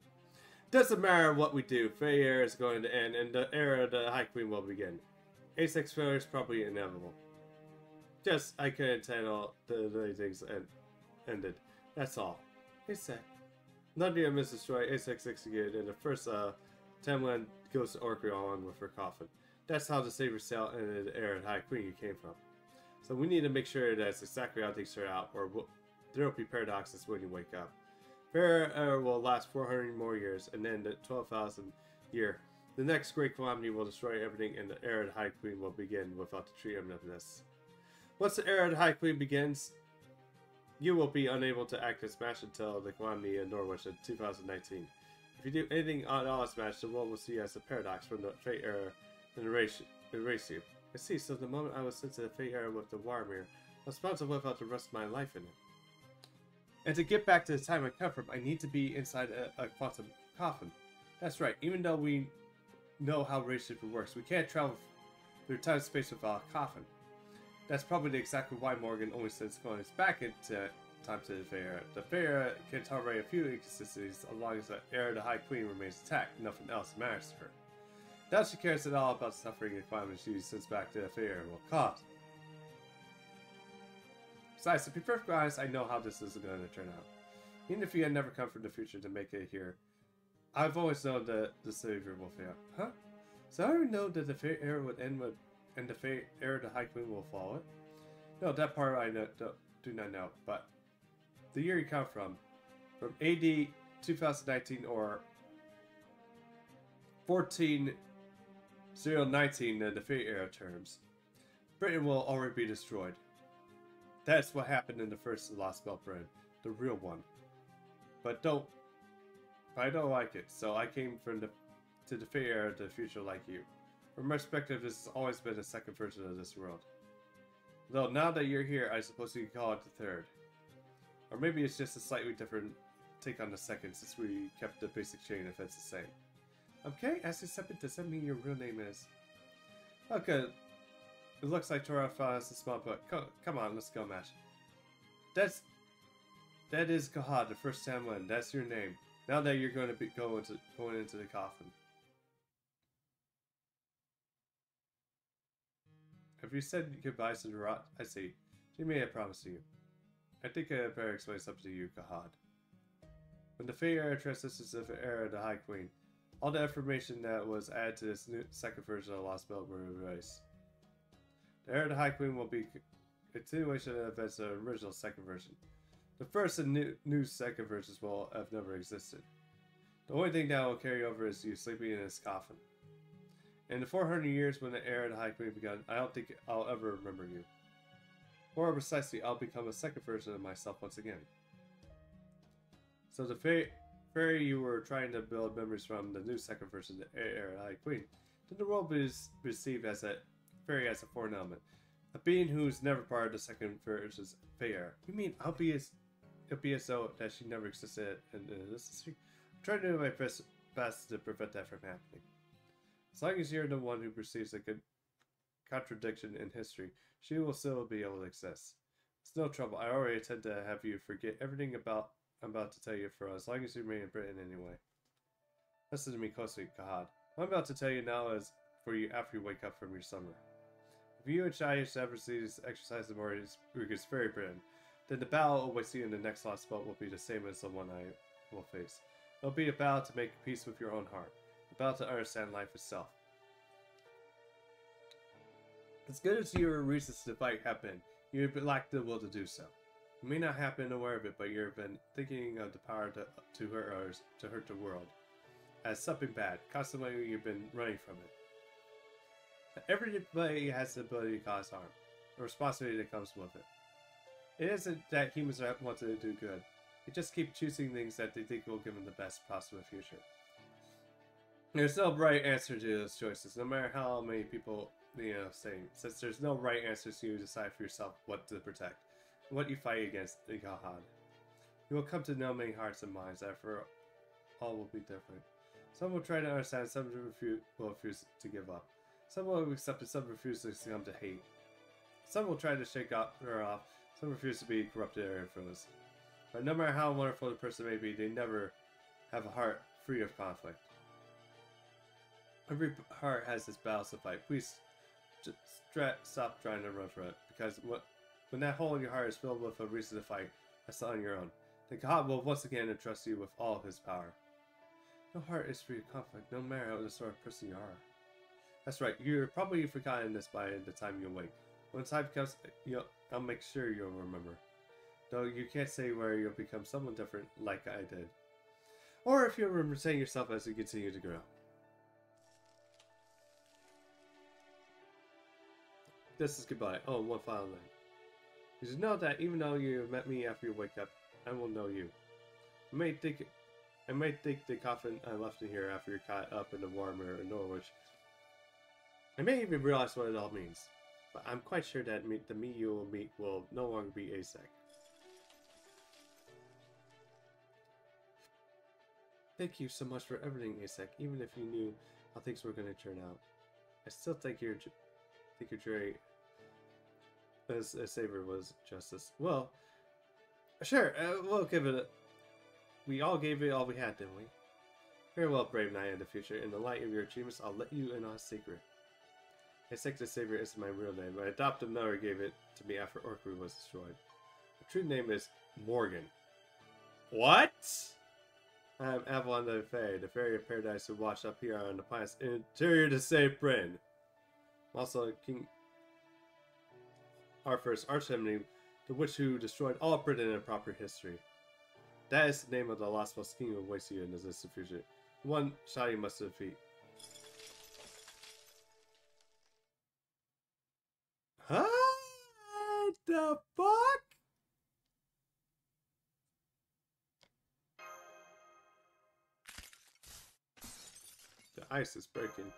S1: Doesn't matter what we do, failure is going to end, and the era of the High Queen will begin. ASEC failure is probably inevitable. Just, I couldn't handle the things ended. That's all. ASEC. None of them is destroyed. ASEC executed, and the first Tamlin goes to Orkney along with her coffin. That's how the Savior Cell and the era of the High Queen you came from. So we need to make sure that's exactly how things turn out, or there will be paradoxes when you wake up. Fair will last 400 more years, and then the 12,000th year, the next great calamity will destroy everything, and the era of the High Queen will begin without the Tree of Nothingness. Once the era of the High Queen begins, you will be unable to act as Smash until the calamity in Norwich in 2019. If you do anything at all as Smash, the world will see you as a paradox from the Fate era and erase you. I see, so the moment I was sent to the Fate era with the War Mirror, I was about to live out the rest of my life in it. And to get back to the time I come from, I need to be inside a quantum coffin. That's right, even though we know how race works, we can't travel through time and space without a coffin. That's probably exactly why Morgan only sends Colonies back into time to the Fate era. The Fate era can tolerate a few inconsistencies as long as the era of the High Queen remains intact. Nothing else matters to her. Now she cares at all about suffering and climate she sends back to the Fate era will cause. Besides, to be perfectly honest, I know how this is going to turn out. Even if you had never come from the future to make it here, I've always known that the Savior will fail. Huh? So I already know that the Fate era would end with, and the Fate era of the High Queen will follow it? No, that part I do not know, but the year you come from AD 2019 or 14019 in the Fate era terms, Britain will already be destroyed. That's what happened in the first Lost Spell Britain, the real one. But I don't like it, so I came to the Fate era of the future like you. From my perspective, this has always been the second version of this world. Though now that you're here, I suppose you can call it the third. Or maybe it's just a slightly different take on the second, since we kept the basic chain if it's the same. Okay, ask you something. Does that mean your real name is? Okay. It looks like Tora found us a small book. Come on, let's go, Mash. That is Kahad, the first Tamlin. That's your name. Now that you're going to be going into the coffin. Have you said goodbyes to the rot? I see. She made a promise to you. I think I better explain something to you, Kahad. When the Fate era transitions to the era of the High Queen, all the information that was added to this new second version of Lost Spell will be erased. The era of the High Queen will be a continuation of events of the original second version. The first and new second versions will have never existed. The only thing that will carry over is you sleeping in his coffin. In the 400 years when the era of the High Queen began, I don't think I'll ever remember you. More precisely, I'll become a second version of myself once again. So the fairy you were trying to build memories from the new second version of the era of the High Queen, then the world is perceived as a fairy as a foreign element. A being who's never part of the second version's Fate era. You mean I'll be his It'll be as though that she never existed in this history. I'm trying to do my best to prevent that from happening. As long as you're the one who perceives a good contradiction in history, she will still be able to exist. It's no trouble. I already tend to have you forget everything about I'm about to tell you for as long as you remain in Britain anyway. Listen to me closely, Kahad. What I'm about to tell you now is for you after you wake up from your summer. If you and Shai ever see this exercise in Morgan's Ferry Britain, then the battle awaiting you in the next lost boat will be the same as the one I will face. It'll be a battle to make peace with your own heart. A battle to understand life itself. As good as your reasons to fight have been, you lack the will to do so. You may not have been aware of it, but you've been thinking of the power to hurt others, to hurt the world, as something bad. Constantly you've been running from it. Everybody has the ability to cause harm, the responsibility that comes with it. It isn't that humans want to do good. They just keep choosing things that they think will give them the best possible future. There's no right answer to those choices, no matter how many people say. Since there's no right answer, so you decide for yourself what to protect, and what you fight against the Gahad. You will come to know many hearts and minds that for all will be different. Some will try to understand, some will refuse to give up. Some will accept it, some refuse to succumb to hate. Some will try to shake her off, some refuse to be corrupted or influenced. But no matter how wonderful the person may be, they never have a heart free of conflict. Every heart has its battles to fight. Please just stop trying to run from it, because when that hole in your heart is filled with a reason to fight, that's on your own. The God will once again entrust you with all of his power. No heart is free of conflict, no matter how the sort of person you are. That's right, you're probably forgotten this by the time you awake. When time comes, I'll make sure you'll remember. Though you can't say where you'll become someone different like I did. Or if you'll retain yourself as you continue to grow. This is goodbye. Oh, one final line. You should know that even though you met me after you wake up, I will know you. I may think the coffin I left in here after you're caught up in the warmer in Norwich. I may even realize what it all means. But I'm quite sure that the me you will meet will no longer be Asek. Thank you so much for everything, Asek, even if you knew how things were going to turn out. I still think your jury as Saber was justice. Well, sure, we'll give it we all gave it all we had, didn't we? Very well, brave knight of the future. In the light of your achievements, I'll let you in on a secret. Asek the Savior isn't my real name. My adoptive mother gave it to me after Orkru was destroyed. My true name is Morgan. What? I am Avalon the Fae, the fairy of paradise who washed up here on the planet's interior to save Britain. I'm also King Arthur's archenemy, the witch who destroyed all Britain in proper history. That is the name of the last scheme who awaits you in the distant future. The one Shadi must defeat. Huh? What the fuck? The ice is breaking.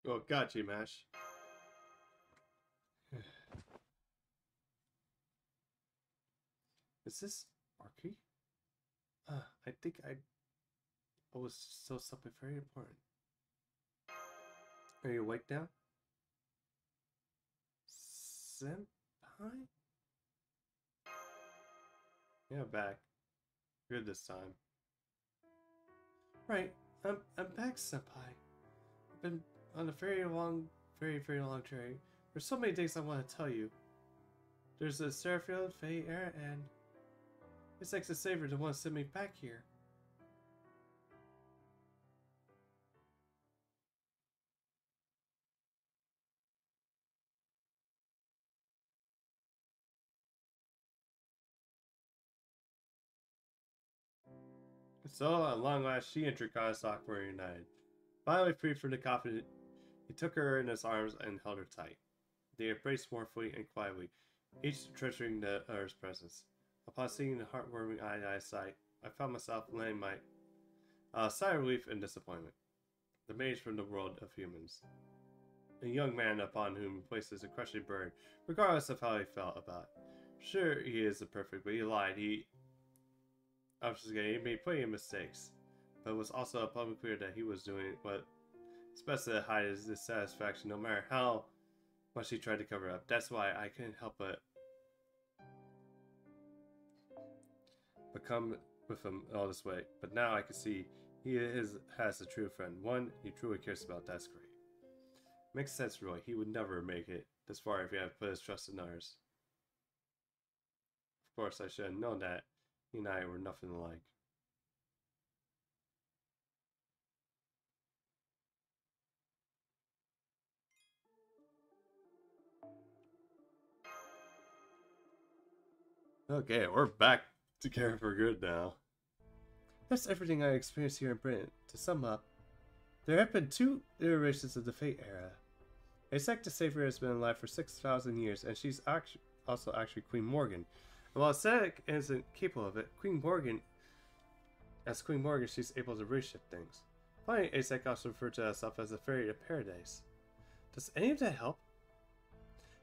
S1: Oh, got you, Mash. Is this Arky? I think I was so something very important. Are you awake now? Senpai? Yeah, back. Good this time. Right, I'm back, Senpai. I've been on a very very, very long journey. There's so many things I want to tell you. There's a Serafield, Faye, Era, and it's like the savior to want to send me back here. So, at long last, she and Draconiczahak were united. Finally freed from the coffin, he took her in his arms and held her tight. They embraced mournfully and quietly, each treasuring the other's presence. Upon seeing the heartwarming eye-to-eye sight, I found myself laying my sigh of relief and disappointment. The mage from the world of humans. A young man upon whom he places a crushing burden, regardless of how he felt about it. Sure, he is imperfect, but he lied. He made plenty of mistakes, but it was also publicly clear that he was doing what it's best to hide his dissatisfaction, no matter how much he tried to cover it up. That's why I couldn't help but come with him all this way. But now I can see he has a true friend, one he truly cares about. That's great. Makes sense, Roy. He would never make it this far if he had put his trust in others. Of course, I should have known that he and I were nothing alike. Okay, we're back together for good now. That's everything I experienced here in Britain. To sum up, there have been 2 iterations of the Fate era. Act2 Savior has been alive for 6,000 years, and she's also actually Queen Morgan. And while Aesthetic isn't capable of it, Queen Morgan, she's able to reshift things. Finally, Aesthetic also referred to herself as the Fairy of Paradise. Does any of that help?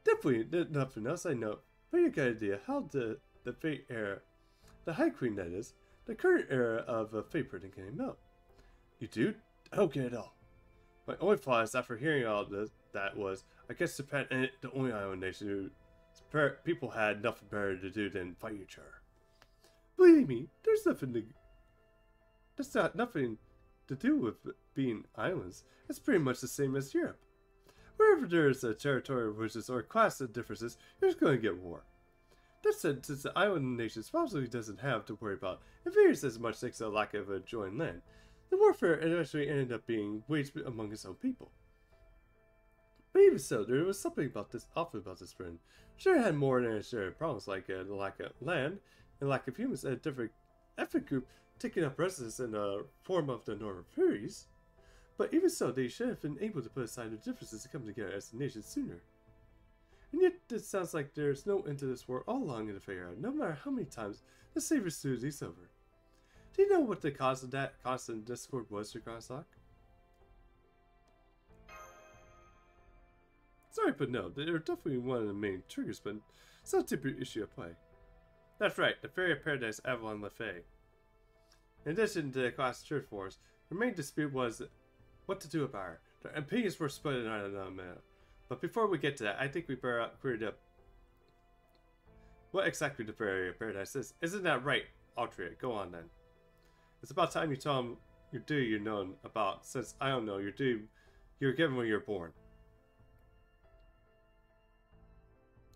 S1: Definitely nothing else I know. But you got an idea how the Fate era, the High Queen that is, the current era of Fate printing came out. You do? I don't get it all. My only flaw is after hearing all this, that was, I guess Japan ain't the only island nation who people had nothing better to do than fight each other. Believe me, there's nothing to do with being islands. It's pretty much the same as Europe. Wherever there's a territorial differences or class differences, there's going to get war. That said, since the island nations probably doesn't have to worry about invaders as much thanks to the lack of a joined land, the warfare eventually ended up being waged among its own people. But even so, there was something about this friend. Sure, it had more than its share of problems like the lack of land and lack of humans and a different ethnic group taking up residence in the form of the Northern Prairies. But even so, they should have been able to put aside their differences and come together as a nation sooner. And yet, it sounds like there's no end to this war all along in the Fair, no matter how many times the Savior sues these over. Do you know what the cause of that constant discord was, Draconiczahak? Sorry, but no, they were definitely one of the main triggers, but it's not a typical issue at play. That's right, the Fairy of Paradise Avalon LaFay. In addition to the class church wars, the main dispute was what to do about her. The opinions were split on another matter. But before we get to that, I think we better clear up what exactly the Fairy of Paradise is. Isn't that right, Altria? Go on then. It's about time you tell them your duty you're known about, since I don't know your duty you're given when you're born.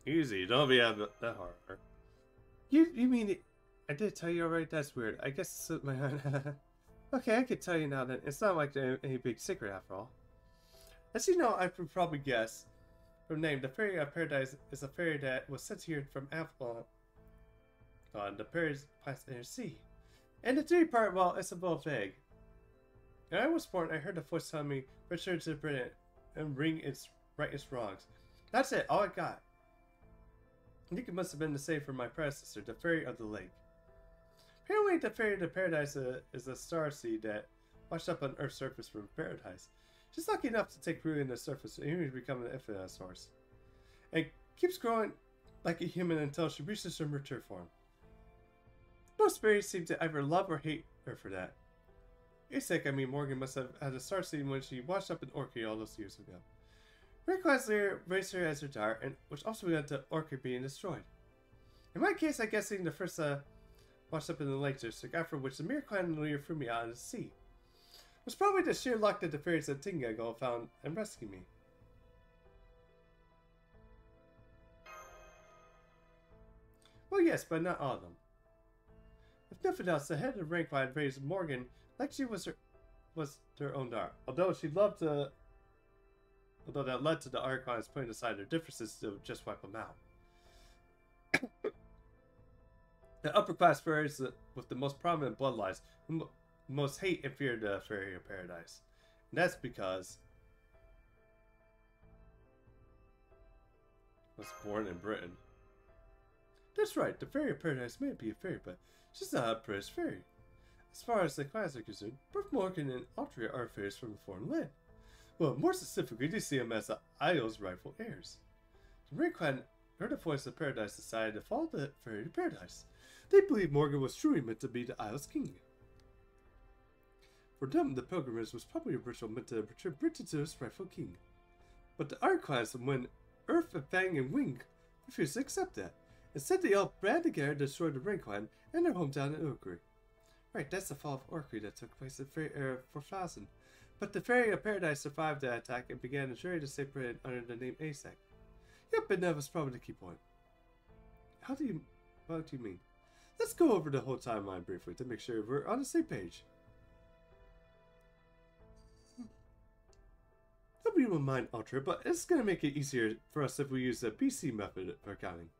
S1: Easy, don't be that hard. You mean it? I did tell you already? That's weird. I guess it's slipped my hand. Okay, I can tell you now then. It's not like any big secret after all. As you know, I could probably guess from the name, the Fairy of Paradise is a fairy that was sent here from Avalon on the Paradise Inner Sea. And the theory part, well, it's a little vague. When I was born, I heard a voice telling me, return to Britain and right its wrongs. That's it, all I got. I think it must have been the same for my predecessor, the Fairy of the Lake. Apparently, the Fairy of the Paradise is a star seed that washed up on Earth's surface from paradise. She's lucky enough to take root in the surface and even become an infinite source. And keeps growing like a human until she reaches her mature form. Most fairies seem to either love or hate her for that. Morgan must have had a star seed when she washed up in Orchid all those years ago. Reckless raised her as her daughter, and which also led to Orchid being destroyed. In my case, I'm guessing the first washed up in the lake district, after which the mere clan leader threw me out of the sea. It was probably the sheer luck that the fairies at Tingago found and rescued me. Well, yes, but not all of them. If nothing else, the head of rank line raised Morgan like she was her own daughter. Although that led to the Archons putting aside their differences to just wipe them out. The upper class fairies with the most prominent bloodlines who most hate and fear the Fairy of Paradise. And that's because was born in Britain. That's right, the Fairy of Paradise may be a fairy, but she's not a British fairy. As far as the clans are concerned, both Morgan and Altria are fairies from a foreign land. Well, more specifically, they see them as the Isle's rightful heirs. The Ring Clan heard the voice of Paradise decided to follow the Fairy of Paradise. They believed Morgan was truly meant to be the Isle's king. For them, the pilgrimage was probably a ritual meant to return Britain to its rightful king. But the Iron Clans, when Earth and Fang and Wing, refused to accept that. Instead, they all band together to destroy the Ring Clan and their hometown in Orkney. Right, that's the fall of Orkney that took place in 4000. But the Fairy of Paradise survived that attack and began a journey to save Britain under the name ASAC. Yep, and that was probably the key point. What do you mean? Let's go over the whole timeline briefly to make sure we're on the same page. Hope you won't mind, Ultra, but it's going to make it easier for us if we use the BC method for accounting.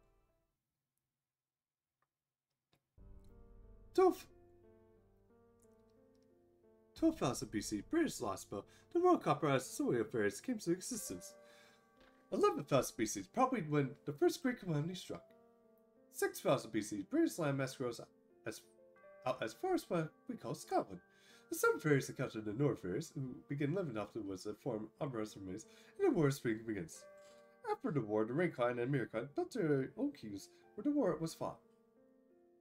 S1: 12,000 BC, British law spell, the Royal Copperized Soil Affairs came to existence. 11,000 BC, probably when the first Great Calamity struck. 6,000 BC, British landmass grows out as far as what we call Scotland. The Southern Fairies encountered the North Fairies, who began living off the woods that form umbrellas remains, and the War of Spring begins. After the war, the Ring Clan and Mirror Clan built their own kings where the war was fought.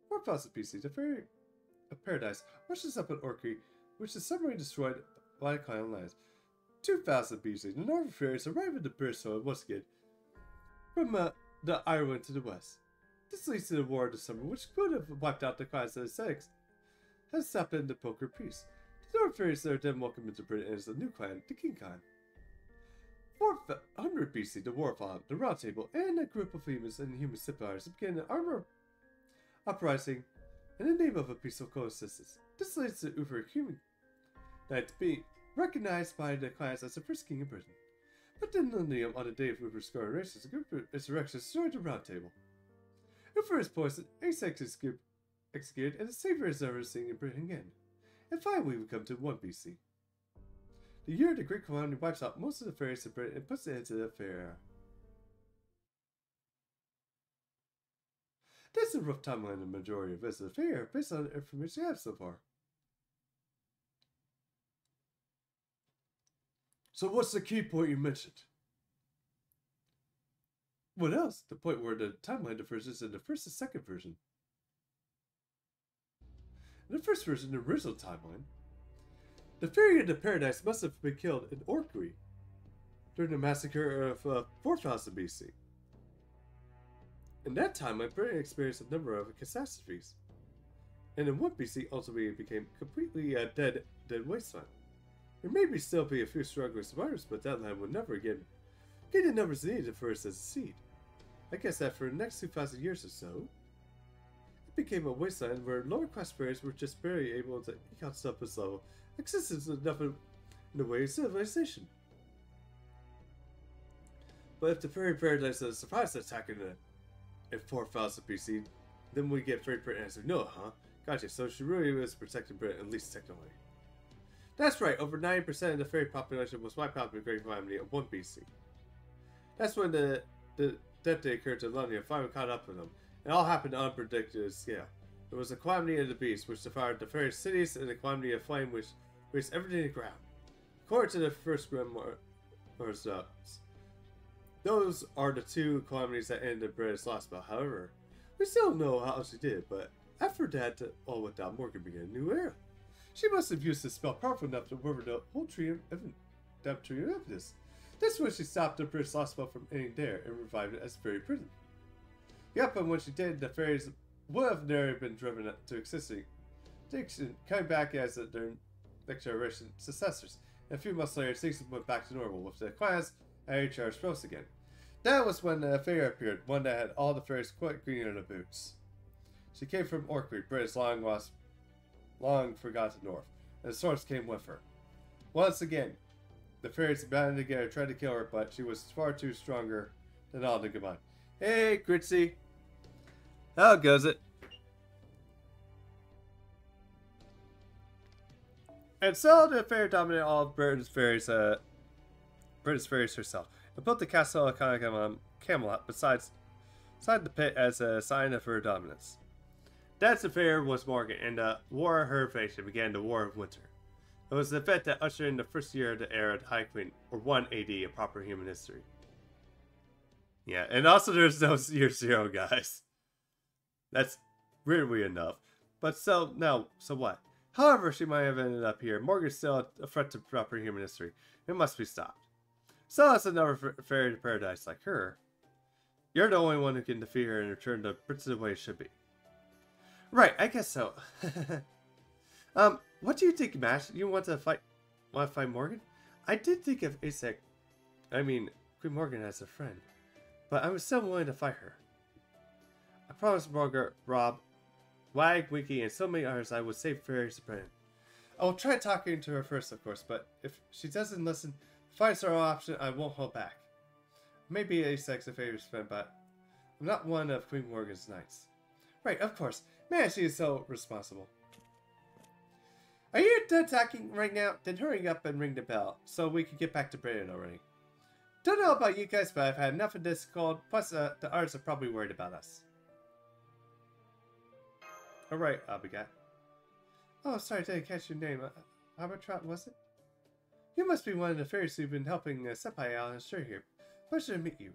S1: 4,000 BC, the Fairy of Paradise rushes up at Orkney, which is suddenly destroyed by clan lands. 2,000 BC, the Northern Fairies arrive at the British soil once again from the Ireland to the west. This leads to the War of the Summer, which could have wiped out the clans of the Sex, has stopped in the Poker Peace. The Northern Fairies are then welcomed into Britain as a new clan, the King Clan. 400 BC, the War fought, the Round Table, and a group of humans and human sympathizers began an armor uprising in the name of a peaceful coexistence. This leads to Uther Human Knight being recognized by the clans as the first king of Britain. But then on the day of Uther's coronation, the group of insurrections destroyed the Round Table. Uther is poisoned, Asex is executed, and the Savior is never seen in Britain again. And finally we come to 1 BC. The year the Great Calamity wipes out most of the fairies in Britain and puts an end to the fair era. That's a rough timeline of the majority of us of the fair based on the information I have so far. So what's the key point you mentioned? What else? The point where the timeline differs in the first and second version. In the first version, the original timeline, the Fairy of the Paradise must have been killed in Orkney during the massacre of 4000 BC. In that timeline, Britain experienced a number of catastrophes, and in 1 BC ultimately became completely dead wasteland. There may still be a few struggling survivors, but that land would never again gain the numbers needed for us as a seed. I guess that for the next 2,000 years or so, it became a wasteland where lower class fairies were just barely able to eke out surface level existence enough in the way of civilization. But if the Fairy Paradise survives the attack in 4000 BC, then we get Fairy Britain as we know it, huh? Gotcha, so she really was protecting Britain, at least technically. That's right, over 90% of the fairy population was wiped out in the Great Calamity of 1 BC. That's when the death day occurred to London and finally caught up with them. It all happened on an unpredicted scale. There was a calamity of the beast, which devoured the fairy cities, and a calamity of flame, which razed everything to the ground. According to the first grimoires, those are the two calamities that ended Britain's last spell. However, we still don't know how she did, but after that, all went down, Morgan began a new era. She must have used the spell powerful enough to river the whole tree of evidence. This when she stopped the British last spell from ending there and revived it as Fairy Prison. Yep, and when she did, the fairies would have never been driven to extinction, coming back as their next generation successors. And a few months later, things went back to normal with the clans and HR's rose again. That was when the fairy appeared, one that had all the fairies quite green in the boots. She came from Orkney, Britain's long forgotten north, and the swords came with her. Once again, the fairies banded together, tried to kill her, but she was far too stronger than all to combine. Hey, Gritzy. How goes it? And so the fairy dominated all of Britain's fairies herself, and built the castle of Camelot beside the pit as a sign of her dominance. That's affair was Morgan, and the War of her invasion began the War of Winter. It was the event that ushered in the first year of the era of the High Queen, or 1 AD in proper human history. Yeah, and also there's no year 0, guys. That's weirdly enough. But so what? However she might have ended up here, Morgan's still a threat to proper human history. It must be stopped. So it's another fairy to paradise like her. You're the only one who can defeat her and return the Brits the way it should be. Right, I guess so. What do you think, Mash? You want to fight Morgan? I did think of Queen Morgan as a friend, but I was still willing to fight her. I promised Morgan, Rob, Wag, Wiki, and so many others I would save fairies to Britain. I will try talking to her first, of course, but if she doesn't listen, fights are an option, I won't hold back. Maybe A6 a favorite friend, but I'm not one of Queen Morgan's knights. Right, of course. Man, she is so responsible. Are you done talking right now? Then hurry up and ring the bell, so we can get back to Britain already. Don't know about you guys, but I've had enough of this cold, plus the others are probably worried about us. Alright, Abigail. Oh, sorry, I didn't catch your name. Albatrot, was it? You must be one of the fairies who've been helping Senpai out on the street here. Pleasure to meet you.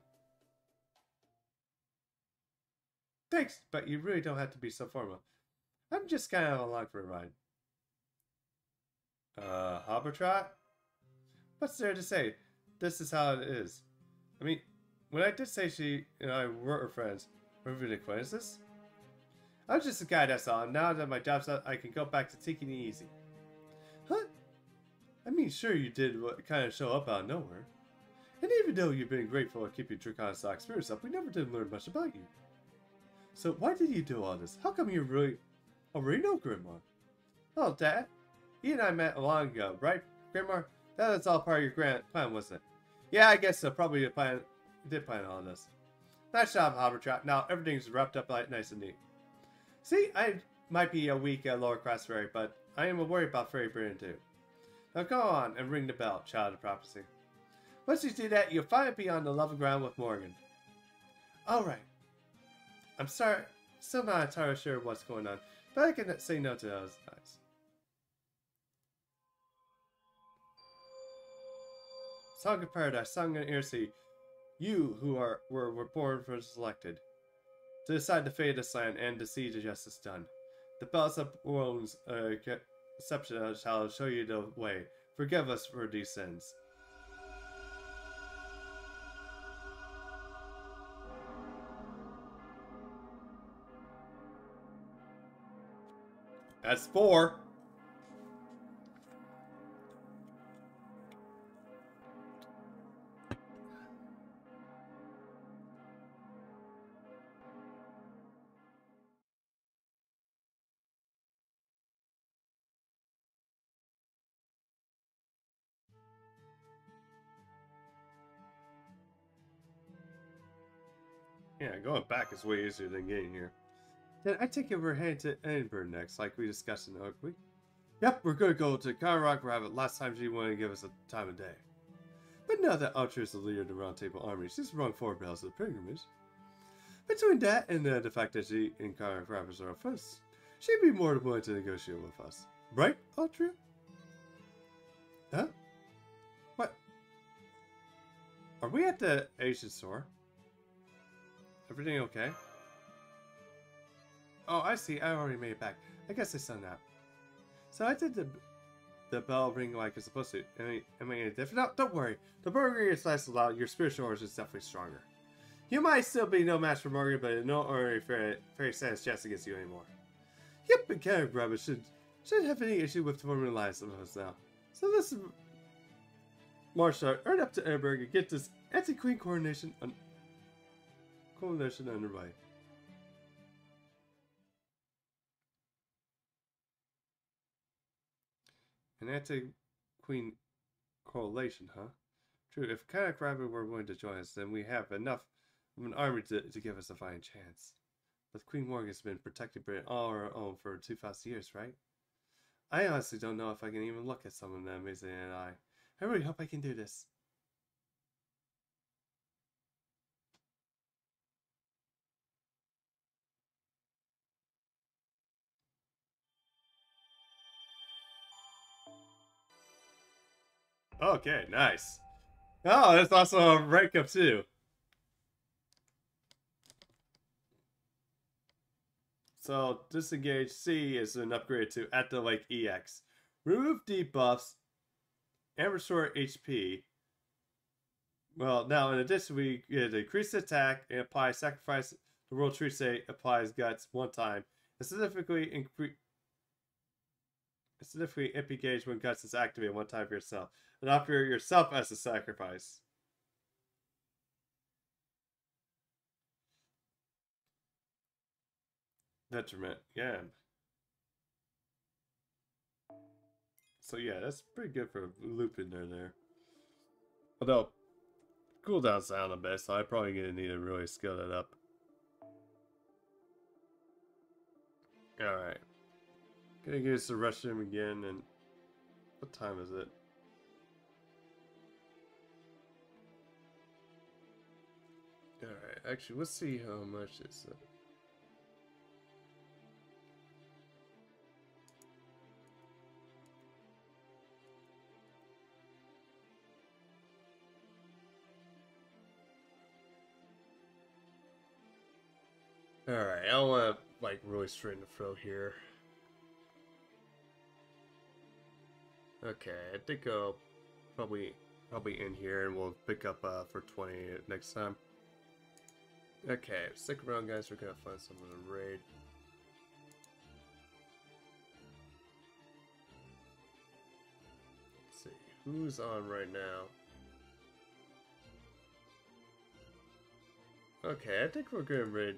S1: Thanks, but you really don't have to be so formal. I'm just kind of along for a ride. Albatrot? What's there to say? This is how it is. I mean, when I did say she and I were friends, were we acquaintances? I was just a guy, that's all. Now that my job's out, I can go back to taking it easy. Huh? I mean, sure you did kind of show up out of nowhere. And even though you've been grateful to keep your draconic spirits up, we never did learn much about you. So why did you do all this? How come you really already know Grimoire? Oh, Dad. You and I met long ago, right, Grimoire? That was all part of your grand plan, wasn't it? Yeah, I guess so. Probably you did plan all this. Nice job, Hobbertrap. Now everything's wrapped up like nice and neat. See, I might be a weak lower class fairy, but I am worried about Fairy Britain too. Now go on and ring the bell, child of prophecy. Once you do that, you'll finally be on the level ground with Morgan. Alright. I'm sorry, still not entirely sure what's going on, but I can say no to those guys. Song of Paradise, Song of Earthsea, you who were born for selected, to decide the fate of this land and to see the justice done. The bells of wounds exception shall show you the way. Forgive us for these sins. That's 4. Yeah, going back is way easier than getting here. Then I take it we're heading to Edinburgh next, like we discussed in the Oak Week. Yep, we're gonna go to Rock Rabbit. Last time she wanted to give us a time of day. But now that Ultra is the leader of the Round Table Army, she's rung 4 bells of the pilgrimage. Between that and the fact that she and Rock Rabbit are friends, she'd be more than willing to negotiate with us. Right, Ultra? Huh? What? Are we at the Asian store? Everything okay? Oh, I see. I already made it back. I guess I saw that. So I did the bell ring like it's supposed to. Am I any different? No, don't worry. The burger is less loud. Your spiritual origin is definitely stronger. You might still be no match for Morgan, but no ordinary fairy stands chance against you anymore. Yep, and Karen Rabbit shouldn't have any issue with forming alliance with us now. So let's march right up to Edinburgh and get this anti-queen coronation underway. An anti-queen coalition, huh? True, if Kayak Rabbit were willing to join us, then we have enough of an army to give us a fighting chance. But Queen Morgan's been protecting Britain all our own for 2,000 years, right? I honestly don't know if I can even look at someone that amazing in an eye. I really hope I can do this. Okay, nice. Oh, there's also a rank up too. So, Disengage C is an upgrade to At the Lake EX. Remove debuffs and restore HP. Well, now in addition, we get increased attack and apply sacrifice. The World Tree State applies guts one time. And significantly MP gauge when guts is activated one time for yourself. And offer yourself as a sacrifice. Detriment, yeah. So yeah, that's pretty good for looping there. Although, cooldown's down a bit, so I'm probably gonna need to really scale that up. Alright. Gonna use the restroom again, and what time is it? Alright, actually, let's see how much is it. Alright, I don't want to, like, really straighten the throat here. Okay, I think I'll probably end here, and we'll pick up for 20 next time. Okay, stick around, guys. We're gonna find someone to raid. Let's see, who's on right now? Okay, I think we're gonna raid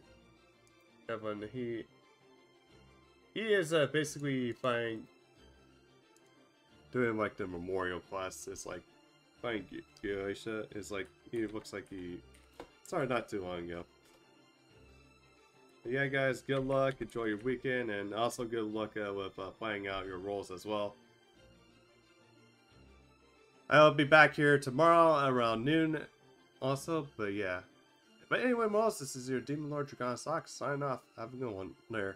S1: Evan. He is basically doing like the memorial quest. It's like fighting Geisha. It's like he looks like he started not too long ago. But yeah, guys, good luck. Enjoy your weekend, and also good luck with playing out your roles as well. I'll be back here tomorrow around noon, also. But yeah. But anyway, Moss, this is your Demon Lord draconiczahak signing off. Have a good one there.